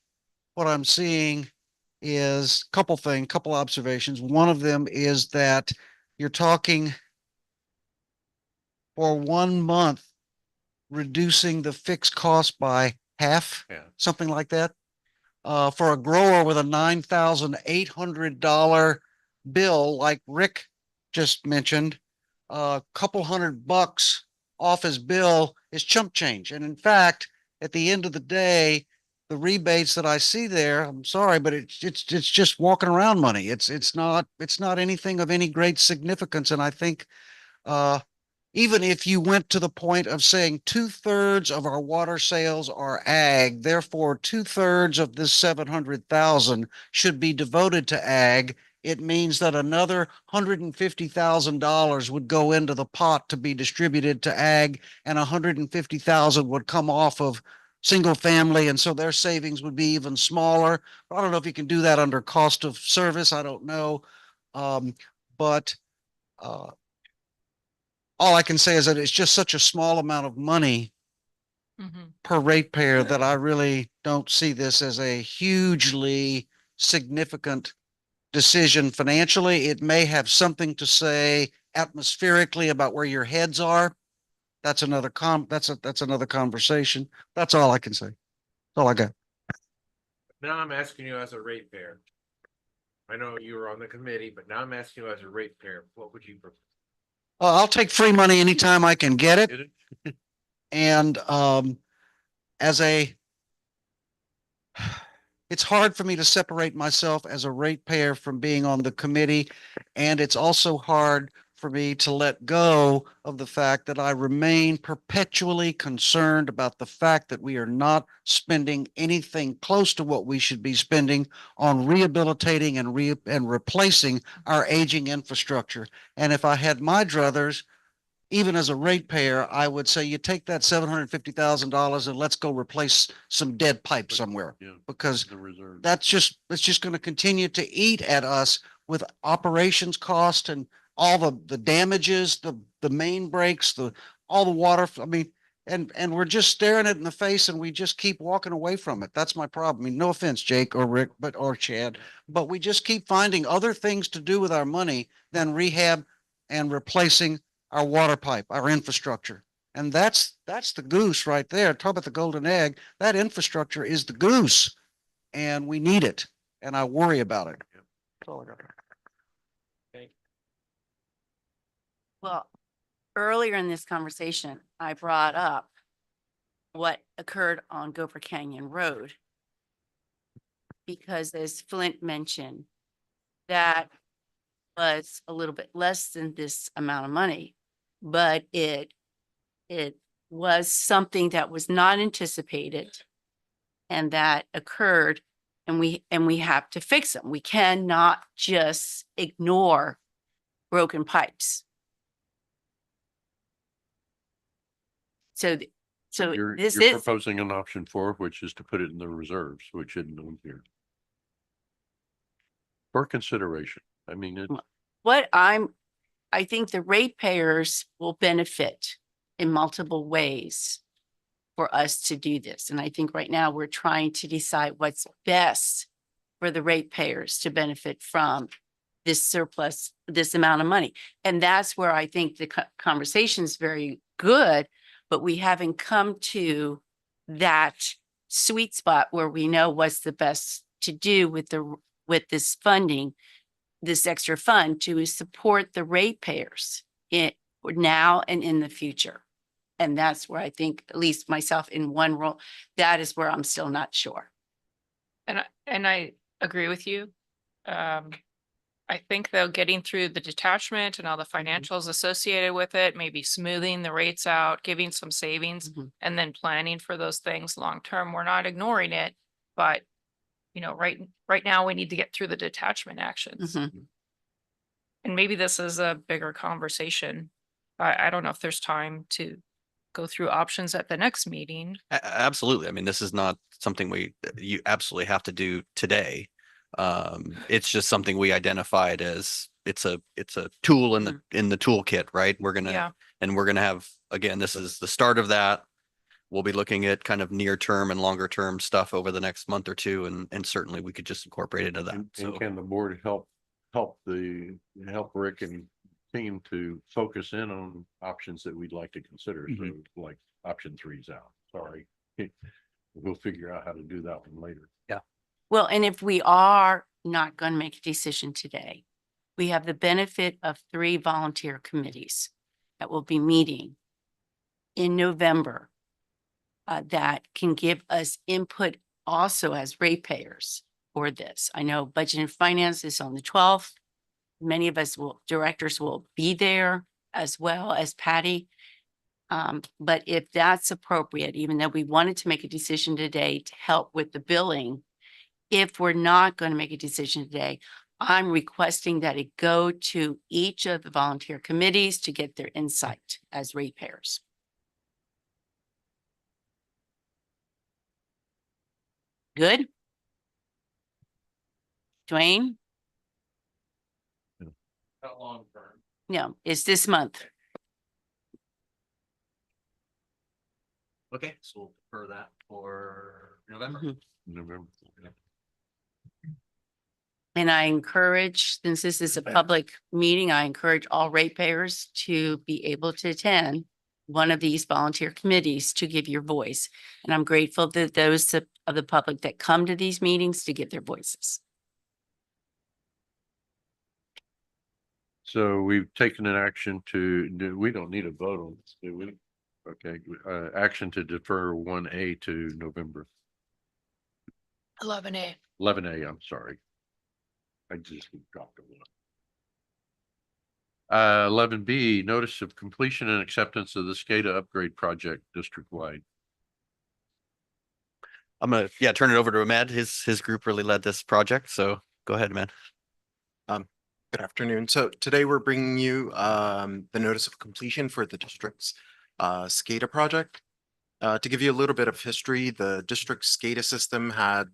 I: what I'm seeing is a couple observations. One of them is that you're talking for 1 month, reducing the fixed cost by half,
A: Yeah.
I: something like that. For a grower with a $9,800 bill, like Rick just mentioned, a couple $100 off his bill is chump change. And in fact, at the end of the day, the rebates that I see there, I'm sorry, but it's just walking around money. It's not anything of any great significance. And I think even if you went to the point of saying 2/3 of our water sales are ag, therefore 2/3 of this 700,000 should be devoted to ag, it means that another $150,000 would go into the pot to be distributed to ag, and 150,000 would come off of single family, and so their savings would be even smaller. I don't know if you can do that under cost of service. I don't know. But all I can say is that it's just such a small amount of money
H: Mhm.
I: per ratepayer that I really don't see this as a hugely significant decision financially. It may have something to say atmospherically about where your heads are. That's another that's another conversation. That's all I can say. That's all I got.
G: Now I'm asking you as a ratepayer. I know you were on the committee, but now I'm asking you as a ratepayer, what would you prefer?
I: I'll take free money anytime I can get it.
A: Get it?
I: And as a, it's hard for me to separate myself as a ratepayer from being on the committee. And it's also hard for me to let go of the fact that I remain perpetually concerned about the fact that we are not spending anything close to what we should be spending on rehabilitating and replacing our aging infrastructure. And if I had my druthers, even as a ratepayer, I would say you take that $750,000 and let's go replace some dead pipe somewhere,
A: Yeah,
I: because
A: the reserve.
I: that's just going to continue to eat at us with operations cost and all the damages, the main breaks, all the water. I mean, and we're just staring it in the face and we just keep walking away from it. That's my problem. I mean, no offense, Jake or Rick, or Chad, but we just keep finding other things to do with our money than rehab and replacing our water pipe, our infrastructure. And that's the goose right there. Talk about the golden egg. That infrastructure is the goose and we need it. And I worry about it. That's all I got.
C: Well, earlier in this conversation, I brought up what occurred on Gopher Canyon Road. Because as Flint mentioned, that was a little bit less than this amount of money, but it was something that was not anticipated and that occurred, and we have to fix them. We cannot just ignore broken pipes. So this
A: You're
C: is,
A: proposing an option 4, which is to put it in the reserves, which isn't on here. For consideration. I mean,
C: I think the ratepayers will benefit in multiple ways for us to do this. And I think right now we're trying to decide what's best for the ratepayers to benefit from this surplus, this amount of money. And that's where I think the conversation is very good, but we haven't come to that sweet spot where we know what's the best to do with this funding, this extra fund to support the ratepayers now and in the future. And that's where I think, at least myself in one role, that is where I'm still not sure.
H: And I agree with you. I think though, getting through the detachment and all the financials associated with it, maybe smoothing the rates out, giving some savings, and then planning for those things long term. We're not ignoring it, but you know, right now we need to get through the detachment actions. And maybe this is a bigger conversation. I don't know if there's time to go through options at the next meeting.
B: Absolutely. I mean, this is not something you absolutely have to do today. It's just something we identified as it's a tool in the toolkit, right? We're gonna have, again, this is the start of that. We'll be looking at kind of near term and longer term stuff over the next month or two, and certainly we could just incorporate into that.
A: And can the board help Rick and team to focus in on options that we'd like to consider? So like option 3's out. Sorry. We'll figure out how to do that one later.
B: Yeah.
C: Well, and if we are not going to make a decision today, we have the benefit of 3 volunteer committees that will be meeting in November that can give us input also as ratepayers for this. I know Budget and Finance is on the 12th. Many of us directors will be there as well as Patty. But if that's appropriate, even though we wanted to make a decision today to help with the billing, if we're not going to make a decision today, I'm requesting that it go to each of the volunteer committees to get their insight as ratepayers. Good? Dwayne?
D: Not long term.
C: No, it's this month.
B: Okay, so we'll defer that for November.
A: November.
C: And I encourage, since this is a public meeting, I encourage all ratepayers to be able to attend one of these volunteer committees to give your voice. And I'm grateful that those of the public that come to these meetings to give their voices.
A: So we've taken an action we don't need a vote on this, do we? Okay, action to defer 1A to November,
H: 11A.
A: 11A, I'm sorry. I just dropped a one. 11B, notice of completion and acceptance of the SCADA upgrade project district-wide.
B: I'm gonna, yeah, turn it over to Ahmed. His group really led this project, so go ahead, man.
L: Good afternoon. So today we're bringing you the notice of completion for the district's SCADA project. To give you a little bit of history, the district's SCADA system had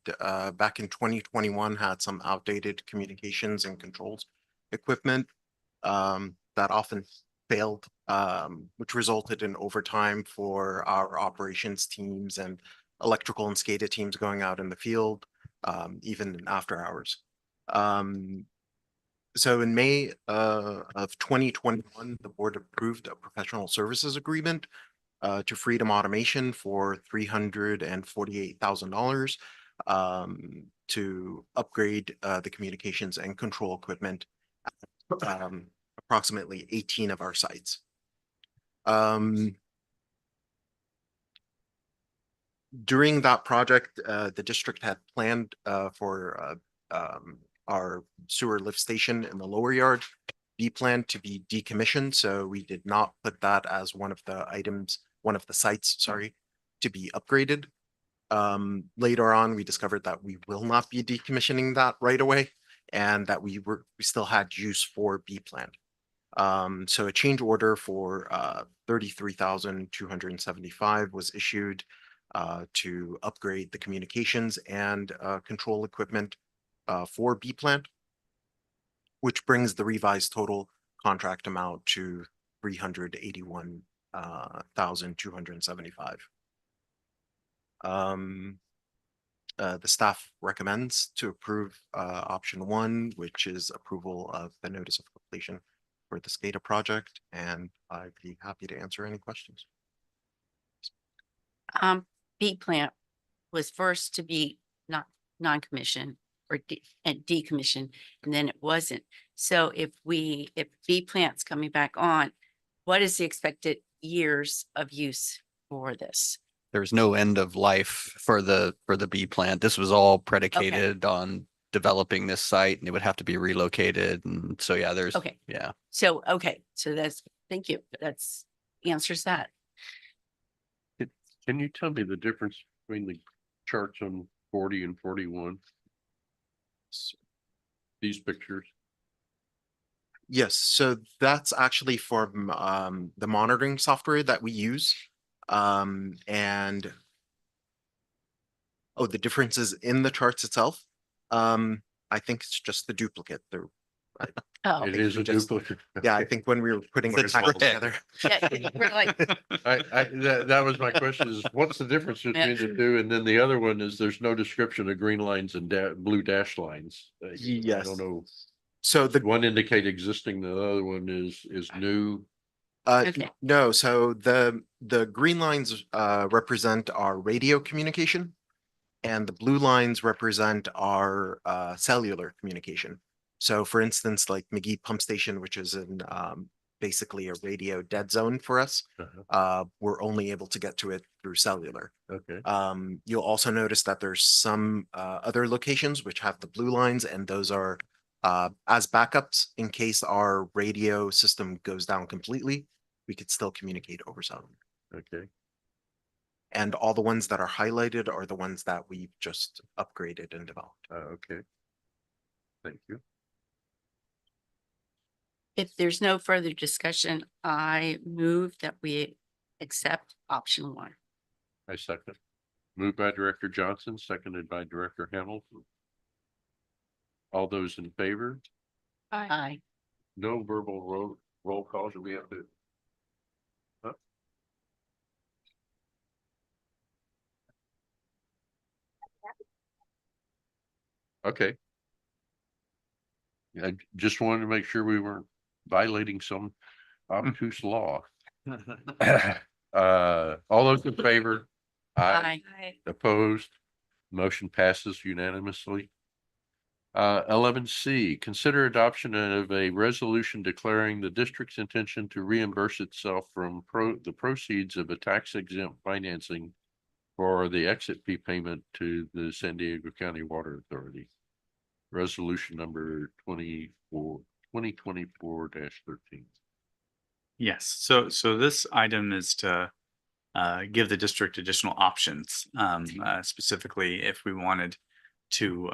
L: back in 2021 had some outdated communications and controls equipment that often failed, which resulted in overtime for our operations teams and electrical and SCADA teams going out in the field, even after hours. So in May of 2021, the board approved a professional services agreement to Freedom Automation for $348,000 to upgrade the communications and control equipment at approximately 18 of our sites. During that project, the district had planned for our sewer lift station in the lower yard B plan to be decommissioned, so we did not put that as one of the items, one of the sites, sorry, to be upgraded. Later on, we discovered that we will not be decommissioning that right away, and that we still had use for B plan. So a change order for $33,275 was issued to upgrade the communications and control equipment for B plant, which brings the revised total contract amount to $381,275. The staff recommends to approve option 1, which is approval of the notice of completion for the SCADA project, and I'd be happy to answer any questions.
C: B plant was first to be not non-commissioned or decommissioned, and then it wasn't. So if B plant's coming back on, what is the expected years of use for this?
B: There's no end of life for the B plant. This was all predicated on developing this site, and it would have to be relocated. And so, yeah, there's,
C: Okay.
B: yeah.
C: So, okay, so that's, thank you. That's answers that.
A: Can you tell me the difference between the charts on 40 and 41? These pictures.
L: Yes, so that's actually from the monitoring software that we use. And oh, the differences in the charts itself. I think it's just the duplicate.
C: Oh,
A: It is a duplicate.
L: Yeah, I think when we were putting the
B: It's
L: packet
B: correct.
L: together.
C: yeah, we're like,
A: That was my question is what's the difference between the two? And then the other one is there's no description of green lines and blue dash lines. I
L: Yes.
A: don't know.
L: So the
A: One indicate existing, the other one is new.
C: Okay.
L: No, so the green lines represent our radio communication, and the blue lines represent our cellular communication. So for instance, like McGee Pump Station, which is in basically a radio dead zone for us, we're only able to get to it through cellular.
A: Okay.
L: You'll also notice that there's some other locations which have the blue lines, and those are as backups in case our radio system goes down completely, we could still communicate over cellular.
A: Okay.
L: And all the ones that are highlighted are the ones that we've just upgraded and developed.
A: Okay. Thank you.
C: if there's no further discussion, I move that we accept option 1.
A: I second. Moved by Director Johnson, seconded by Director Hamilton. All those in favor?
C: Aye.
A: No verbal roll calls. Do we have to? Huh? Okay. I just wanted to make sure we weren't violating some obtuse law. All those in favor?
C: Aye.
A: Opposed? Motion passes unanimously. 11C, consider adoption of a resolution declaring the district's intention to reimburse itself from the proceeds of a tax exempt financing for the exit fee payment to the San Diego County Water Authority. Resolution number 2024-13.
K: Yes, so this item is to give the district additional options. Specifically, if we wanted to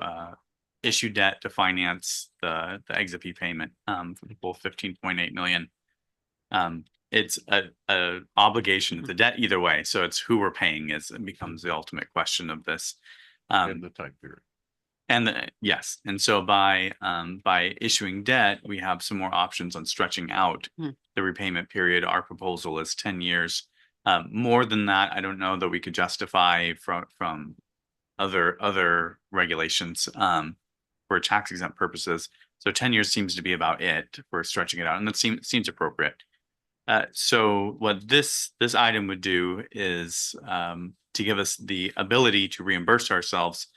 K: issue debt to finance the exit fee payment for the full 15.8 million. It's a obligation of the debt either way, so it's who we're paying it becomes the ultimate question of this.
A: And the time period.
K: Yes, and so by issuing debt, we have some more options on stretching out the repayment period. Our proposal is 10 years. More than that, I don't know that we could justify from other regulations for tax exempt purposes. So 10 years seems to be about it for stretching it out, and that seems appropriate. So what this item would do is to give us the ability to reimburse ourselves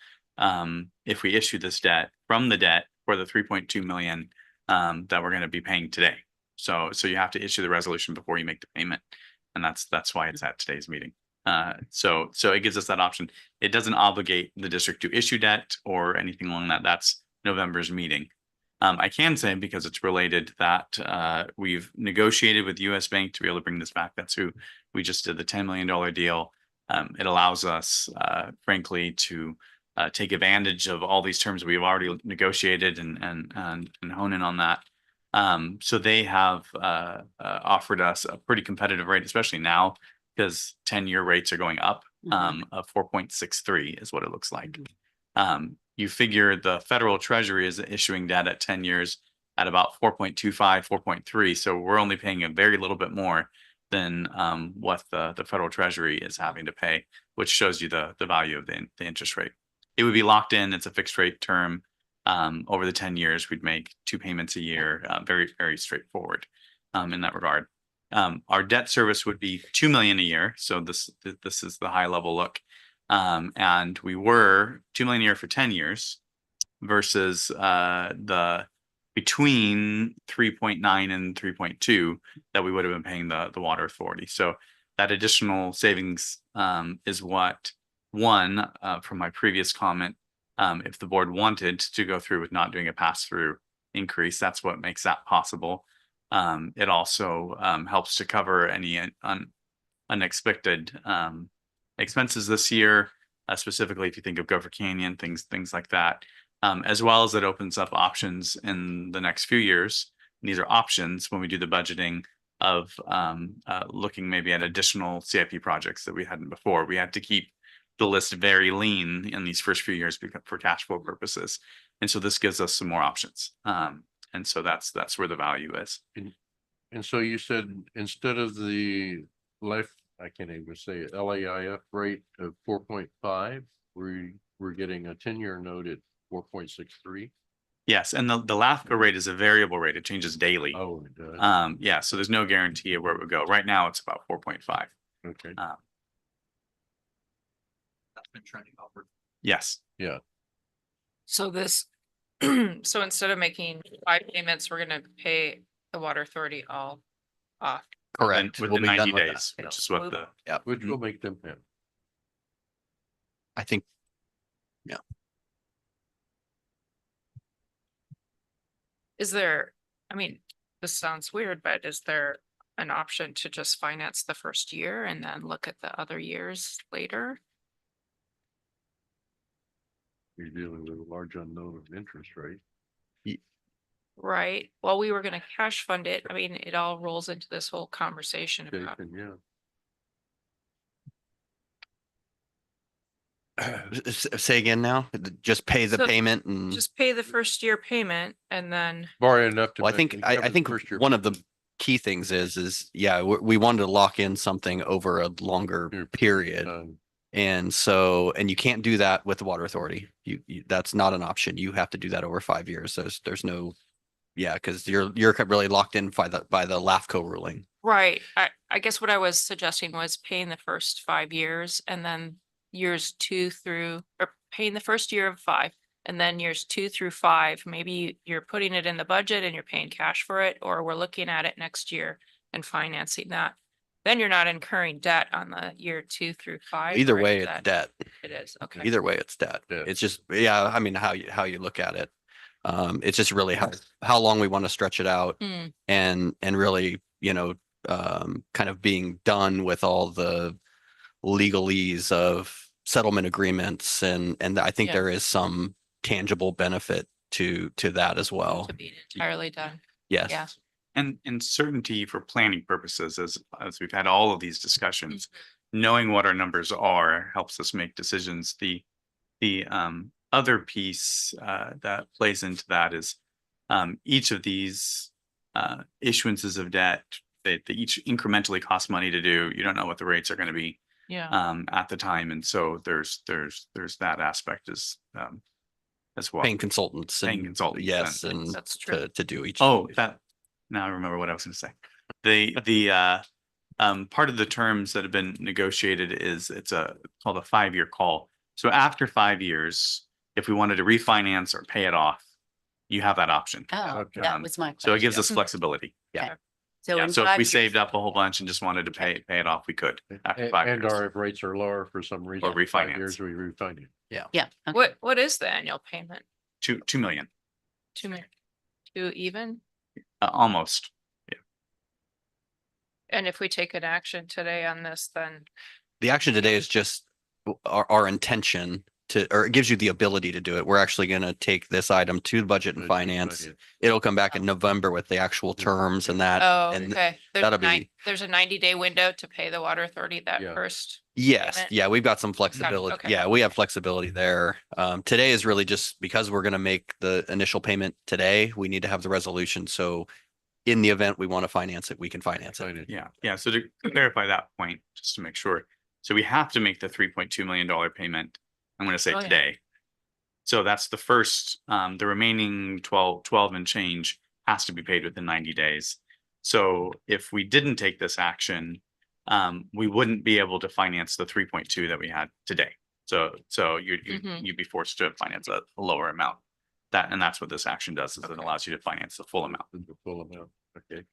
K: if we issue this debt from the debt for the 3.2 million that we're going to be paying today. So you have to issue the resolution before you make the payment, and that's why it's at today's meeting. So it gives us that option. It doesn't obligate the district to issue debt or anything along that. That's November's meeting. I can say, because it's related, that we've negotiated with US Bank to be able to bring this back. That's who we just did the $10 million deal. It allows us, frankly, to take advantage of all these terms we've already negotiated and hone in on that. So they have offered us a pretty competitive rate, especially now, because 10-year rates are going up. Of 4.63 is what it looks like. You figure the federal treasury is issuing debt at 10 years at about 4.25, 4.3. So we're only paying a very little bit more than what the federal treasury is having to pay, which shows you the value of the interest rate. It would be locked in. It's a fixed rate term. Over the 10 years, we'd make 2 payments a year. Very, very straightforward in that regard. Our debt service would be 2 million a year. So this is the high level look. And we were 2 million a year for 10 years versus the between 3.9 and 3.2 that we would have been paying the water authority. So that additional savings is what from my previous comment, if the board wanted to go through with not doing a pass-through increase, that's what makes that possible. It also helps to cover any unexpected expenses this year, specifically if you think of Gopher Canyon, things like that, as well as it opens up options in the next few years. And these are options when we do the budgeting of looking maybe at additional CIP projects that we hadn't before. We had to keep the list very lean in these first few years for cash flow purposes. And so this gives us some more options. And so that's where the value is.
A: And so you said instead of the I can't even say it, LAIF rate of 4.5, we're getting a 10-year note at 4.63.
K: Yes, and the LAFCO rate is a variable rate. It changes daily.
A: Oh, it does.
K: Yeah, so there's no guarantee of where it would go. Right now, it's about 4.5.
A: Okay.
D: That's been trending upward.
K: Yes.
A: Yeah.
H: So so instead of making 5 payments, we're gonna pay the water authority all off.
B: Correct.
K: Within
B: We'll be
K: 90
B: done with
K: days,
B: that.
K: which is what the
A: Which will make them pay.
B: I think,
H: Is there, I mean, this sounds weird, but is there an option to just finance the first year and then look at the other years later?
A: You're dealing with a large unknown of interest rate.
H: Right. Well, we were gonna cash fund it. I mean, it all rolls into this whole conversation about,
A: Yeah.
B: Say again now, just pay the
H: So
B: payment and.
H: Just pay the first year payment and then,
A: Borrow enough to.
B: Well, I think one of the key things is, yeah, we wanted to lock in something over a longer period. And so, and you can't do that with the water authority. That's not an option. You have to do that over 5 years. There's no, yeah, because you're really locked in by the LAFCO ruling.
H: right, I guess what I was suggesting was paying the first 5 years and then years 2 through, or paying the first year of 5. And then years 2 through 5, maybe you're putting it in the budget and you're paying cash for it, or we're looking at it next year and financing that. Then you're not incurring debt on the year 2 through 5.
B: Either
H: or
B: way,
H: is
B: it's
H: that-
B: debt.
H: It is, okay.
B: Either way, it's debt.
A: Yeah.
B: It's just, yeah, I mean, how you look at it. It's just really how long we want to stretch it out
H: Mm,
B: and really, kind of being done with all the legalese of settlement agreements and I think
H: Yeah.
B: there is some tangible benefit to that as well.
H: To be entirely done.
B: Yes.
H: Yeah.
K: And certainty for planning purposes, as we've had all of these discussions, knowing what our numbers are helps us make decisions. The other piece that plays into that is each of these issuances of debt, they each incrementally cost money to do. You don't know what the rates are going to be
H: Yeah.
K: at the time, and so there's that aspect as well.
B: Paying consultants.
K: Paying
B: and-
K: consultants
B: Yes,
K: and-
B: and
H: That's true.
B: to do each.
K: Oh, now I remember what I was going to say. The part of the terms that have been negotiated is it's called a 5-year call. So after 5 years, if we wanted to refinance or pay it off, you have that option.
C: Oh,
A: Okay.
C: that was my question.
K: So it gives us flexibility.
B: Yeah.
C: So
K: Yeah,
C: in
K: so if
C: 5
K: we
C: years-
K: saved up a whole bunch and just wanted to pay it off, we could after 5
A: And
K: years.
A: or if rates are lower for some reason.
K: Or
A: in 5
K: refinance.
A: years, we refinance.
C: Yeah. okay.
H: What is the annual payment?
K: 2 million,
H: 2 million? 2 even?
K: almost.
H: And if we take an action today on this, then
B: The action today is just our intention or it gives you the ability to do it. We're actually going to take this item to budget and finance. It'll come back in November with the actual terms and that.
H: oh,
B: and
H: okay.
B: that'll be-
H: There's a 90-day window to pay the water authority that
A: Yeah.
H: first.
B: Yes,
H: payment.
B: yeah, we've got some flexibility.
H: okay.
B: Yeah, we have flexibility there. Today is really just because we're gonna make the initial payment today, we need to have the resolution. So in the event we want to finance it, we can finance it.
K: Yeah. So to clarify that point, just to make sure. So we have to make the $3.2 million payment. I'm going to say
H: Oh, yeah.
K: today. So that's the first, the remaining 12 and change has to be paid within 90 days. So if we didn't take this action, we wouldn't be able to finance the 3.2 that we had today. So
H: Mhm.
K: you'd be forced to finance a lower amount. And that's what this action does, is it allows you to finance the full amount.
A: The full amount, okay.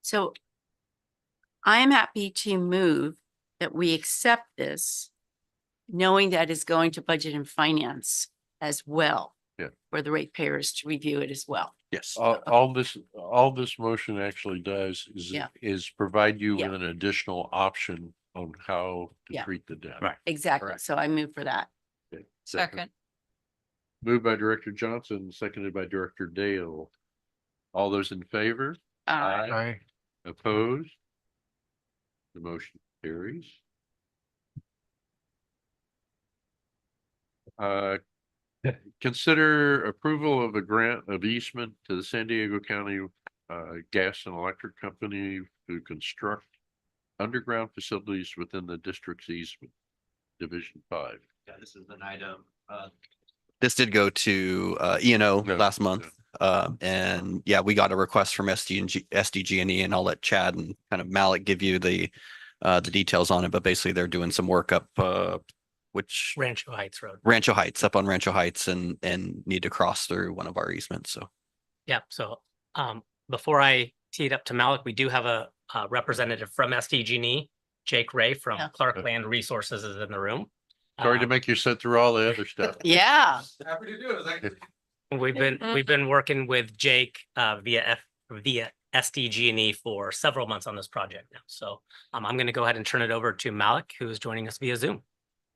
C: So I am happy to move that we accept this, knowing that it's going to budget and finance as well.
A: Yeah.
C: For the ratepayers to review it as well.
B: Yes.
A: All this motion actually does
C: Yeah.
A: is provide you
C: Yeah.
A: with an additional option on how to
C: Yeah.
A: treat the debt.
K: Right.
C: Exactly.
B: Correct.
C: So I move for that.
A: Okay.
H: Second.
A: Moved by Director Johnson, seconded by Director Dale. All those in favor?
G: Aye.
A: Opposed? The motion carries. Consider approval of a grant of easement to the San Diego County Gas and Electric Company to construct underground facilities within the district's easement, Division 5.
B: Yeah, this is an item. This did go to E&O
A: Yeah,
B: last month. And yeah, we got a request from SDG&E, and I'll let Chad and kind of Malik give you the details on it, but basically they're doing some work up which
N: Rancho Heights Road.
B: Rancho Heights, up on Rancho Heights, and need to cross through one of our easements. So
N: Yeah, so before I tee it up to Malik, we do have a representative from SDG&E, Jake Ray from
C: Yeah.
N: Clark Land Resources is in the room.
A: Sorry to
N: Um,
A: make you sit through all the other stuff.
C: Yeah.
D: Happy to do it.
N: We've been working with Jake via SDG&E for several months on this project now. So I'm going to go ahead and turn it over to Malik, who is joining us via Zoom.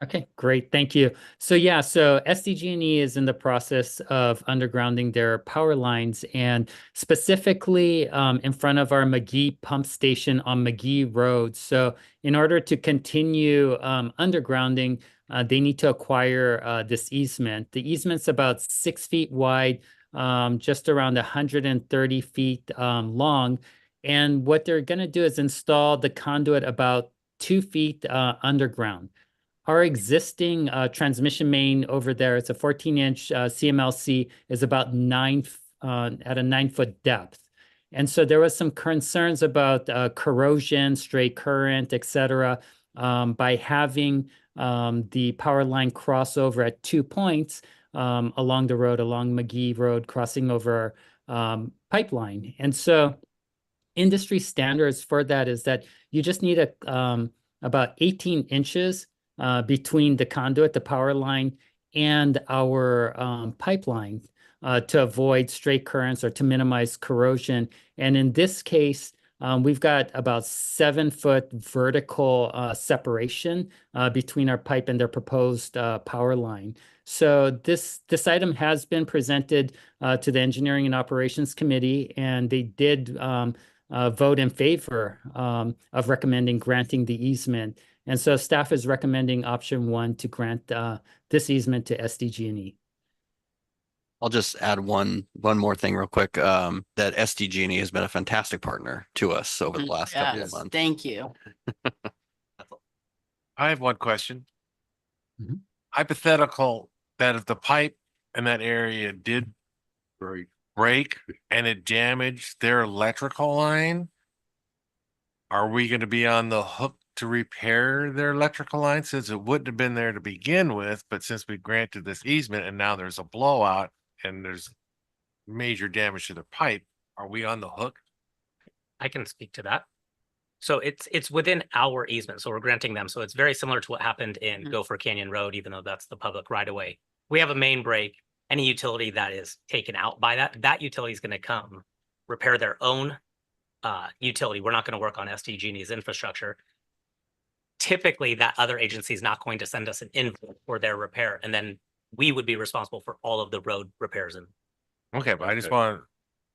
O: Okay, great. Thank you. So yeah, so SDG&E is in the process of undergrounding their power lines, and specifically in front of our McGee pump station on McGee Road. So in order to continue undergrounding, they need to acquire this easement. The easement's about 6 feet wide, just around 130 feet long. And what they're going to do is install the conduit about 2 feet underground. Our existing transmission main over there, it's a 14-inch CMLC, is about at a 9-foot depth. And so there was some concerns about corrosion, stray current, et cetera, by having the power line crossover at 2 points along the road, along McGee Road, crossing over pipeline. And so industry standards for that is that you just need about 18 inches between the conduit, the power line, and our pipeline to avoid stray currents or to minimize corrosion. And in this case, we've got about 7-foot vertical separation between our pipe and their proposed power line. So this item has been presented to the Engineering and Operations Committee, and they did vote in favor of recommending granting the easement. And so staff is recommending option 1 to grant this easement to SDG&E.
B: I'll just add one more thing real quick. That SDG&E has been a fantastic partner to us over the last couple of
C: Yes,
B: months.
C: thank you.
G: I have one question.
O: Mhm.
G: Hypothetical that if the pipe in that area did break and it damaged their electrical line, are we going to be on the hook to repair their electrical line since it wouldn't have been there to begin with? But since we granted this easement and now there's a blowout and there's major damage to the pipe, are we on the hook?
N: I can speak to that. So it's within our easement, so we're granting them. So it's very similar to what happened in Gopher Canyon Road, even though that's the public right of way. We have a main break. Any utility that is taken out by that utility is going to come repair their own utility. We're not going to work on SDG&E's infrastructure. Typically, that other agency is not going to send us an invoice for their repair, and then we would be responsible for all of the road repairs. And
G: Okay, but I just want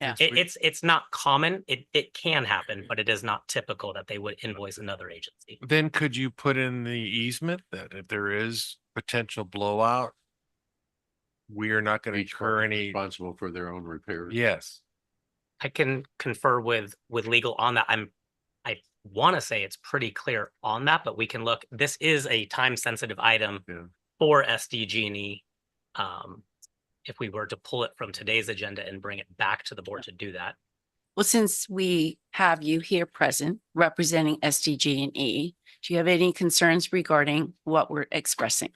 C: Yeah.
N: it's not common. It can happen, but it is not typical that they would invoice another agency.
G: then could you put in the easement that if there is potential blowout, we are not going to
A: Each
G: incur
A: party
G: any?
A: responsible for their own repairs.
G: Yes.
N: I can confer with legal on that. I want to say it's pretty clear on that, but we can look. This is a time sensitive item for SDG&E. If we were to pull it from today's agenda and bring it back to the board to do that.
C: Well, since we have you here present representing SDG&E, do you have any concerns regarding what we're expressing?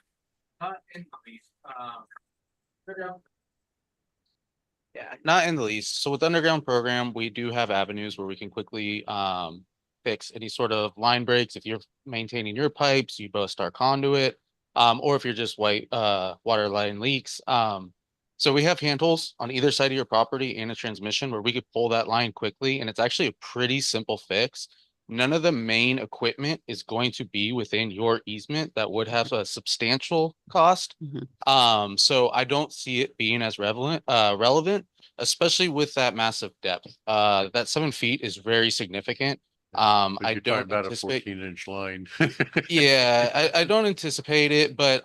P: Yeah, not in the least. So with the underground program, we do have avenues where we can quickly fix any sort of line breaks. If you're maintaining your pipes, you bust our conduit, or if you're just water line leaks. So we have handholds on either side of your property and a transmission where we could pull that line quickly, and it's actually a pretty simple fix. None of the main equipment is going to be within your easement that would have a substantial cost. So I don't see it being as relevant, especially with that massive depth. That 7 feet is very significant.
A: But
P: I
A: you're talking
P: don't
A: about a
P: anticipate.
A: 14-inch line.
P: Yeah, I don't anticipate it, but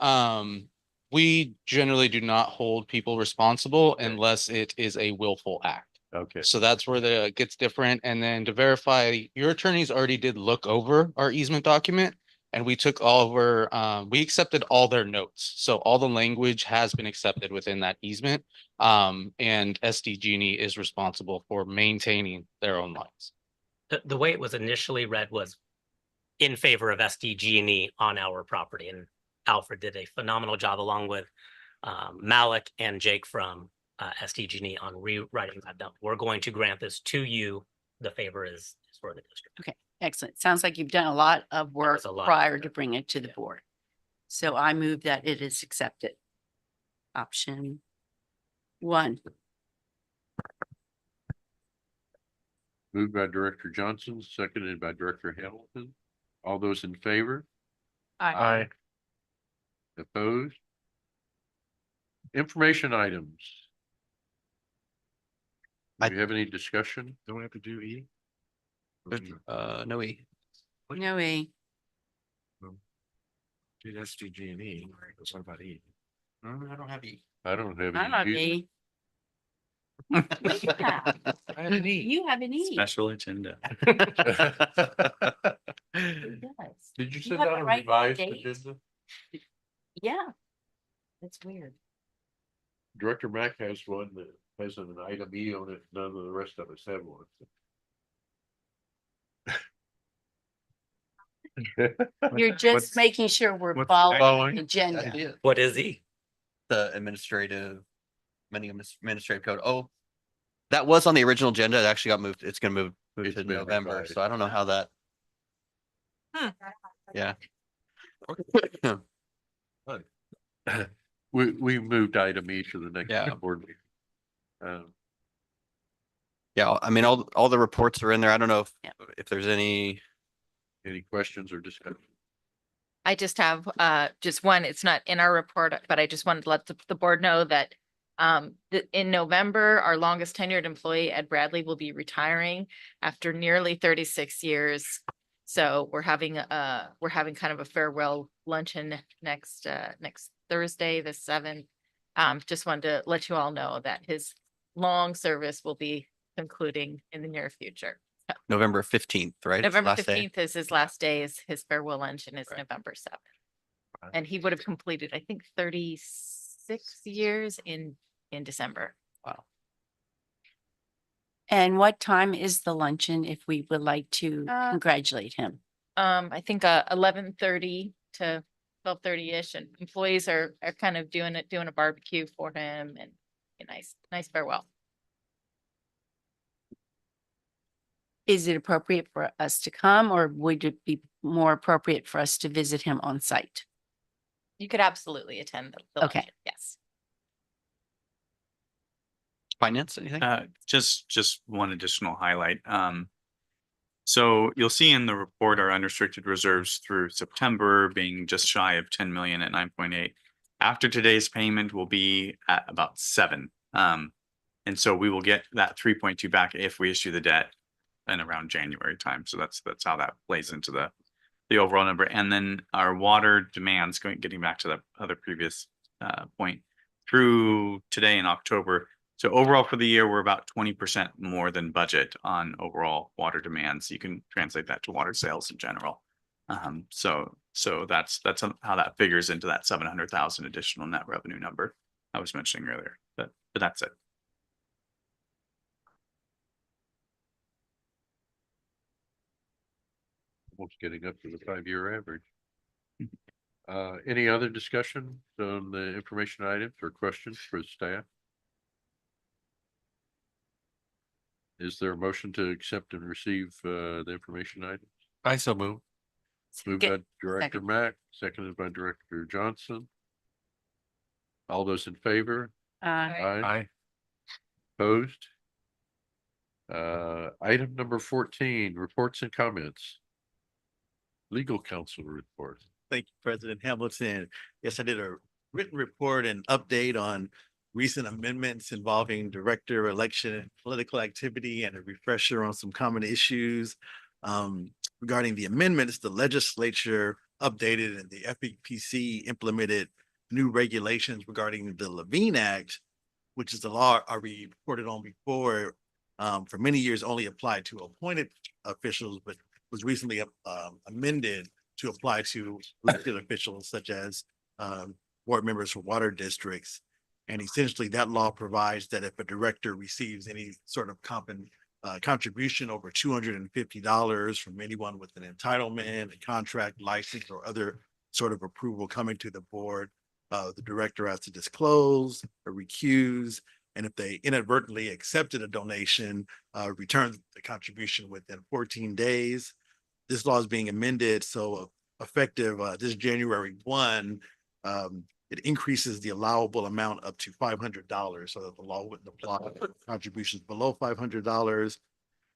P: we generally do not hold people responsible unless it is a willful act.
A: Okay.
P: So that's where it gets different. And then to verify, your attorneys already did look over our easement document, and we took we accepted all their notes. So all the language has been accepted within that easement. And SDG&E is responsible for maintaining their own lines.
N: The way it was initially read was in favor of SDG&E on our property, and Alfred did a phenomenal job along with Malik and Jake from SDG&E on rewriting that down. We're going to grant this to you. The favor is for the district.
C: Okay, excellent. Sounds like you've done a lot of work
N: was a lot.
C: prior to bring it to the board. So I move that it is accepted. Option 1.
A: Moved by Director Johnson, seconded by Director Hamilton. All those in favor?
G: Aye.
A: Opposed? Information items. Do you have any discussion?
G: Don't we have to do E?
B: No,
C: No way.
G: Dude, that's G&E. What about E?
B: I don't have E.
A: I don't have.
C: I don't have
A: any either.
C: E. What do you have?
G: I have an E.
C: You have an E.
K: Special agenda.
C: Yes.
A: Did you
C: You
A: send
C: have
A: out
C: the
A: a
C: right
A: revised
C: date.
A: agenda?
C: Yeah. That's weird.
A: Director Mack has one that has an item E on it. None of the rest of us have one.
C: You're just
K: What's-
C: making sure we're
K: what's
C: following the
A: following?
C: agenda.
N: What is E?
B: The administrative code. Oh, that was on the original agenda. It actually got moved. It's gonna move
A: It's
B: to
A: been
B: November.
A: revised.
B: So I don't know how that. Yeah.
A: We moved item E to the next
B: Yeah.
A: board meeting.
B: Yeah, I mean, all the reports are in there. I don't know
C: Yeah.
B: if there's any.
A: Any questions or discussion?
Q: I just have just one, it's not in our report, but I just wanted to let the board know that in November, our longest tenured employee, Ed Bradley, will be retiring after nearly 36 years. So we're having kind of a farewell luncheon next Thursday, the 7th. Just wanted to let you all know that his long service will be concluding in the near future.
B: November 15th, right? It's the
Q: November
B: last day?
Q: 15th is his last day, is his farewell luncheon is
B: Right.
Q: November 7th.
A: Right.
Q: And he would have completed, I think, 36 years in December.
B: Wow.
C: And what time is the luncheon if we would like to congratulate him?
Q: I think 11:30 to 12:30-ish, and employees are kind of doing a barbecue for him and a nice farewell.
C: Is it appropriate for us to come, or would it be more appropriate for us to visit him on site?
Q: You could absolutely attend the
C: Okay.
Q: luncheon, yes.
B: Finance, anything?
K: Just one additional highlight. So you'll see in the report our unrestricted reserves through September being just shy of 10 million at 9.8. After today's payment will be at about 7. And so we will get that 3.2 back if we issue the debt in around January time. So that's how that plays into the overall number. And then our water demands, getting back to the other previous point, through today in October. So overall for the year, we're about 20% more than budget on overall water demands. You can translate that to water sales in general. So that's how that figures into that 700,000 additional net revenue number I was mentioning earlier. But that's it.
A: Almost getting up to the 5-year average. Any other discussion on the information items or questions for the staff? Is there a motion to accept and receive the information items?
G: I so move.
A: Moved by Director Mack, seconded by Director Johnson. All those in favor? Aye.
G: Aye.
A: Opposed? Item number 14, reports and comments. Legal counsel report.
R: Thank you, President Hamilton. Yes, I did a written report and update on recent amendments involving director election and political activity, and a refresher on some common issues. Regarding the amendments, the legislature updated and the FEPC implemented new regulations regarding the Levine Act, which is the law I reported on before. For many years only applied to appointed officials, but was recently amended to apply to elected officials such as board members for water districts. And essentially that law provides that if a director receives any sort of contribution over $250 from anyone with an entitlement, a contract, license, or other sort of approval coming to the board, the director has to disclose or recuse. And if they inadvertently accepted a donation, return the contribution within 14 days. This law is being amended, so effective this January 1, it increases the allowable amount up to $500 so that the law wouldn't apply to contributions below $500.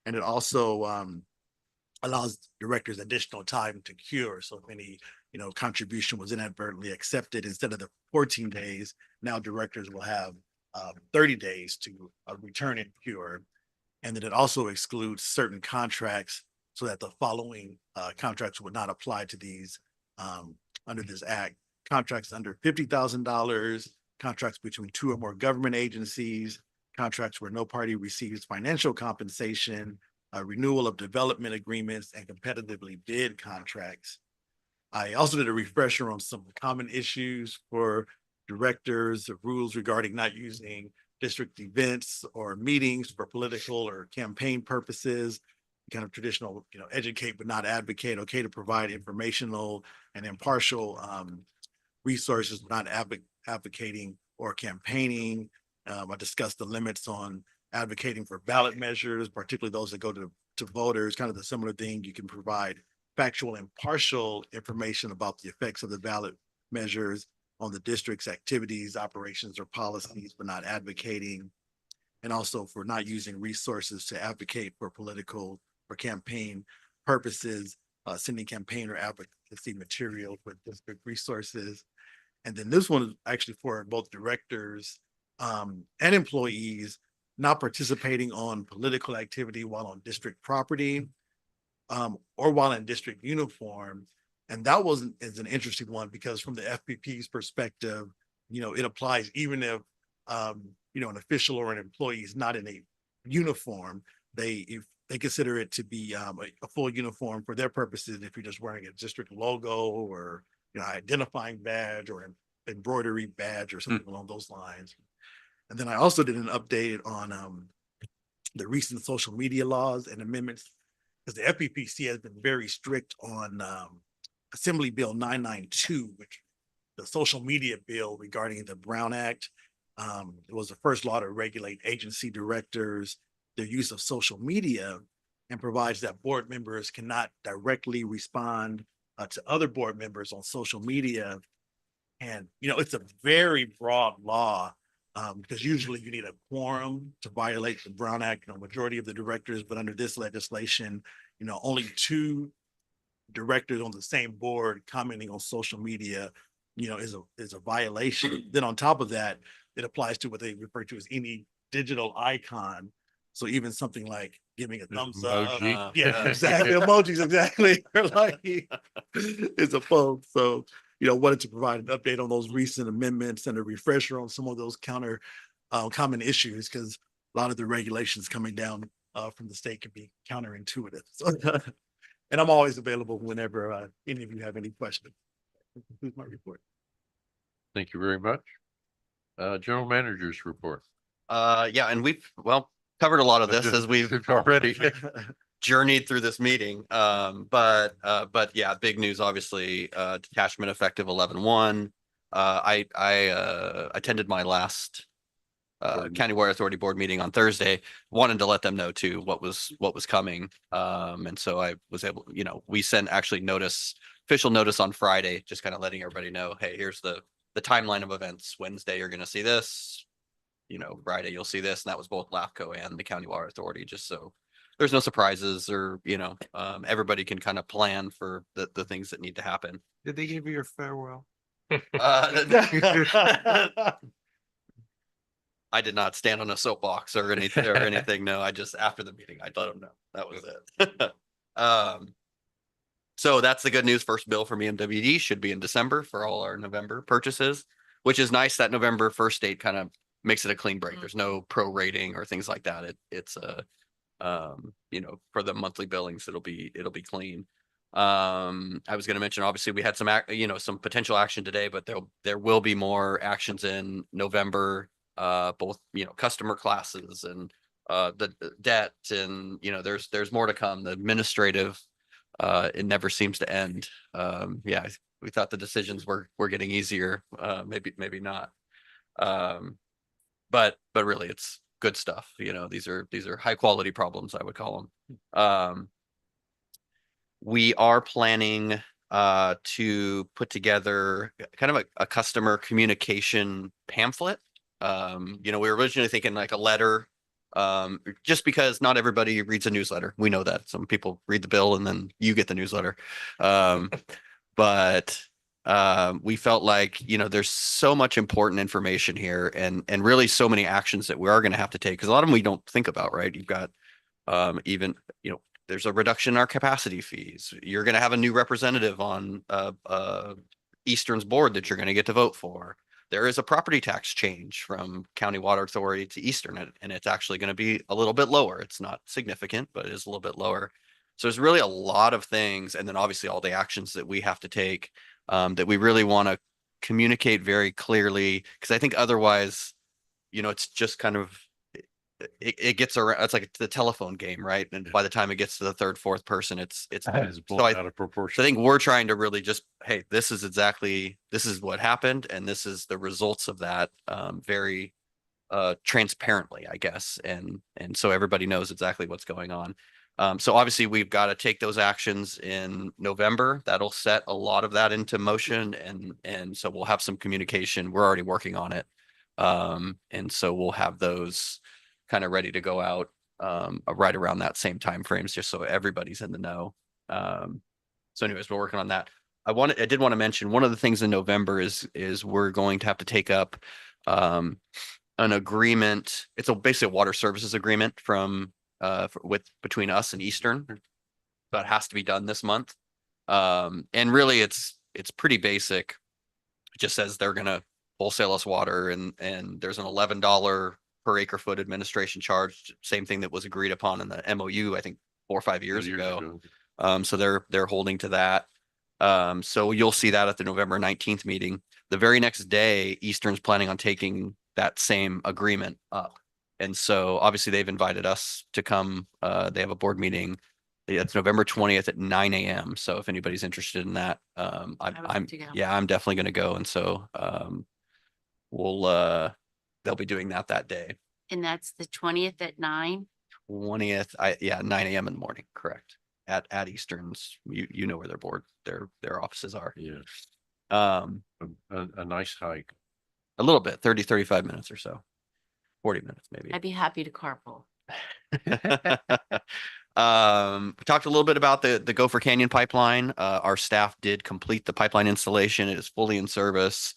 R: And it also allows directors additional time to cure. So if any contribution was inadvertently accepted, instead of the 14 days, now directors will have 30 days to return and cure. And then it also excludes certain contracts so that the following contracts would not apply to these under this act. Contracts under $50,000, contracts between two or more government agencies, contracts where no party receives financial compensation, renewal of development agreements, and competitively bid contracts. I also did a refresher on some common issues for directors, of rules regarding not using district events or meetings for political or campaign purposes, kind of traditional, educate but not advocate, okay to provide informational and impartial resources, but not advocating or campaigning. I discussed the limits on advocating for ballot measures, particularly those that go to voters, kind of the similar thing. You can provide factual and partial information about the effects of the ballot measures on the district's activities, operations, or policies, but not advocating. And also for not using resources to advocate for political or campaign purposes, sending campaign or advocacy material with district resources. And then this one is actually for both directors and employees not participating on political activity while on district property or while in district uniform. And that is an interesting one because from the FPP's perspective, it applies even if, an official or an employee is not in a uniform, if they consider it to be a full uniform for their purposes. If you're just wearing a district logo or, identifying badge or an embroidery badge or something along those lines. And then I also did an update on the recent social media laws and amendments, because the FPPC has been very strict on Assembly Bill 992, which the social media bill regarding the Brown Act. It was the first law to regulate agency directors, their use of social media, and provides that board members cannot directly respond to other board members on social media. And, it's a very broad law because usually you need a quorum to violate the Brown Act, majority of the directors, but under this legislation, only two directors on the same board commenting on social media, is a violation. Then on top of that, it applies to what they refer to as any digital icon. So even something like giving a thumbs up. Yeah, exactly. Emojis, exactly. It's a phone. So, wanted to provide an update on those recent amendments and a refresher on some of those common issues, because a lot of the regulations coming down from the state can be counterintuitive. So, and I'm always available whenever any of you have any questions. That concludes my report.
A: Thank you very much. General Manager's report.
B: Yeah, and we've, covered a lot of this as we've
A: already
B: journeyed through this meeting. But yeah, big news, obviously, detachment effective 11/1. I attended my last County Water Authority board meeting on Thursday, wanted to let them know too what was coming. And so I was able, we sent actually official notice on Friday, just kind of letting everybody know, hey, here's the timeline of events. Wednesday, you're going to see this. Friday, you'll see this. And that was both LAFCO and the County Water Authority, just so there's no surprises or, everybody can kind of plan for the things that need to happen.
G: Did they give you your farewell?
B: I did not stand on a soapbox or anything. No, I just, after the meeting, I let them know. That was it. So that's the good news. First bill from EMWD should be in December for all our November purchases, which is nice. That November 1st date kind of makes it a clean break. There's no prorating or things like that. It's for the monthly billings, it'll be clean. I was going to mention, obviously we had some potential action today, but there will be more actions in November, both, customer classes and the debt, and, there's more to come. The administrative, it never seems to end. Yeah, we thought the decisions were getting easier. Maybe not. But really it's good stuff. These are high quality problems, I would call them. We are planning to put together kind of a customer communication pamphlet. We were originally thinking like a letter, just because not everybody reads a newsletter. We know that some people read the bill and then you get the newsletter. But we felt like, there's so much important information here and really so many actions that we are going to have to take, because a lot of them we don't think about, right? You've got even, there's a reduction in our capacity fees. You're going to have a new representative on Eastern's board that you're going to get to vote for. There is a property tax change from County Water Authority to Eastern, and it's actually going to be a little bit lower. It's not significant, but it is a little bit lower. So there's really a lot of things, and then obviously all the actions that we have to take that we really want to communicate very clearly, because I think otherwise, it's just kind of it gets around. It's like the telephone game, right? And by the time it gets to the third, fourth person, it's
A: It's
B: so
A: blown out of proportion.
B: I think we're trying to really just, hey, this is what happened, and this is the results of that, very transparently, I guess, and so everybody knows exactly what's going on. So obviously we've got to take those actions in November. That'll set a lot of that into motion, and so we'll have some communication. We're already working on it, and so we'll have those kind of ready to go out right around that same time frames, just so everybody's in the know. So anyways, we're working on that. I did want to mention one of the things in November is we're going to have to take up an agreement. It's basically a water services agreement between us and Eastern. That has to be done this month. And really it's pretty basic. It just says they're gonna wholesale us water, and there's an $11 per acre foot administration charge, same thing that was agreed upon in the MOU, I think 4 or 5 years ago. So they're holding to that. So you'll see that at the November 19th meeting. The very next day, Eastern's planning on taking that same agreement up. And so obviously they've invited us to come. They have a board meeting. It's November 20th at 9 a.m. So if anybody's interested in that, I'm definitely going to go. And so they'll be doing that day.
C: And that's the 20th at 9.
B: 20th, 9 a.m. in the morning, correct. At Eastern's, you know where their offices are.
A: Yeah. A nice hike.
B: A little bit, 35 minutes or so. 40 minutes, maybe.
C: I'd be happy to carpool.
B: We talked a little bit about the Gopher Canyon pipeline. Our staff did complete the pipeline installation. It is fully in service.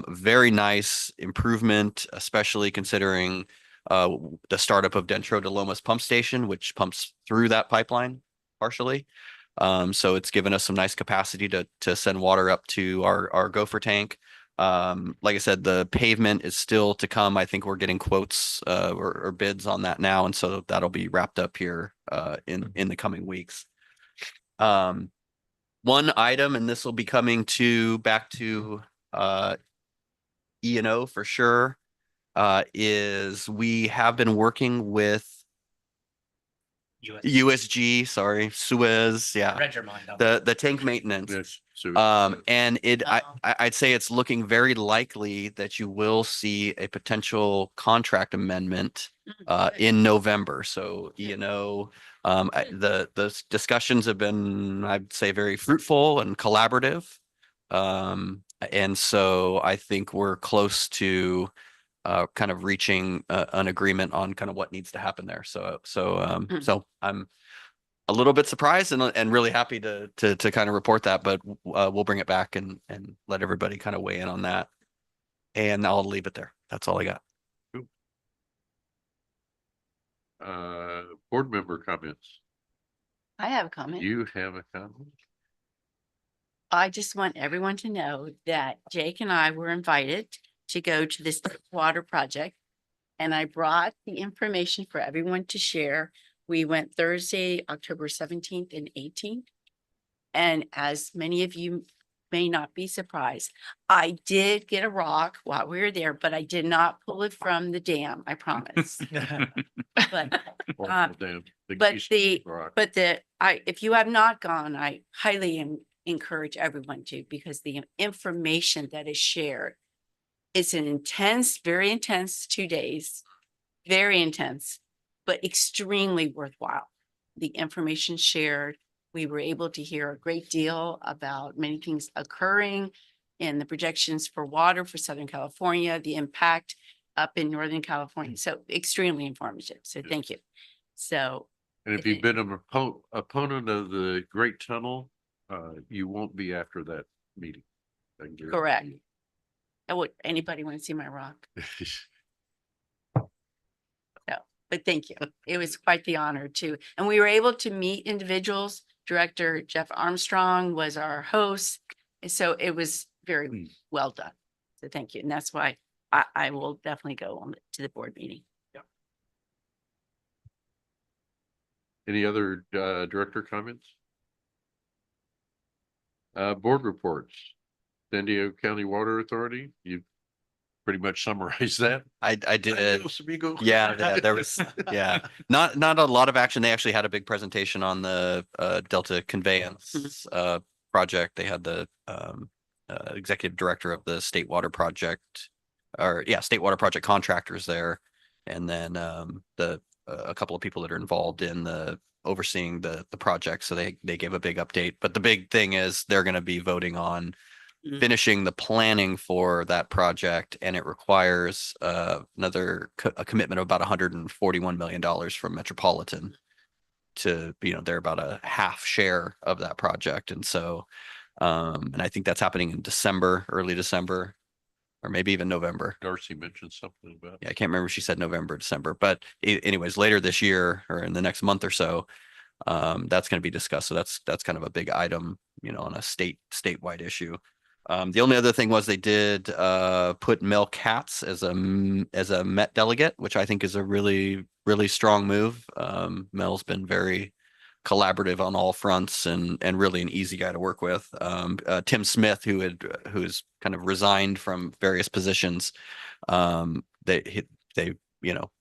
B: Very nice improvement, especially considering the startup of Dentro de Lomas pump station, which pumps through that pipeline partially. So it's given us some nice capacity to send water up to our Gopher tank. Like I said, the pavement is still to come. I think we're getting quotes or bids on that now, and so that'll be wrapped up here in the coming weeks. One item, and this will be coming back to E&O for sure, is we have been working with USG, sorry, Suez, yeah.
N: Read your mind.
B: The tank maintenance.
A: Yes.
B: And I'd say it's looking very likely that you will see a potential contract amendment in November. So, the discussions have been, I'd say, very fruitful and collaborative. And so I think we're close to kind of reaching an agreement on kind of what needs to happen there. So I'm a little bit surprised and really happy to kind of report that, but we'll bring it back and let everybody kind of weigh in on that. And I'll leave it there. That's all I got.
A: Board member comments.
C: I have a comment.
A: You have a comment?
C: I just want everyone to know that Jake and I were invited to go to this water project, and I brought the information for everyone to share. We went Thursday, October 17th and 18th. And as many of you may not be surprised, I did get a rock while we were there, but I did not pull it from the dam, I promise. If you have not gone, I highly encourage everyone to, because the information that is shared, it's an intense, very intense 2 days, very intense, but extremely worthwhile. The information shared, we were able to hear a great deal about many things occurring in the projections for water for Southern California, the impact up in Northern California. So extremely informative. So thank you. So.
A: And if you've been an opponent of the Great Tunnel, you won't be after that meeting.
C: Correct. Would anybody want to see my rock? No, but thank you. It was quite the honor too. And we were able to meet individuals. Director Jeff Armstrong was our host. So it was very well done. So thank you. And that's why I will definitely go on to the board meeting.
A: Any other director comments? Board reports. San Diego County Water Authority, you pretty much summarized that.
B: I did.
A: Adios, amigo.
B: Yeah, there was, yeah, not a lot of action. They actually had a big presentation on the Delta Conveyance project. They had the executive director of the State Water Project, State Water Project contractors there. And then a couple of people that are involved in the overseeing the project. So they gave a big update. But the big thing is they're going to be voting on finishing the planning for that project, and it requires a commitment of about $141 million from Metropolitan to, they're about a half share of that project. And so, and I think that's happening in December, early December, or maybe even November.
A: Darcy mentioned something about.
B: Yeah, I can't remember if she said November, December, but anyways, later this year or in the next month or so, that's going to be discussed. So that's kind of a big item, on a statewide issue. The only other thing was they did put Mel Katz as a Met delegate, which I think is a really, really strong move. Mel's been very collaborative on all fronts and really an easy guy to work with. Tim Smith, who's kind of resigned from various positions, they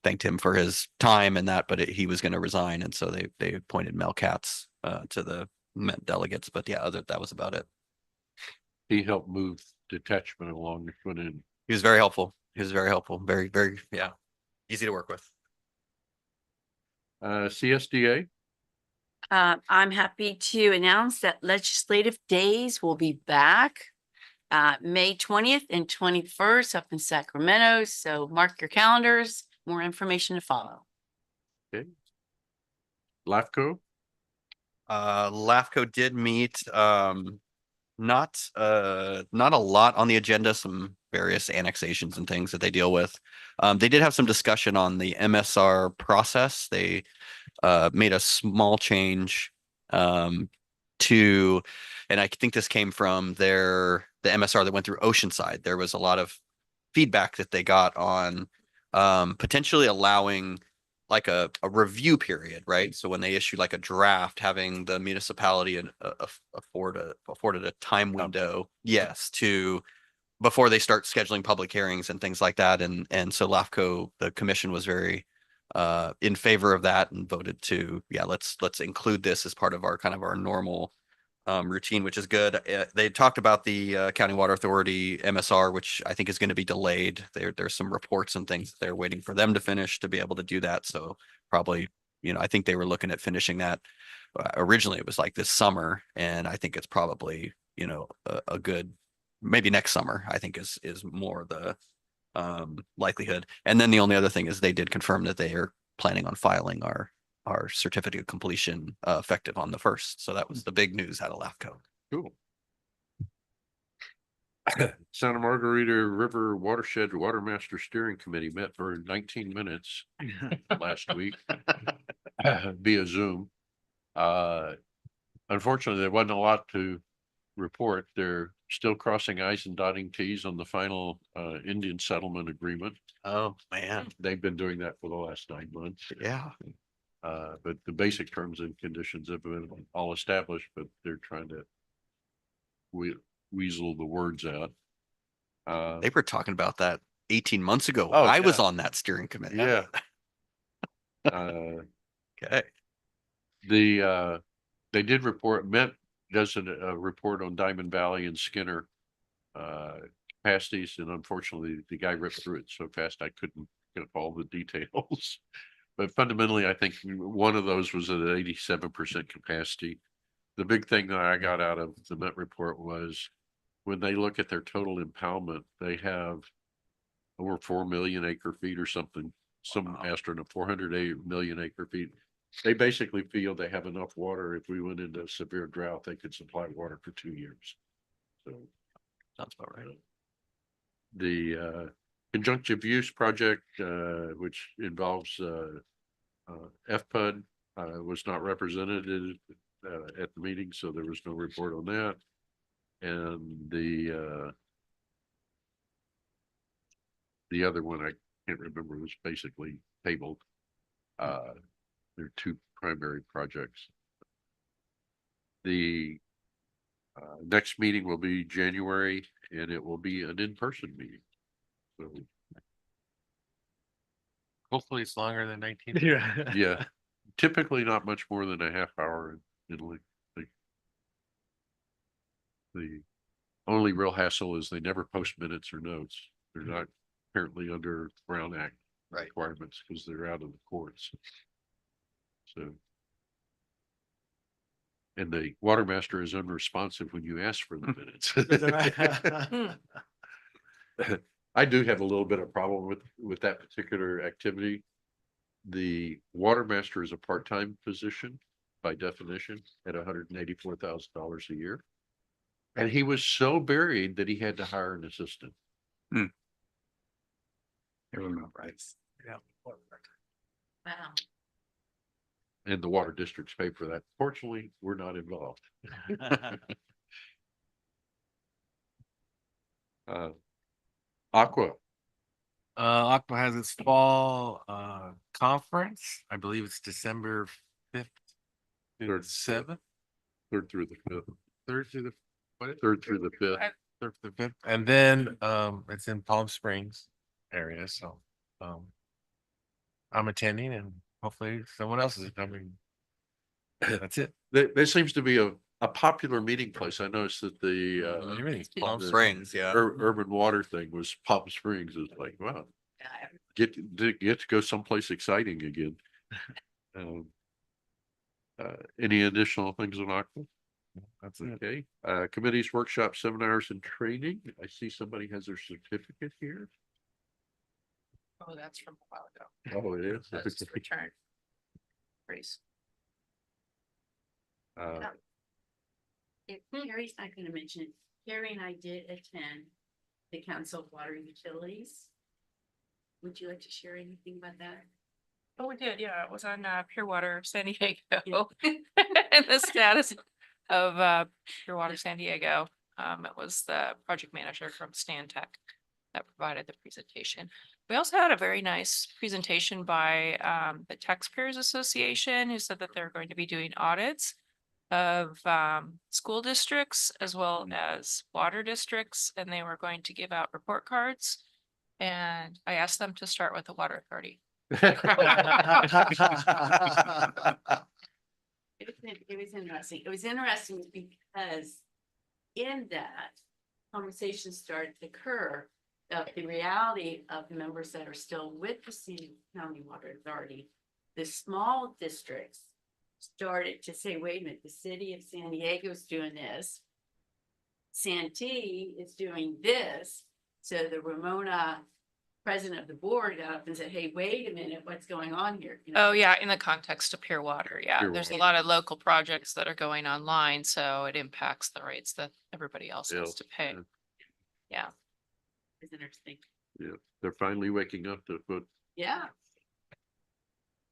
B: thanked him for his time and that, but he was going to resign, and so they appointed Mel Katz to the Met delegates. But yeah, that was about it.
A: He helped move detachment along the front end.
B: He was very helpful. Very, very, easy to work with.
A: CSDA.
C: I'm happy to announce that legislative days will be back May 20th and 21st up in Sacramento. So mark your calendars. More information to follow.
A: Okay. LAFCO.
B: LAFCO did meet. Not a lot on the agenda, some various annexations and things that they deal with. They did have some discussion on the MSR process. They made a small change and I think this came from the MSR that went through Oceanside. There was a lot of feedback that they got on potentially allowing like a review period, right? So when they issue like a draft, having the municipality afforded a time window, before they start scheduling public hearings and things like that. And so LAFCO, the commission, was very in favor of that and voted to, let's include this as part of our normal routine, which is good. They talked about the County Water Authority MSR, which I think is going to be delayed. There's some reports and things that they're waiting for them to finish to be able to do that. So probably, I think they were looking at finishing that. Originally, it was like this summer, and I think it's probably, a good, maybe next summer, I think is more the likelihood. And then the only other thing is they did confirm that they are planning on filing our certificate of completion effective on the 1st. So that was the big news out of LAFCO.
A: Cool. Santa Margarita River Watershed Water Master Steering Committee met for 19 minutes last week via Zoom. Unfortunately, there wasn't a lot to report. They're still crossing I's and dotting T's on the final Indian settlement agreement.
B: Oh man,
A: they've been doing that for the last 9 months.
B: Yeah.
A: But the basic terms and conditions have been all established, but they're trying to weasel the words out.
B: They were talking about that 18 months ago.
A: Oh,
B: I was
A: yeah.
B: on that steering committee.
A: Yeah.
B: Okay.
A: They did report, Met does a report on Diamond Valley and Skinner capacities, and unfortunately the guy ripped through it so fast I couldn't get all the details. But fundamentally, I think one of those was at 87% capacity. The big thing that I got out of the Met report was when they look at their total impoundment, they have over 4 million acre feet or something, some astronaut, 408 million acre feet. They basically feel they have enough water. If we went into severe drought, they could supply water for 2 years. So
B: sounds about right.
A: The conjunctive use project, which involves FPUD, was not represented at the meeting, so there was no report on that. And the other one, I can't remember, was basically tabled. There are two primary projects. The next meeting will be January, and it will be an in-person meeting. So
G: Hopefully it's longer than 19.
A: yeah, typically not much more than a half hour in Italy. The only real hassle is they never post minutes or notes. They're not apparently under Brown Act requirements because they're out of the courts. So. And the water master is unresponsive when you ask for the minutes. I do have a little bit of problem with that particular activity. The water master is a part-time position by definition at $184,000 a year. And he was so buried that he had to hire an assistant.
K: I remember, right?
G: Yeah.
C: Wow.
A: And the water districts pay for that. Fortunately, we're not involved. Aqua.
G: Aqua has its fall conference. I believe it's December 5th to 7th.
A: Third through the 5th.
G: Third through the what?
A: Third through the 5th.
G: Third through the 5th. And then it's in Palm Springs area. So I'm attending and hopefully someone else is coming. That's it.
A: There seems to be a popular meeting place. I noticed that the
G: Everything's
B: Palm
A: the
B: Springs, yeah.
A: Urban water thing was Palm Springs. It's like, wow, get to go someplace exciting again. Any additional things on Aqua?
G: That's it.
A: Okay. Committees, workshops, seminars, and training. I see somebody has their certificate here.
H: Oh, that's from a while ago.
A: Oh, it is.
H: That's returned. Grace.
C: If Carrie's not gonna mention, it, Carrie and I did attend the Council of Water Utilities. Would you like to share anything about that?
H: Oh, we did, yeah. It was on Pure Water San Diego. And the status of Pure Water San Diego. It was the project manager from Stantec that provided the presentation. We also had a very nice presentation by the Taxpayers Association, who said that they're going to be doing audits of school districts as well as water districts, and they were going to give out report cards. And I asked them to start with the water authority.
C: It was interesting. It was interesting because in that conversation started to occur of the reality of members that are still with the City County Water Authority. The small districts started to say, wait a minute, the city of San Diego is doing this. Santee is doing this. So the Ramona president of the board got up and said, hey, wait a minute, what's going on here? You know?
H: Oh, yeah, in the context of Pure Water, yeah.
A: Pure
H: There's a
A: Water.
H: lot of local projects that are going online, so it impacts the rates that everybody else has to pay. Yeah.
C: It's interesting.
A: Yeah, they're finally waking up to what
C: Yeah.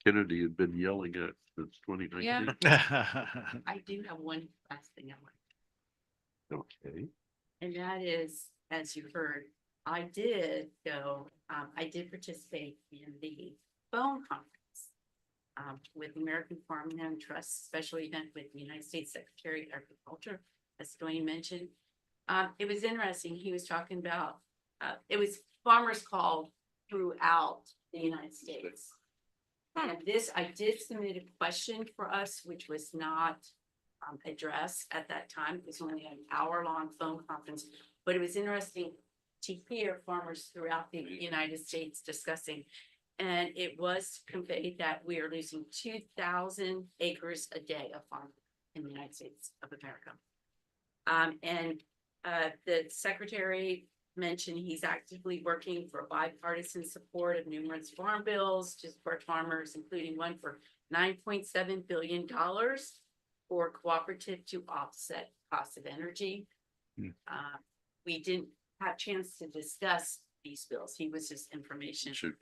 A: Kennedy had been yelling at since 2019.
H: Yeah.
C: I do have one last thing I want.
A: Okay.
C: And that is, as you heard, I did go, I did participate in the phone conference with the American Farm Land Trust special event with the United States Secretary of Agriculture, as Dwayne mentioned. It was interesting. He was talking about, it was farmers called throughout the United States. And this, I did submit a question for us, which was not addressed at that time. It was only an hour-long phone conference, but it was interesting to hear farmers throughout the United States discussing. And it was conveyed that we are losing 2,000 acres a day of farmland in the United States of America. The secretary mentioned he's actively working for bipartisan support of numerous farm bills to support farmers, including one for $9.7 billion for cooperative to offset costs of energy. We didn't have a chance to discuss these bills. He was just information.
A: Shoot.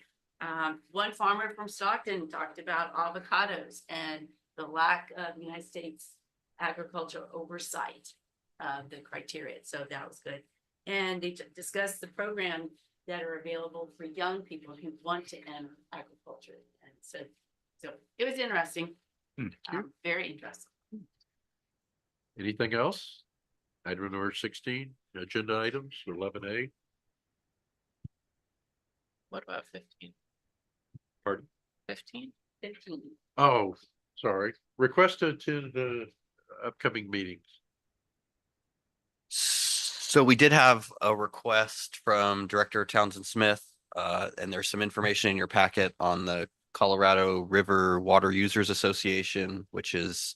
C: One farmer from Stockton talked about avocados and the lack of United States agricultural oversight the criteria, so that was good. And they discussed the program that are available for young people who want to enter agriculture. And so it was interesting, very interesting.
A: Anything else? Item number 16, agenda items, 11A.
H: What about 15?
A: Pardon?
H: 15?
C: 15.
A: Oh, sorry. Request to attend the upcoming meetings.
B: So we did have a request from Director Townsend Smith, and there's some information in your packet on the Colorado River Water Users Association, which is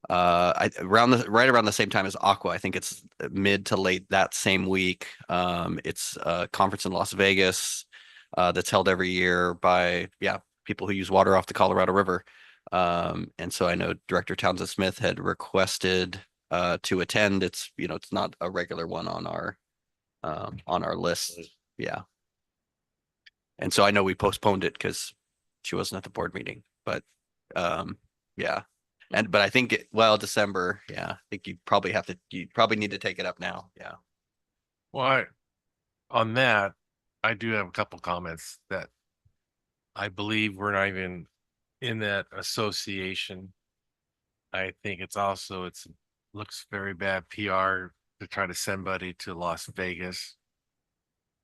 B: right around the same time as Aqua. I think it's mid to late that same week. It's a conference in Las Vegas that's held every year by people who use water off the Colorado River. And so I know Director Townsend Smith had requested to attend. It's it's not a regular one on our list. Yeah. And so I know we postponed it because she wasn't at the board meeting, but yeah. But I think December, I think you probably need to take it up now. Yeah.
G: Well, on that, I do have a couple comments that I believe we're not even in that association. I think it's looks very bad PR to try to send somebody to Las Vegas.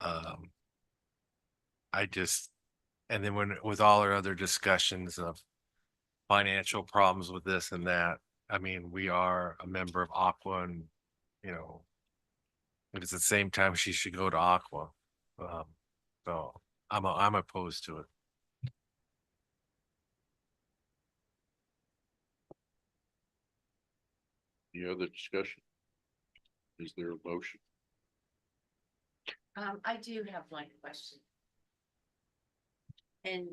G: And then with all our other discussions of financial problems with this and that, I mean, we are a member of Aqua, and if it's the same time, she should go to Aqua. So I'm opposed to it.
A: Any other discussion? Is there a motion?
C: I do have one question. And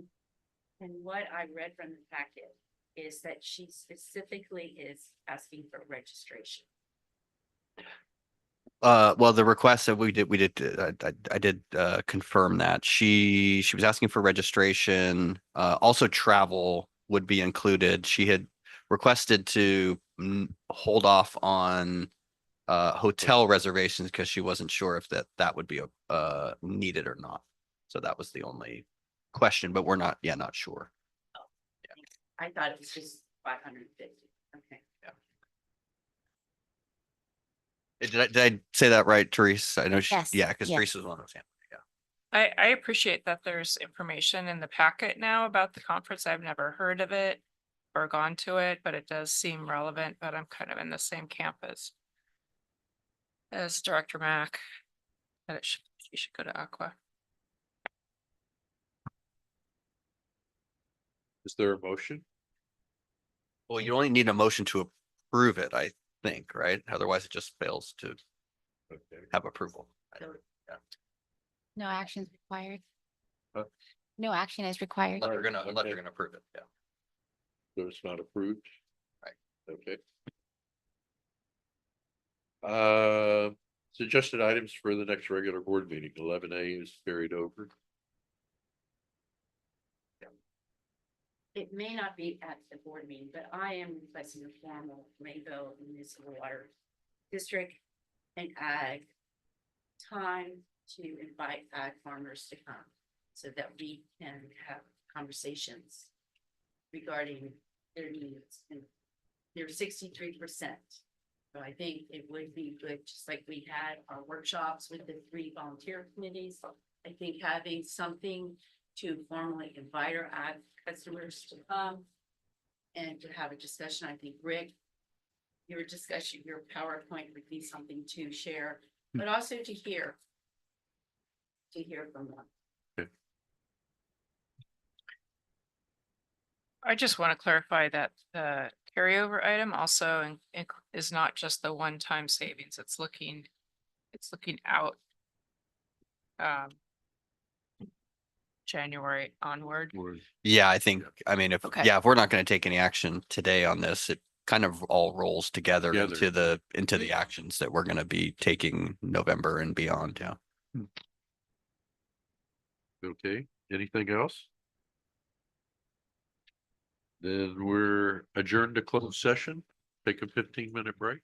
C: what I read from the packet is that she specifically is asking for registration.
B: Well, the request that I did confirm that she was asking for registration. Also travel would be included. She had requested to hold off on hotel reservations because she wasn't sure if that would be needed or not. So that was the only question, but we're not sure.
C: I thought it was just 550. Okay.
B: Did I say that right, Therese? I know
C: Yes,
B: because
C: yes.
B: Therese was one of those.
H: I appreciate that there's information in the packet now about the conference. I've never heard of it or gone to it, but it does seem relevant, but I'm kind of in the same camp as Director Mack, that she should go to Aqua.
A: Is there a motion?
B: Well, you only need a motion to approve it, I think, right? Otherwise, it just fails to have approval.
S: No action is required.
A: Huh?
S: No action is required.
B: Unless you're gonna approve it, yeah.
A: So it's not approved?
B: Right.
A: Okay. Suggested items for the next regular board meeting, 11A is carried over.
C: It may not be at the board meeting, but I am requesting a formal Rainbow Municipal Water District and ag time to invite ag farmers to come so that we can have conversations regarding their needs. And they're 63%. So I think it would be good, just like we had our workshops with the 3 volunteer committees. I think having something to formally invite our ag customers to come and to have a discussion. I think, Rick, your discussion, your PowerPoint would be something to share, but also to hear from them.
H: I just want to clarify that the carryover item also is not just the one-time savings. It's looking out January onward.
B: Yeah, I think, I mean, if
H: Okay.
B: if we're not going to take any action today on this, it kind of all rolls together
A: Together.
B: into the actions that we're going to be taking November and beyond. Yeah.
A: Okay, anything else? Then we're adjourned to closed session. Take a 15-minute break.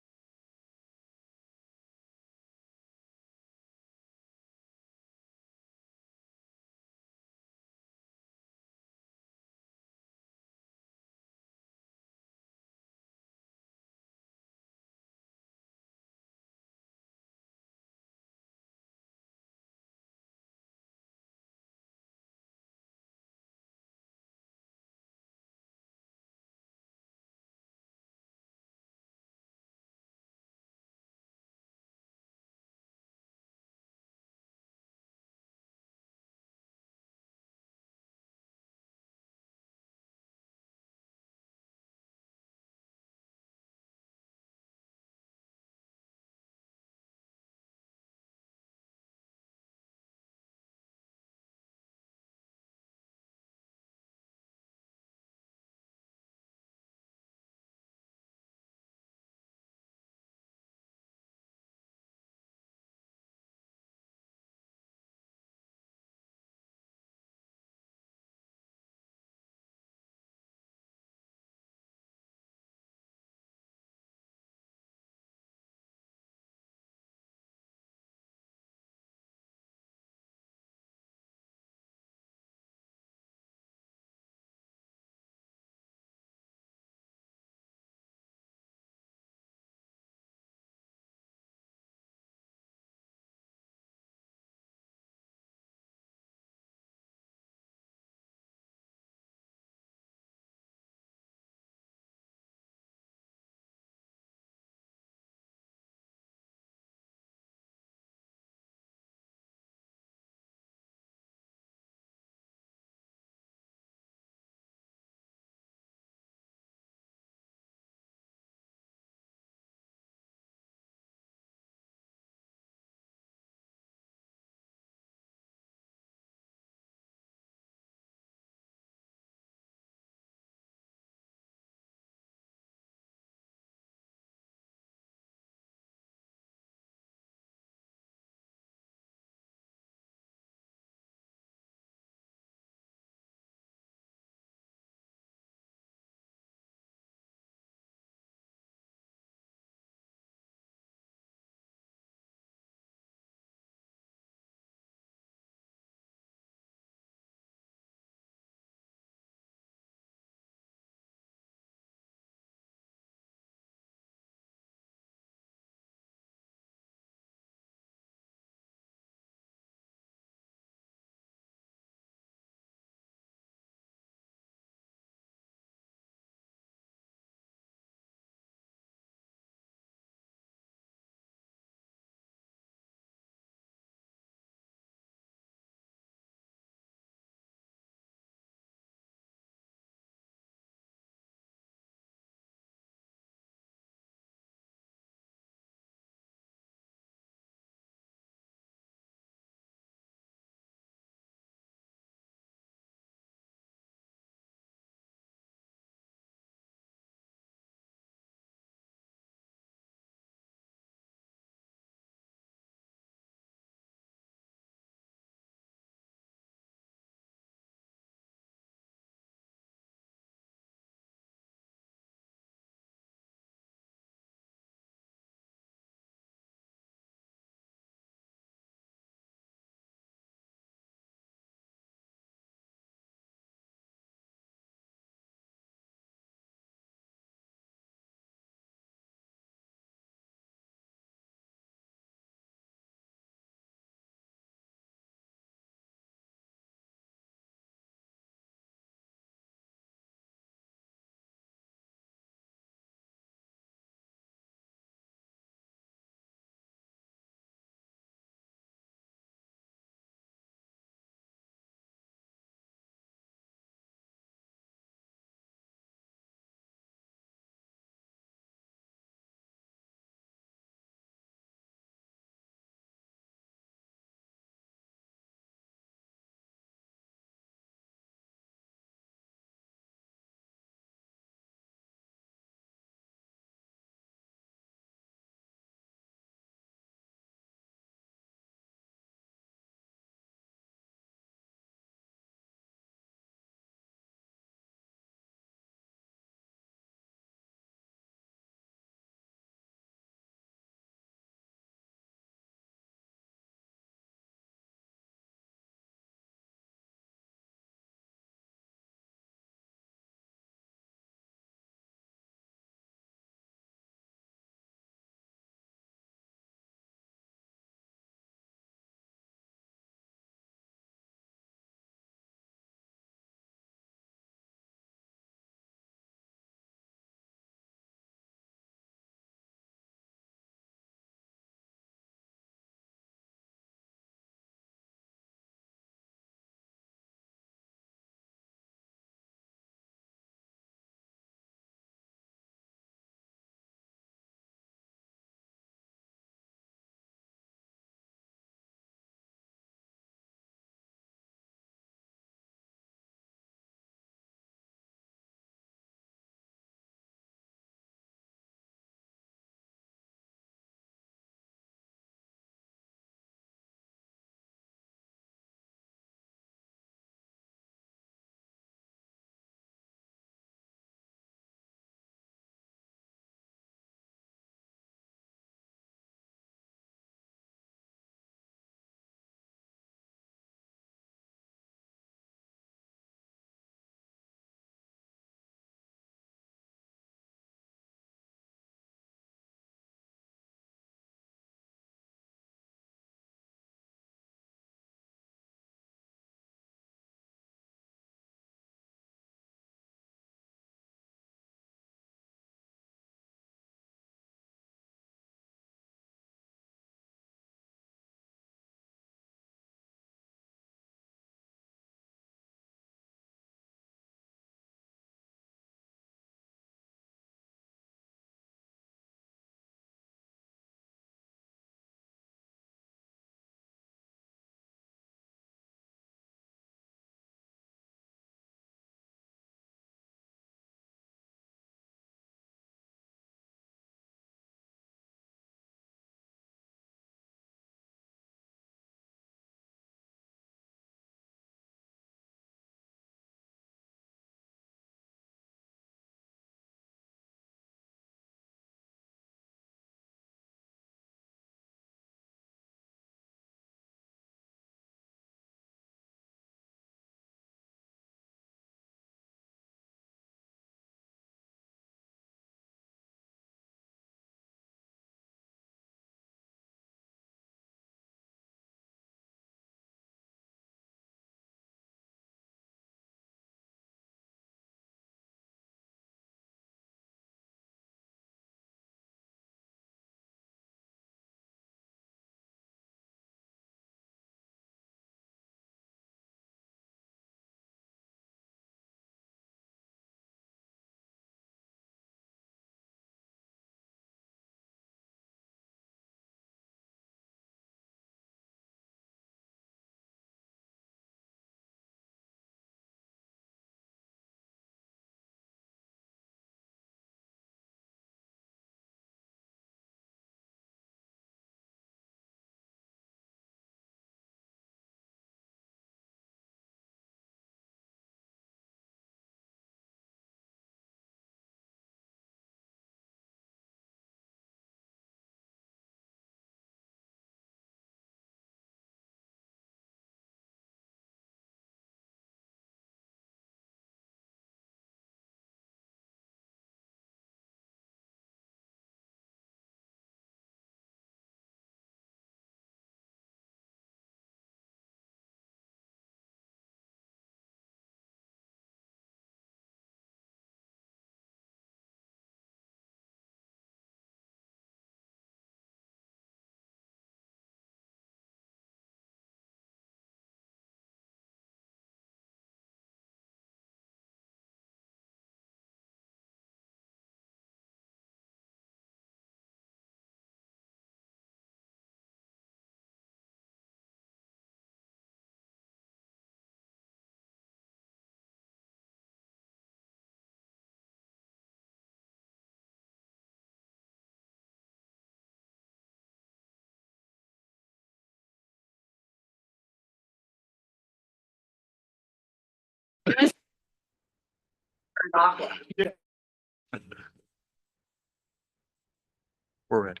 L: We're ready.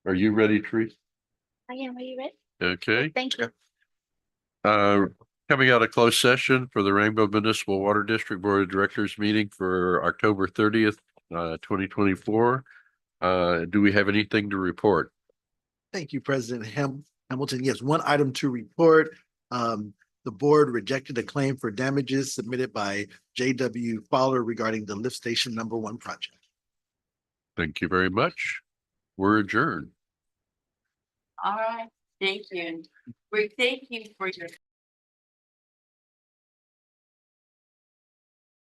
A: Are you ready, Teresa?
S: I am, are you ready?
A: Okay.
S: Thank you.
A: Coming out of closed session for the Rainbow Municipal Water District Board of Directors meeting for October 30th, 2024. Do we have anything to report?
R: Thank you, President Hamilton. Yes, one item to report. The board rejected a claim for damages submitted by J.W. Fowler regarding the lift station #1 project.
A: Thank you very much. We're adjourned.
C: All right, thank you. We thank you for your